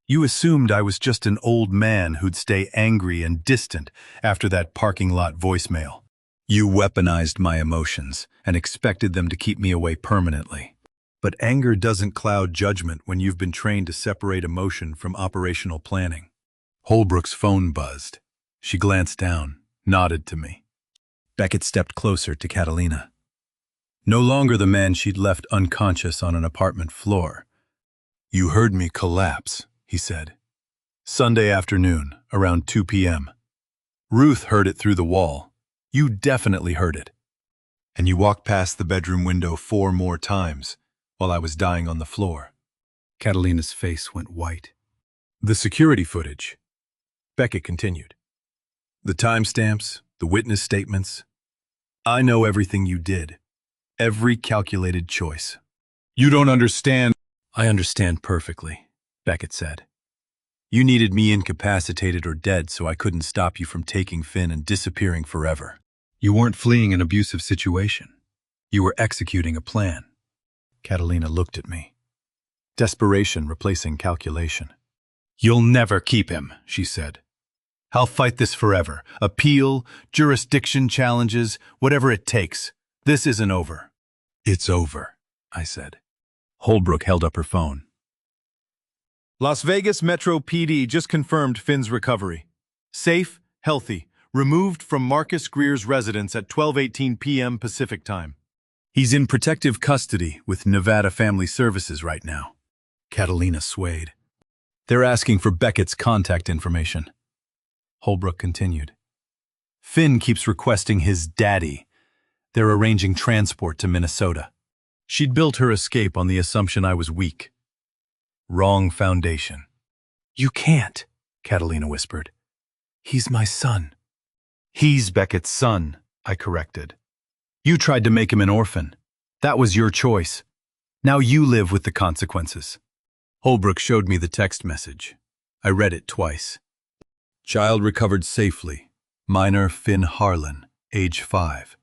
You assumed I was just an old man who'd stay angry and distant after that parking lot voicemail. You weaponized my emotions and expected them to keep me away permanently. But anger doesn't cloud judgment when you've been trained to separate emotion from operational planning. Holbrook's phone buzzed. She glanced down, nodded to me. Beckett stepped closer to Catalina. No longer the man she'd left unconscious on an apartment floor. You heard me collapse, he said. Sunday afternoon, around 2 p.m. Ruth heard it through the wall. You definitely heard it. And you walked past the bedroom window 4 more times while I was dying on the floor. Catalina's face went white. The security footage. Beckett continued. The timestamps, the witness statements. I know everything you did. Every calculated choice. You don't understand. I understand perfectly, Beckett said. You needed me incapacitated or dead so I couldn't stop you from taking Finn and disappearing forever. You weren't fleeing an abusive situation. You were executing a plan. Catalina looked at me. Desperation replacing calculation. You'll never keep him, she said. I'll fight this forever. Appeal, jurisdiction challenges, whatever it takes. This isn't over. It's over, I said. Holbrook held up her phone. Las Vegas Metro PD just confirmed Finn's recovery. Safe, healthy, removed from Marcus Greer's residence at 12:18 p.m. Pacific time. He's in protective custody with Nevada Family Services right now. Catalina swayed. They're asking for Beckett's contact information. Holbrook continued. Finn keeps requesting his daddy. They're arranging transport to Minnesota. She'd built her escape on the assumption I was weak. Wrong foundation. You can't, Catalina whispered. He's my son. He's Beckett's son, I corrected. You tried to make him an orphan. That was your choice. Now you live with the consequences. Holbrook showed me the text message. I read it twice. Child recovered safely. Minor Finn Harlan, age 5.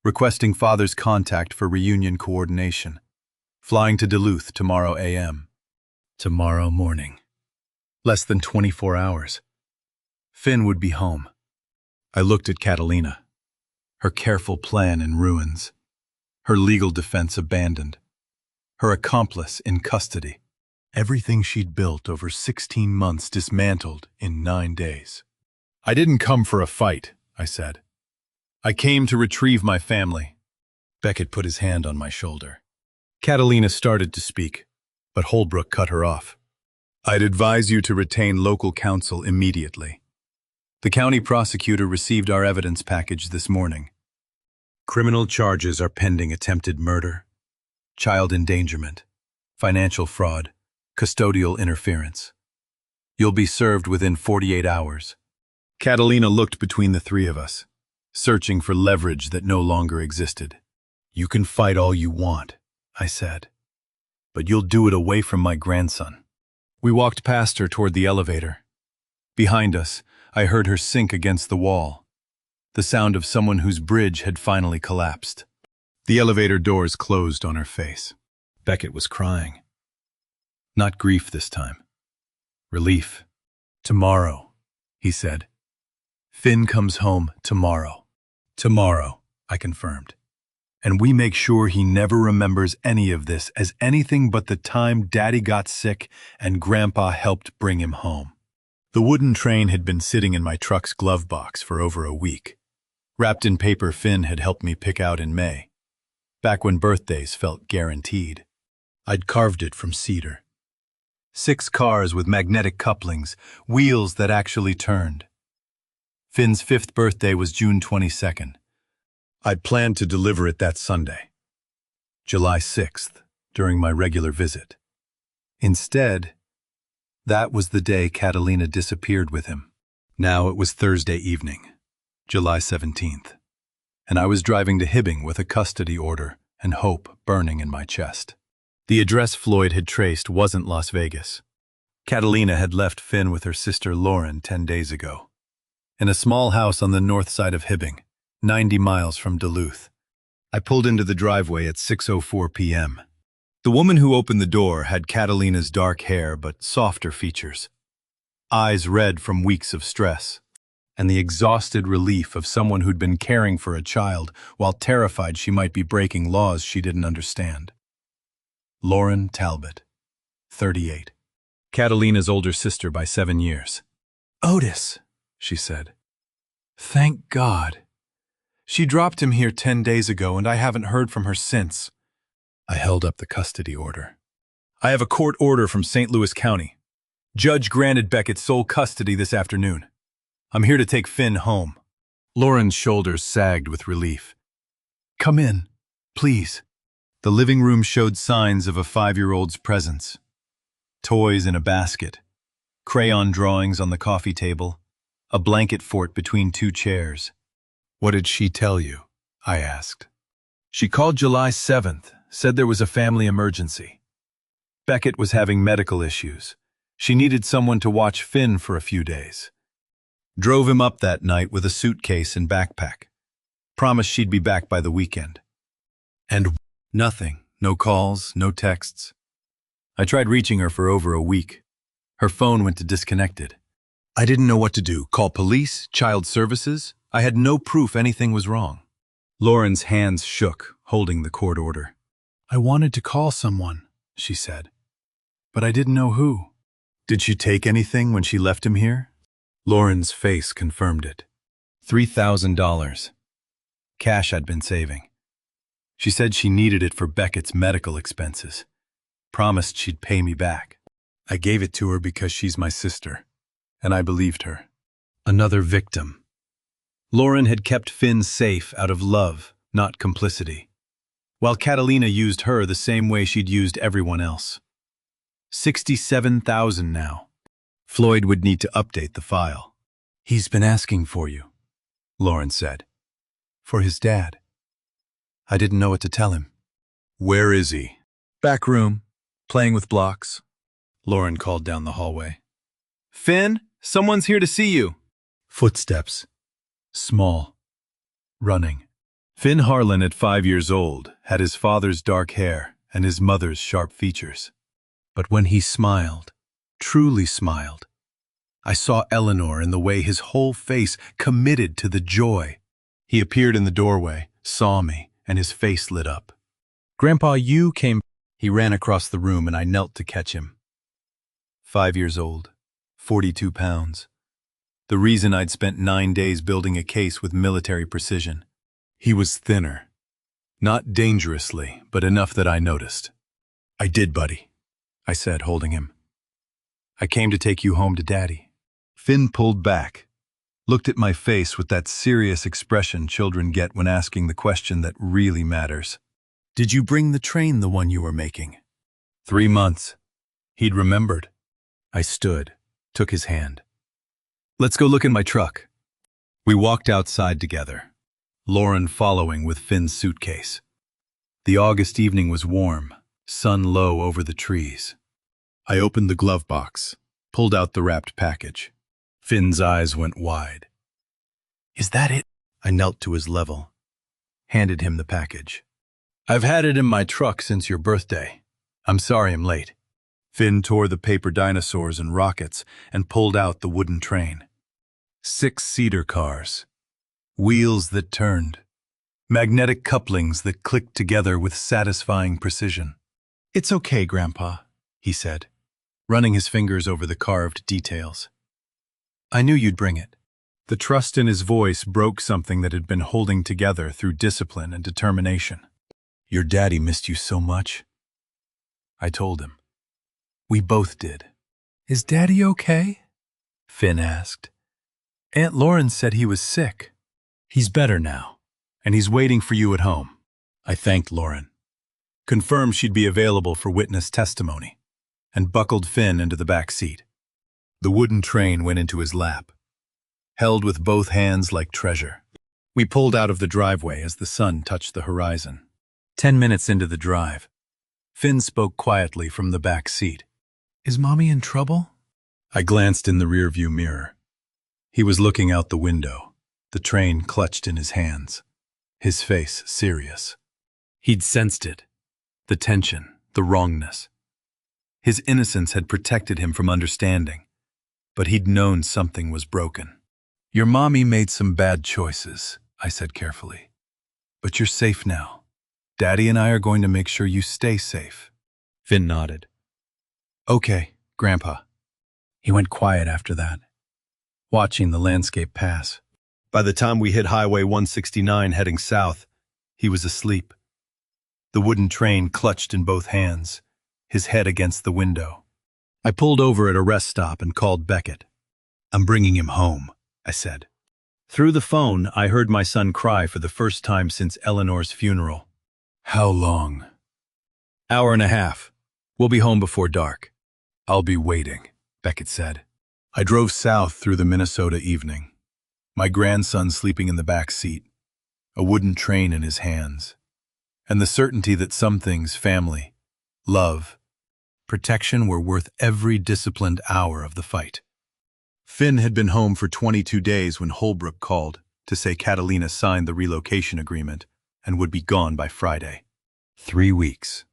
Requesting father's contact for reunion coordination. Flying to Duluth tomorrow a.m. Tomorrow morning. Less than 24 hours. Finn would be home. I looked at Catalina. Her careful plan in ruins. Her legal defense abandoned. Her accomplice in custody. Everything she'd built over 16 months dismantled in 9 days. I didn't come for a fight, I said. I came to retrieve my family. Beckett put his hand on my shoulder. Catalina started to speak, but Holbrook cut her off. I'd advise you to retain local counsel immediately. The county prosecutor received our evidence package this morning. Criminal charges are pending: attempted murder, child endangerment, financial fraud, custodial interference. You'll be served within 48 hours. Catalina looked between the 3 of us, searching for leverage that no longer existed. You can fight all you want, I said, but you'll do it away from my grandson. We walked past her toward the elevator. Behind us, I heard her sink against the wall. the sound of someone whose bridge had finally collapsed. The elevator doors closed on her face. Beckett was crying. Not grief this time. Relief. Tomorrow, he said. Finn comes home tomorrow. Tomorrow, I confirmed. And we make sure he never remembers any of this as anything but the time Daddy got sick and Grandpa helped bring him home. The wooden train had been sitting in my truck's glove box for over a week, wrapped in paper Finn had helped me pick out in May, back when birthdays felt guaranteed. I'd carved it from cedar. 6 cars with magnetic couplings, wheels that actually turned. Finn's 5th birthday was June 22nd. I'd planned to deliver it that Sunday, July 6th, during my regular visit. Instead, that was the day Catalina disappeared with him. Now it was Thursday evening, July 17th, and I was driving to Hibbing with a custody order and hope burning in my chest. The address Floyd had traced wasn't Las Vegas. Catalina had left Finn with her sister Lauren 10 days ago, in a small house on the north side of Hibbing, 90 miles from Duluth. I pulled into the driveway at 6:04 p.m. The woman who opened the door had Catalina's dark hair but softer features, eyes red from weeks of stress, and the exhausted relief of someone who'd been caring for a child while terrified she might be breaking laws she didn't understand. Lauren Talbot, 38. Catalina's older sister by 7 years. "Otis," she said. "Thank God. She dropped him here 10 days ago and I haven't heard from her since." I held up the custody order. "I have a court order from St. Louis County. Judge granted Beckett sole custody this afternoon. I'm here to take Finn home." Lauren's shoulders sagged with relief. "Come in, please." The living room showed signs of a 5-year-old's presence. Toys in a basket, crayon drawings on the coffee table, a blanket fort between 2 chairs. "What did she tell you?" I asked. "She called July 7th, said there was a family emergency. Beckett was having medical issues. She needed someone to watch Finn for a few days. Drove him up that night with a suitcase and backpack. Promised she'd be back by the weekend." And nothing. No calls, no texts. I tried reaching her for over a week. Her phone went to disconnected. I didn't know what to do. Call police, child services? I had no proof anything was wrong. Lauren's hands shook, holding the court order. "I wanted to call someone," she said, "but I didn't know who." "Did she take anything when she left him here?" Lauren's face confirmed it. $3,000. Cash I'd been saving. She said she needed it for Beckett's medical expenses. Promised she'd pay me back. I gave it to her because she's my sister, and I believed her. Another victim. Lauren had kept Finn safe out of love, not complicity, while Catalina used her the same way she'd used everyone else. $67,000 now. Floyd would need to update the file. "He's been asking for you," Lauren said. "For his dad." I didn't know what to tell him. "Where is he?" "Back room, playing with blocks," Lauren called down the hallway. "Finn, someone's here to see you." Footsteps. Small. Running. Finn Harlan, at 5 years old, had his father's dark hair and his mother's sharp features. But when he smiled, truly smiled, I saw Eleanor in the way his whole face committed to the joy. He appeared in the doorway, saw me, and his face lit up. "Grandpa, you came..." He ran across the room and I knelt to catch him. 5 years old, 42 pounds. The reason I'd spent 9 days building a case with military precision. He was thinner. Not dangerously, but enough that I noticed. "I did, buddy," I said, holding him. "I came to take you home to Daddy." Finn pulled back, looked at my face with that serious expression children get when asking the question that really matters. "Did you bring the train, the one you were making?" 3 months. He'd remembered. I stood, took his hand. "Let's go look in my truck." We walked outside together, Lauren following with Finn's suitcase. The August evening was warm, sun low over the trees. I opened the glove box, pulled out the wrapped package. Finn's eyes went wide. "Is that it?" I knelt to his level, handed him the package. I've had it in my truck since your birthday. I'm sorry I'm late. Finn tore the paper dinosaurs and rockets and pulled out the wooden train. 6 cedar cars. Wheels that turned. Magnetic couplings that clicked together with satisfying precision. It's okay, Grandpa, he said, running his fingers over the carved details. I knew you'd bring it. The trust in his voice broke something that had been holding together through discipline and determination. Your daddy missed you so much. I told him. We both did. Is Daddy okay? Finn asked. Aunt Lauren said he was sick. He's better now, and he's waiting for you at home. I thanked Lauren, confirmed she'd be available for witness testimony, and buckled Finn into the back seat. The wooden train went into his lap, held with both hands like treasure. We pulled out of the driveway as the sun touched the horizon. 10 minutes into the drive, Finn spoke quietly from the back seat. Is Mommy in trouble? I glanced in the rearview mirror. He was looking out the window, the train clutched in his hands, his face serious. He'd sensed it, the tension, the wrongness. His innocence had protected him from understanding, but he'd known something was broken. Your mommy made some bad choices, I said carefully. But you're safe now. Daddy and I are going to make sure you stay safe. Finn nodded. Okay, Grandpa. He went quiet after that, watching the landscape pass. By the time we hit Highway 169 heading south, he was asleep. The wooden train clutched in both hands, his head against the window. I pulled over at a rest stop and called Beckett. I'm bringing him home, I said. Through the phone, I heard my son cry for the first time since Eleanor's funeral. How long? Hour and a half. We'll be home before dark. I'll be waiting, Beckett said. I drove south through the Minnesota evening, my grandson sleeping in the back seat, a wooden train in his hands, and the certainty that some things, family, love, protection, were worth every disciplined hour of the fight. Finn had been home for 22 days when Holbrook called to say Catalina signed the relocation agreement and would be gone by Friday. 3 weeks.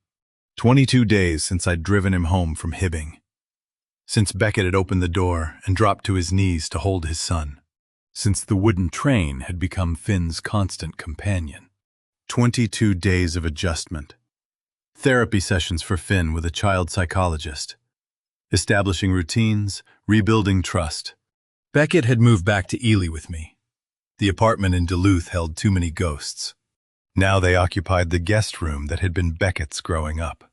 22 days since I'd driven him home from Hibbing. Since Beckett had opened the door and dropped to his knees to hold his son. Since the wooden train had become Finn's constant companion. 22 days of adjustment. Therapy sessions for Finn with a child psychologist. Establishing routines, rebuilding trust. Beckett had moved back to Ely with me. The apartment in Duluth held too many ghosts. Now they occupied the guest room that had been Beckett's growing up.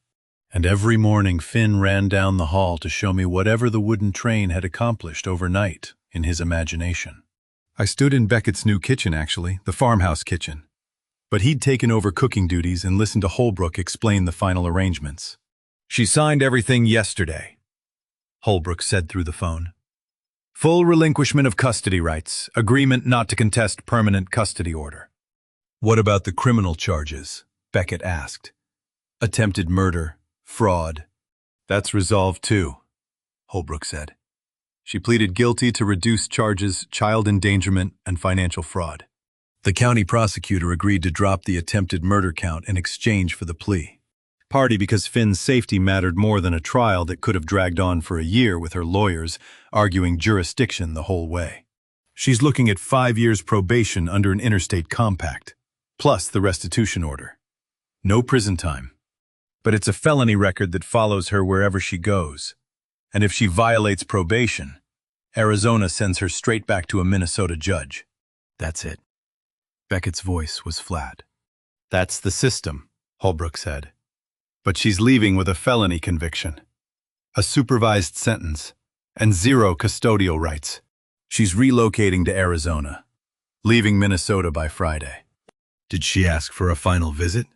And every morning Finn ran down the hall to show me whatever the wooden train had accomplished overnight in his imagination. I stood in Beckett's new kitchen, actually, the farmhouse kitchen. But he'd taken over cooking duties and listened to Holbrook explain the final arrangements. She signed everything yesterday, Holbrook said through the phone. Full relinquishment of custody rights, agreement not to contest permanent custody order. What about the criminal charges? Beckett asked. Attempted murder, fraud. That's resolved too, Holbrook said. She pleaded guilty to reduced charges, child endangerment, and financial fraud. The county prosecutor agreed to drop the attempted murder count in exchange for the plea. Partly because Finn's safety mattered more than a trial that could have dragged on for a year with her lawyers arguing jurisdiction the whole way. She's looking at 5 years probation under an interstate compact, plus the restitution order. No prison time. But it's a felony record that follows her wherever she goes. And if she violates probation, Arizona sends her straight back to a Minnesota judge. That's it. Beckett's voice was flat. That's the system, Holbrook said. But she's leaving with a felony conviction, a supervised sentence, and 0 custodial rights. She's relocating to Arizona, leaving Minnesota by Friday. Did she ask for a final visit?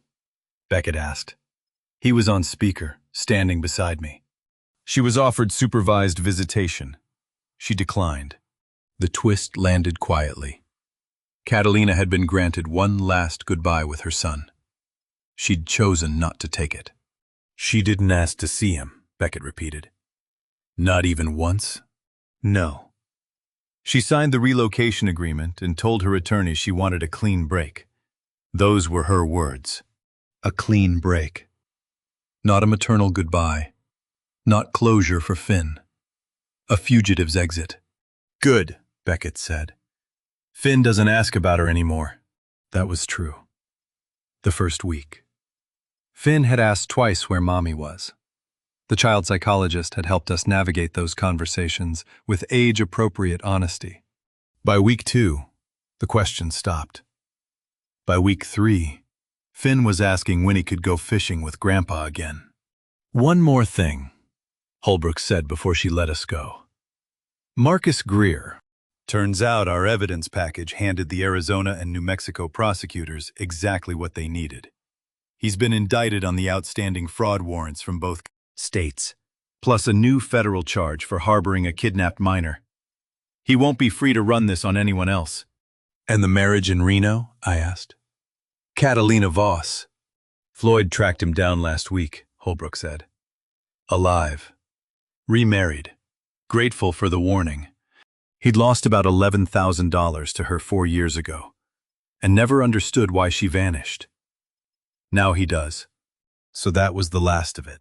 Beckett asked. He was on speaker, standing beside me. She was offered supervised visitation. She declined. The twist landed quietly. Catalina had been granted one last goodbye with her son. She'd chosen not to take it. She didn't ask to see him, Beckett repeated. Not even once? No. She signed the relocation agreement and told her attorney she wanted a clean break. Those were her words. A clean break. Not a maternal goodbye. Not closure for Finn. A fugitive's exit. Good, Beckett said. Finn doesn't ask about her anymore. That was true. The first week. Finn had asked twice where Mommy was. The child psychologist had helped us navigate those conversations with age-appropriate honesty. By week 2, the question stopped. By week 3, Finn was asking when he could go fishing with Grandpa again. One more thing, Holbrook said before she let us go. Marcus Greer. Turns out our evidence package handed the Arizona and New Mexico prosecutors exactly what they needed. He's been indicted on the outstanding fraud warrants from both states, plus a new federal charge for harboring a kidnapped minor. He won't be free to run this on anyone else. And the marriage in Reno? I asked. Catalina Voss. Floyd tracked him down last week, Holbrook said. Alive. Remarried. Grateful for the warning. He'd lost about $11,000 to her 4 years ago, and never understood why she vanished. Now he does. So that was the last of it.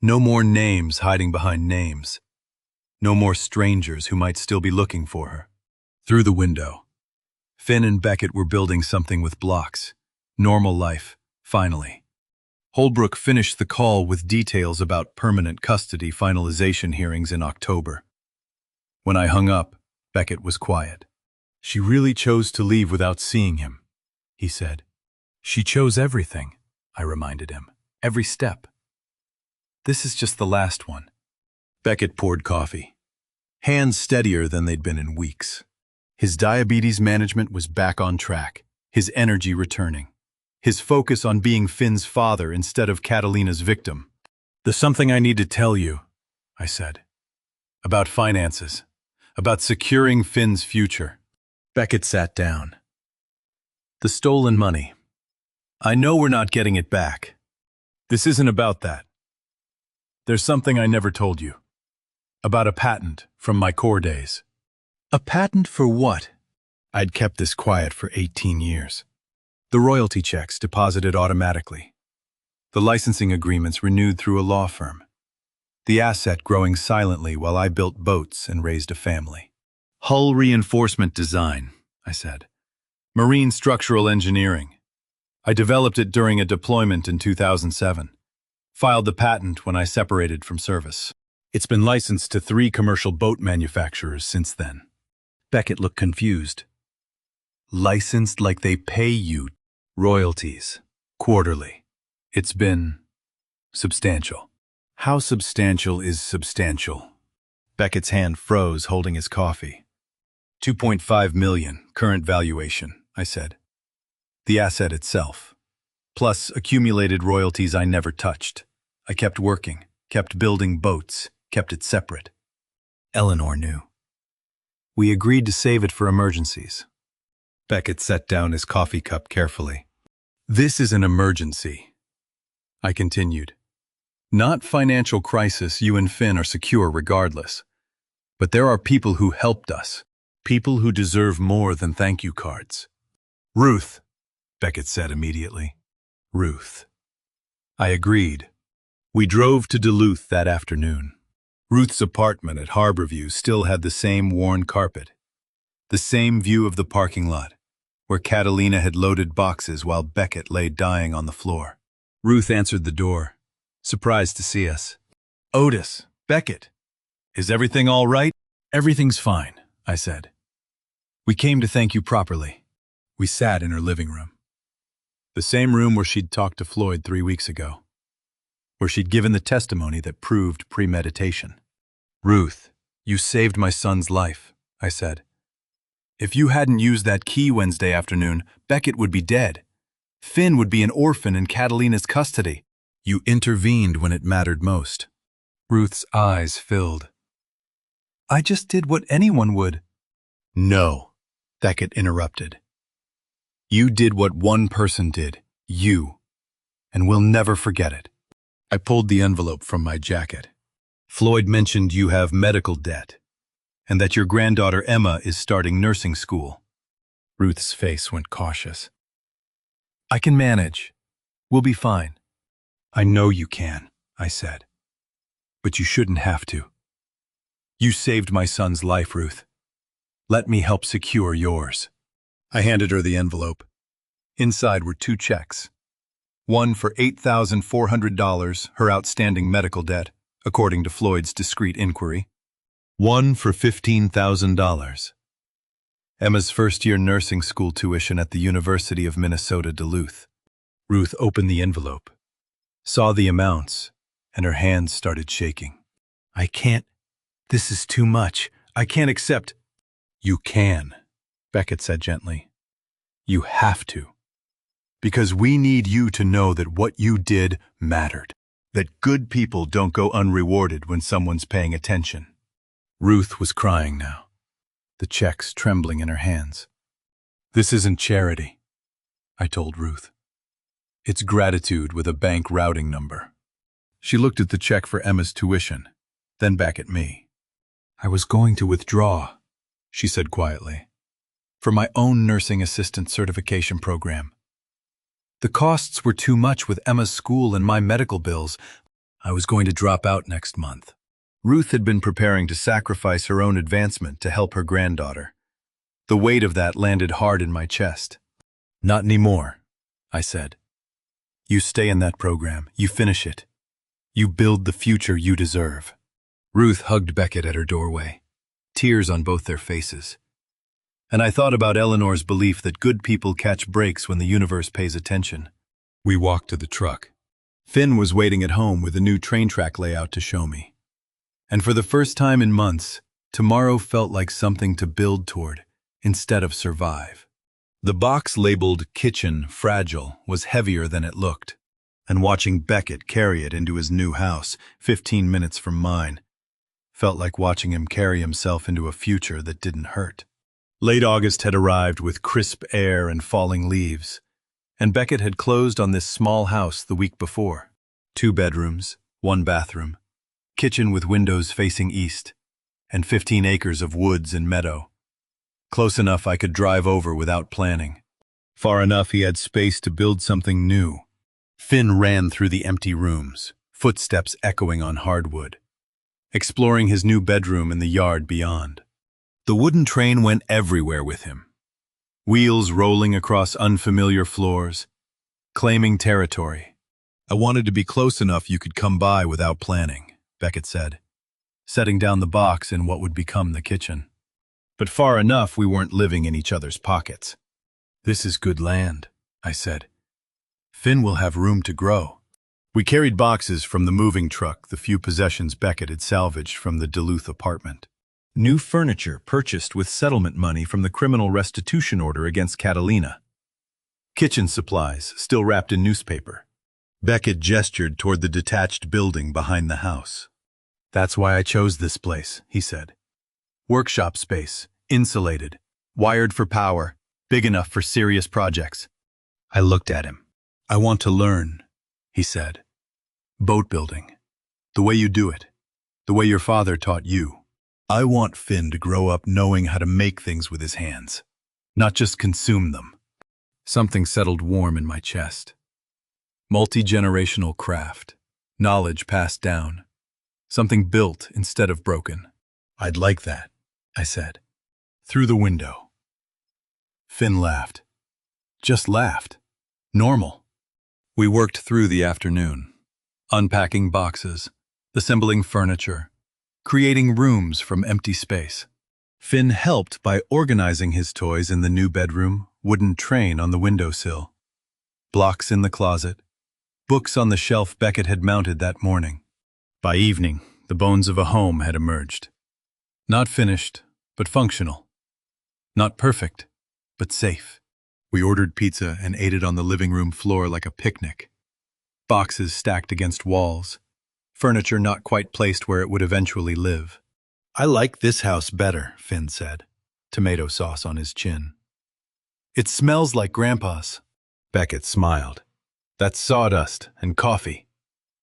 No more names hiding behind names. No more strangers who might still be looking for her. Through the window, Finn and Beckett were building something with blocks. Normal life, finally. Holbrook finished the call with details about permanent custody finalization hearings in October. When I hung up, Beckett was quiet. She really chose to leave without seeing him, he said. She chose everything, I reminded him. Every step. This is just the last one. Beckett poured coffee. Hands steadier than they'd been in weeks. His diabetes management was back on track, his energy returning. His focus on being Finn's father instead of Catalina's victim. There's something I need to tell you, I said. About finances. About securing Finn's future. Beckett sat down. The stolen money. I know we're not getting it back. This isn't about that. There's something I never told you. About a patent from my core days. A patent for what? I'd kept this quiet for 18 years. The royalty checks deposited automatically. The licensing agreements renewed through a law firm. The asset growing silently while I built boats and raised a family. Hull reinforcement design, I said. Marine structural engineering. I developed it during a deployment in 2007. Filed the patent when I separated from service. It's been licensed to 3 commercial boat manufacturers since then. Beckett looked confused. Licensed like they pay you. Royalties. Quarterly. It's been substantial. How substantial is substantial? Beckett's hand froze, holding his coffee. $2.5 million, current valuation, I said. The asset itself. Plus accumulated royalties I never touched. I kept working, kept building boats, kept it separate. Eleanor knew. We agreed to save it for emergencies. Beckett set down his coffee cup carefully. This is an emergency, I continued. Not financial crisis, you and Finn are secure regardless. But there are people who helped us, people who deserve more than thank you cards. Ruth, Beckett said immediately. Ruth. I agreed. We drove to Duluth that afternoon. Ruth's apartment at Harborview still had the same worn carpet, the same view of the parking lot, where Catalina had loaded boxes while Beckett lay dying on the floor. Ruth answered the door, surprised to see us. Otis, Beckett, is everything all right? Everything's fine, I said. We came to thank you properly. We sat in her living room. The same room where she'd talked to Floyd 3 weeks ago, where she'd given the testimony that proved premeditation. Ruth, you saved my son's life, I said. If you hadn't used that key Wednesday afternoon, Beckett would be dead. Finn would be an orphan in Catalina's custody. You intervened when it mattered most. Ruth's eyes filled. I just did what anyone would. No, Beckett interrupted. You did what one person did, you, and we'll never forget it. I pulled the envelope from my jacket. Floyd mentioned you have medical debt, and that your granddaughter Emma is starting nursing school. Ruth's face went cautious. I can manage. We'll be fine. I know you can, I said. But you shouldn't have to. You saved my son's life, Ruth. Let me help secure yours. I handed her the envelope. Inside were 2 checks. One for $8,400, her outstanding medical debt, according to Floyd's discreet inquiry. One for $15,000. Emma's first-year nursing school tuition at the University of Minnesota, Duluth. Ruth opened the envelope, saw the amounts, and her hands started shaking. I can't. This is too much. I can't accept. You can, Beckett said gently. You have to. Because we need you to know that what you did mattered. That good people don't go unrewarded when someone's paying attention. Ruth was crying now, the checks trembling in her hands. This isn't charity, I told Ruth. It's gratitude with a bank routing number. She looked at the check for Emma's tuition, then back at me. I was going to withdraw, she said quietly, for my own nursing assistant certification program. The costs were too much with Emma's school and my medical bills. I was going to drop out next month. Ruth had been preparing to sacrifice her own advancement to help her granddaughter. The weight of that landed hard in my chest. Not anymore, I said. You stay in that program. You finish it. You build the future you deserve. Ruth hugged Beckett at her doorway, tears on both their faces. And I thought about Eleanor's belief that good people catch breaks when the universe pays attention. We walked to the truck. Finn was waiting at home with a new train track layout to show me. And for the first time in months, tomorrow felt like something to build toward instead of survive. The box labeled Kitchen Fragile was heavier than it looked, and watching Beckett carry it into his new house, 15 minutes from mine, felt like watching him carry himself into a future that didn't hurt. Late August had arrived with crisp air and falling leaves, and Beckett had closed on this small house the week before. 2 bedrooms, 1 bathroom, kitchen with windows facing east, and 15 acres of woods and meadow. Close enough I could drive over without planning. Far enough he had space to build something new. Finn ran through the empty rooms, footsteps echoing on hardwood, exploring his new bedroom and the yard beyond. The wooden train went everywhere with him, wheels rolling across unfamiliar floors, claiming territory. I wanted to be close enough you could come by without planning, Beckett said, setting down the box in what would become the kitchen. But far enough we weren't living in each other's pockets. This is good land, I said. Finn will have room to grow. We carried boxes from the moving truck, the few possessions Beckett had salvaged from the Duluth apartment. New furniture purchased with settlement money from the criminal restitution order against Catalina. Kitchen supplies still wrapped in newspaper. Beckett gestured toward the detached building behind the house. That's why I chose this place, he said. Workshop space, insulated, wired for power, big enough for serious projects. I looked at him. I want to learn, he said. Boat building. The way you do it. The way your father taught you. I want Finn to grow up knowing how to make things with his hands, not just consume them. Something settled warm in my chest. Multi-generational craft, knowledge passed down, something built instead of broken. I'd like that, I said. Through the window. Finn laughed. Just laughed. Normal. We worked through the afternoon, unpacking boxes, assembling furniture, creating rooms from empty space. Finn helped by organizing his toys in the new bedroom, wooden train on the windowsill, blocks in the closet, books on the shelf Beckett had mounted that morning. By evening, the bones of a home had emerged. Not finished, but functional. Not perfect, but safe. We ordered pizza and ate it on the living room floor like a picnic. Boxes stacked against walls. Furniture not quite placed where it would eventually live. I like this house better, Finn said, tomato sauce on his chin. It smells like Grandpa's. Beckett smiled. That's sawdust and coffee.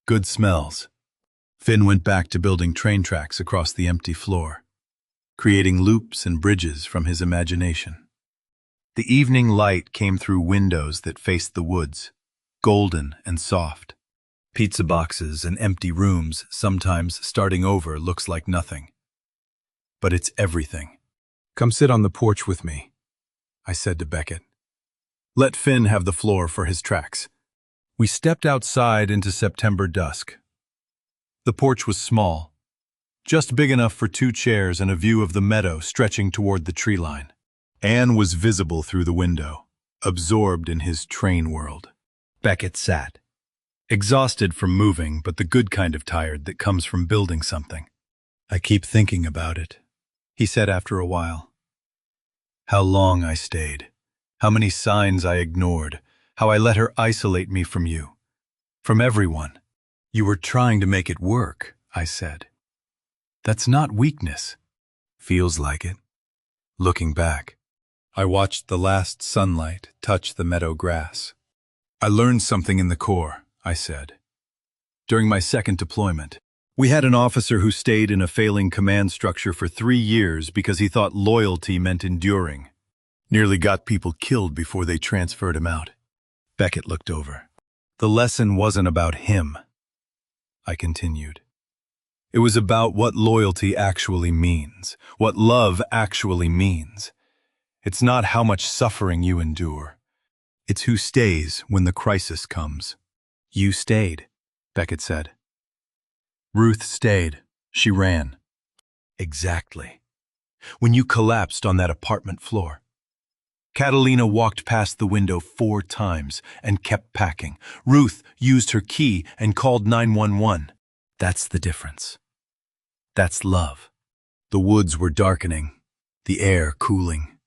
Good smells. Finn went back to building train tracks across the empty floor. creating loops and bridges from his imagination. The evening light came through windows that faced the woods, golden and soft. Pizza boxes and empty rooms, sometimes starting over looks like nothing. But it's everything. "Come sit on the porch with me," I said to Beckett. "Let Finn have the floor for his tracks." We stepped outside into September dusk. The porch was small, just big enough for 2 chairs and a view of the meadow stretching toward the tree line. Anne was visible through the window, absorbed in his train world. Beckett sat, exhausted from moving, but the good kind of tired that comes from building something. "I keep thinking about it," he said after a while. "How long I stayed, how many signs I ignored, how I let her isolate me from you, from everyone." "You were trying to make it work," I said. "That's not weakness." "Feels like it." Looking back, I watched the last sunlight touch the meadow grass. "I learned something in the Corps," I said. "During my second deployment, we had an officer who stayed in a failing command structure for 3 years because he thought loyalty meant enduring. Nearly got people killed before they transferred him out." Beckett looked over. "The lesson wasn't about him," I continued. "It was about what loyalty actually means, what love actually means. It's not how much suffering you endure. It's who stays when the crisis comes." "You stayed," Beckett said. "Ruth stayed. She ran." "Exactly. When you collapsed on that apartment floor, Catalina walked past the window 4 times and kept packing. Ruth used her key and called 911. That's the difference. That's love." The woods were darkening, the air cooling.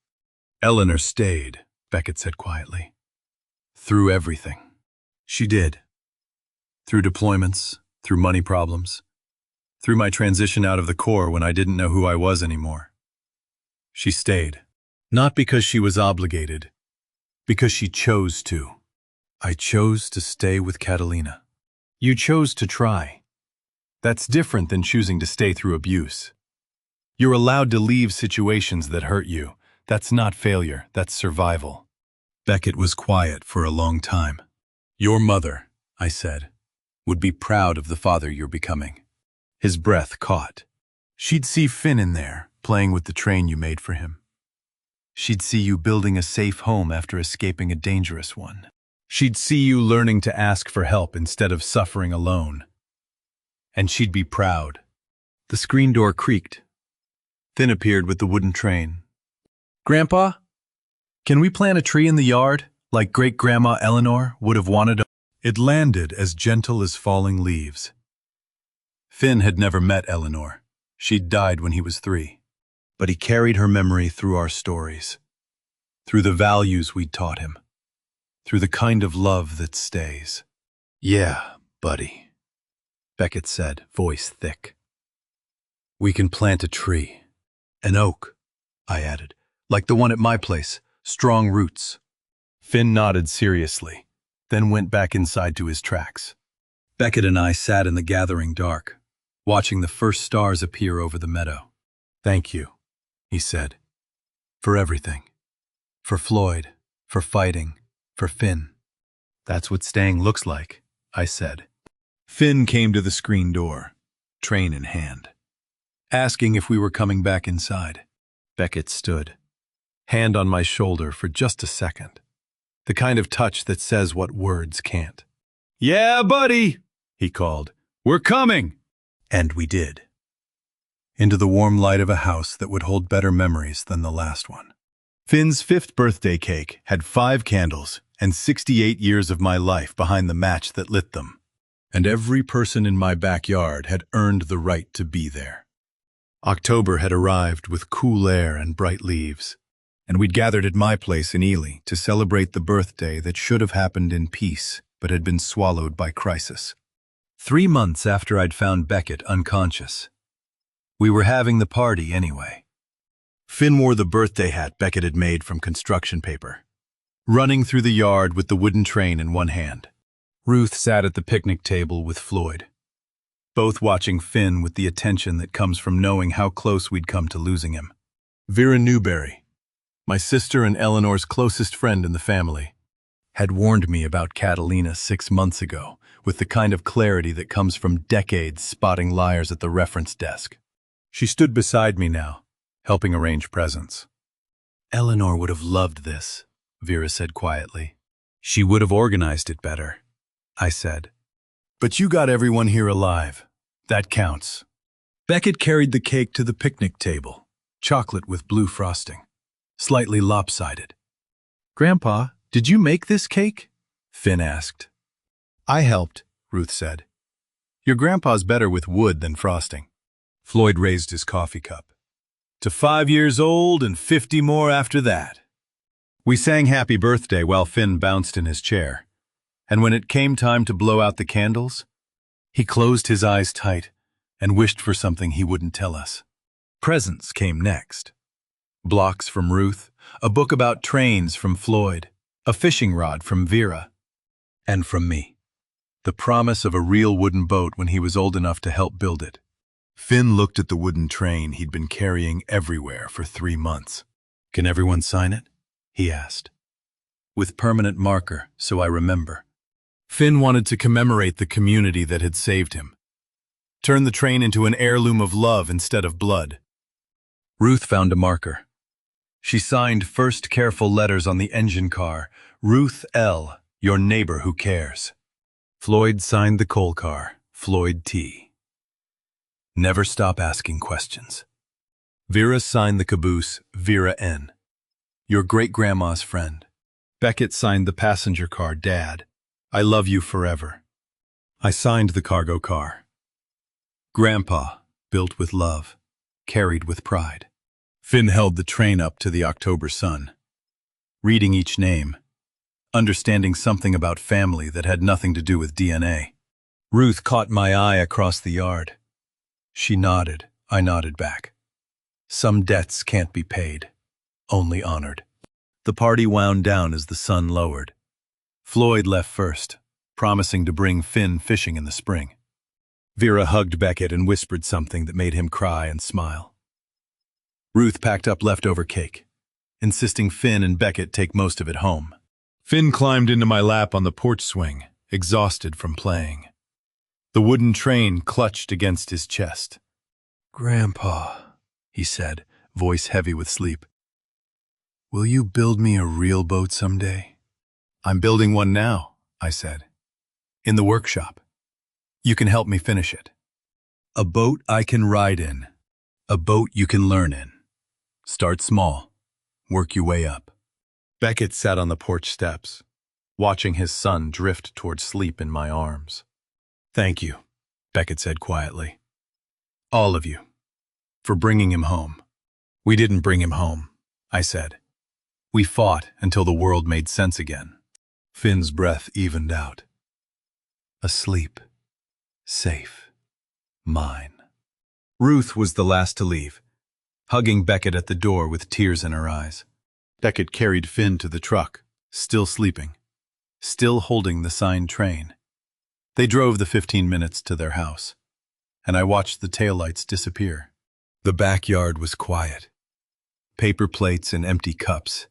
"Eleanor stayed," Beckett said quietly. "Through everything." She did. Through deployments, through money problems, through my transition out of the Corps when I didn't know who I was anymore. She stayed. Not because she was obligated, because she chose to. I chose to stay with Catalina. You chose to try. That's different than choosing to stay through abuse. You're allowed to leave situations that hurt you. That's not failure, that's survival. Beckett was quiet for a long time. "Your mother," I said, "would be proud of the father you're becoming." His breath caught. "She'd see Finn in there, playing with the train you made for him. She'd see you building a safe home after escaping a dangerous one. She'd see you learning to ask for help instead of suffering alone. And she'd be proud." The screen door creaked. Finn appeared with the wooden train. "Grandpa, can we plant a tree in the yard, like Great-Grandma Eleanor would have wanted?" It landed as gentle as falling leaves. Finn had never met Eleanor. She'd died when he was 3. But he carried her memory through our stories, through the values we'd taught him, through the kind of love that stays. "Yeah, buddy," Beckett said, voice thick. "We can plant a tree. An oak," I added, "like the one at my place, strong roots." Finn nodded seriously, then went back inside to his tracks. Beckett and I sat in the gathering dark, watching the first stars appear over the meadow. "Thank you," he said, "for everything. For Floyd, for fighting, for Finn." "That's what staying looks like," I said. Finn came to the screen door, train in hand, asking if we were coming back inside. Beckett stood, hand on my shoulder for just a second, the kind of touch that says what words can't. "Yeah, buddy," he called. "We're coming." And we did. Into the warm light of a house that would hold better memories than the last one. Finn's 5th birthday cake had 5 candles and 68 years of my life behind the match that lit them. And every person in my backyard had earned the right to be there. October had arrived with cool air and bright leaves, and we'd gathered at my place in Ely to celebrate the birthday that should have happened in peace but had been swallowed by crisis. 3 months after I'd found Beckett unconscious. We were having the party anyway. Finn wore the birthday hat Beckett had made from construction paper, running through the yard with the wooden train in one hand. Ruth sat at the picnic table with Floyd. both watching Finn with the attention that comes from knowing how close we'd come to losing him. Vera Newberry, my sister and Eleanor's closest friend in the family, had warned me about Catalina 6 months ago with the kind of clarity that comes from decades spotting liars at the reference desk. She stood beside me now, helping arrange presents. Eleanor would have loved this, Vera said quietly. She would have organized it better, I said. But you got everyone here alive. That counts. Beckett carried the cake to the picnic table, chocolate with blue frosting, slightly lopsided. Grandpa, did you make this cake? Finn asked. I helped, Ruth said. Your grandpa's better with wood than frosting. Floyd raised his coffee cup. To 5 years old and 50 more after that. We sang Happy Birthday while Finn bounced in his chair. And when it came time to blow out the candles, he closed his eyes tight and wished for something he wouldn't tell us. Presents came next. Blocks from Ruth, a book about trains from Floyd, a fishing rod from Vera, and from me. The promise of a real wooden boat when he was old enough to help build it. Finn looked at the wooden train he'd been carrying everywhere for 3 months. Can everyone sign it? He asked. With permanent marker, so I remember. Finn wanted to commemorate the community that had saved him. Turn the train into an heirloom of love instead of blood. Ruth found a marker. She signed first careful letters on the engine car, Ruth L., your neighbor who cares. Floyd signed the coal car, Floyd T. Never stop asking questions. Vera signed the caboose, Vera N., your great-grandma's friend. Beckett signed the passenger car, Dad. I love you forever. I signed the cargo car. Grandpa, built with love, carried with pride. Finn held the train up to the October sun, reading each name, understanding something about family that had nothing to do with DNA. Ruth caught my eye across the yard. She nodded, I nodded back. Some debts can't be paid, only honored. The party wound down as the sun lowered. Floyd left first, promising to bring Finn fishing in the spring. Vera hugged Beckett and whispered something that made him cry and smile. Ruth packed up leftover cake, insisting Finn and Beckett take most of it home. Finn climbed into my lap on the porch swing, exhausted from playing. The wooden train clutched against his chest. Grandpa, he said, voice heavy with sleep. Will you build me a real boat someday? I'm building one now, I said. In the workshop. You can help me finish it. A boat I can ride in. A boat you can learn in. Start small. Work your way up. Beckett sat on the porch steps, watching his son drift toward sleep in my arms. Thank you, Beckett said quietly. All of you. For bringing him home. We didn't bring him home, I said. We fought until the world made sense again. Finn's breath evened out. Asleep. Safe. Mine. Ruth was the last to leave, hugging Beckett at the door with tears in her eyes. Beckett carried Finn to the truck, still sleeping, still holding the signed train. They drove the 15 minutes to their house, and I watched the taillights disappear. The backyard was quiet. Paper plates and empty cups.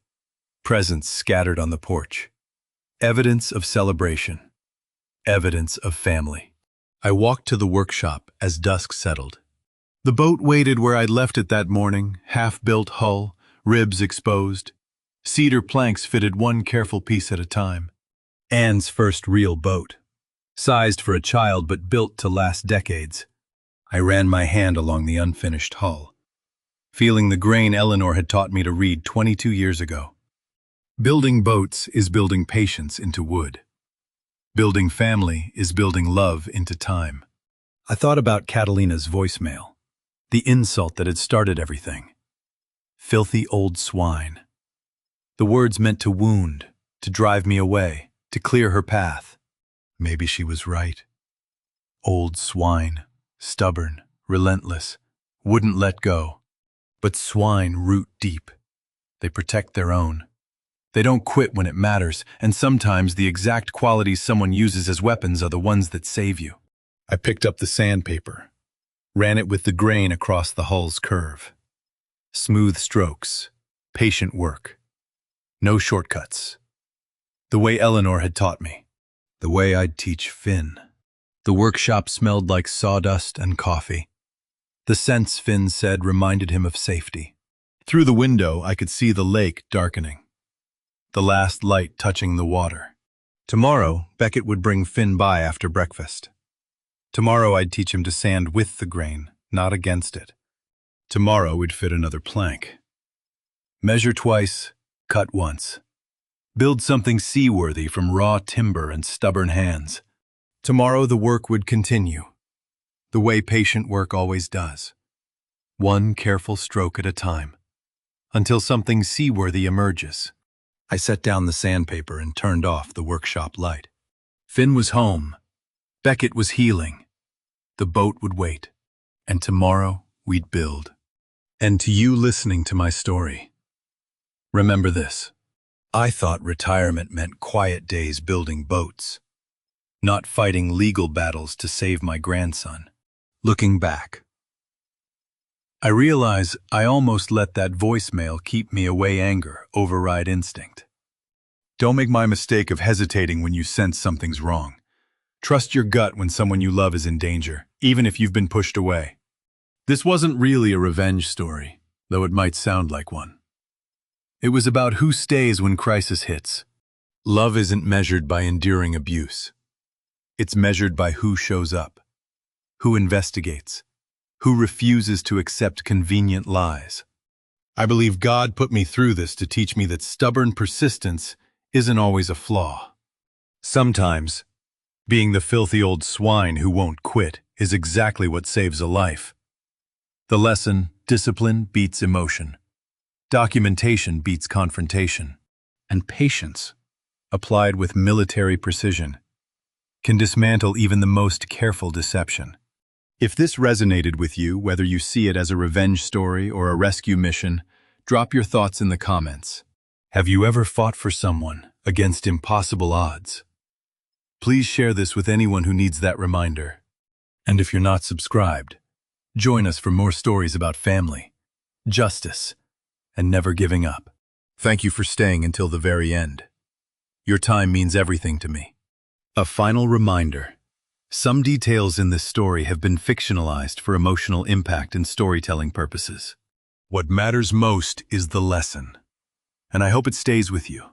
Presents scattered on the porch. Evidence of celebration. Evidence of family. I walked to the workshop as dusk settled. The boat waited where I'd left it that morning, half-built hull, ribs exposed. Cedar planks fitted one careful piece at a time. Anne's first real boat. Sized for a child but built to last decades. I ran my hand along the unfinished hull, feeling the grain Eleanor had taught me to read 22 years ago. Building boats is building patience into wood. Building family is building love into time. I thought about Catalina's voicemail, the insult that had started everything. Filthy old swine. The words meant to wound, to drive me away, to clear her path. Maybe she was right. Old swine, stubborn, relentless, wouldn't let go. But swine root deep. They protect their own. They don't quit when it matters, and sometimes the exact qualities someone uses as weapons are the ones that save you. I picked up the sandpaper, ran it with the grain across the hull's curve. Smooth strokes, patient work. No shortcuts. The way Eleanor had taught me. The way I'd teach Finn. The workshop smelled like sawdust and coffee. The scents, Finn said, reminded him of safety. Through the window, I could see the lake darkening. The last light touching the water. Tomorrow, Beckett would bring Finn by after breakfast. Tomorrow I'd teach him to sand with the grain, not against it. Tomorrow we'd fit another plank. Measure twice, cut once. Build something seaworthy from raw timber and stubborn hands. Tomorrow the work would continue, the way patient work always does. One careful stroke at a time, until something seaworthy emerges. I set down the sandpaper and turned off the workshop light. Finn was home. Beckett was healing. The boat would wait. And tomorrow we'd build. And to you listening to my story, remember this. I thought retirement meant quiet days building boats, not fighting legal battles to save my grandson. Looking back, I realize I almost let that voicemail keep me away. Anger override instinct. Don't make my mistake of hesitating when you sense something's wrong. Trust your gut when someone you love is in danger, even if you've been pushed away. This wasn't really a revenge story, though it might sound like one. It was about who stays when crisis hits. Love isn't measured by enduring abuse. It's measured by who shows up, who investigates, who refuses to accept convenient lies. I believe God put me through this to teach me that stubborn persistence isn't always a flaw. Sometimes, being the filthy old swine who won't quit is exactly what saves a life. The lesson, discipline beats emotion. Documentation beats confrontation. And patience, applied with military precision, can dismantle even the most careful deception. If this resonated with you, whether you see it as a revenge story or a rescue mission, drop your thoughts in the comments. Have you ever fought for someone against impossible odds? Please share this with anyone who needs that reminder. And if you're not subscribed, join us for more stories about family, justice, and never giving up. Thank you for staying until the very end. Your time means everything to me. A final reminder. Some details in this story have been fictionalized for emotional impact and storytelling purposes. What matters most is the lesson, and I hope it stays with you.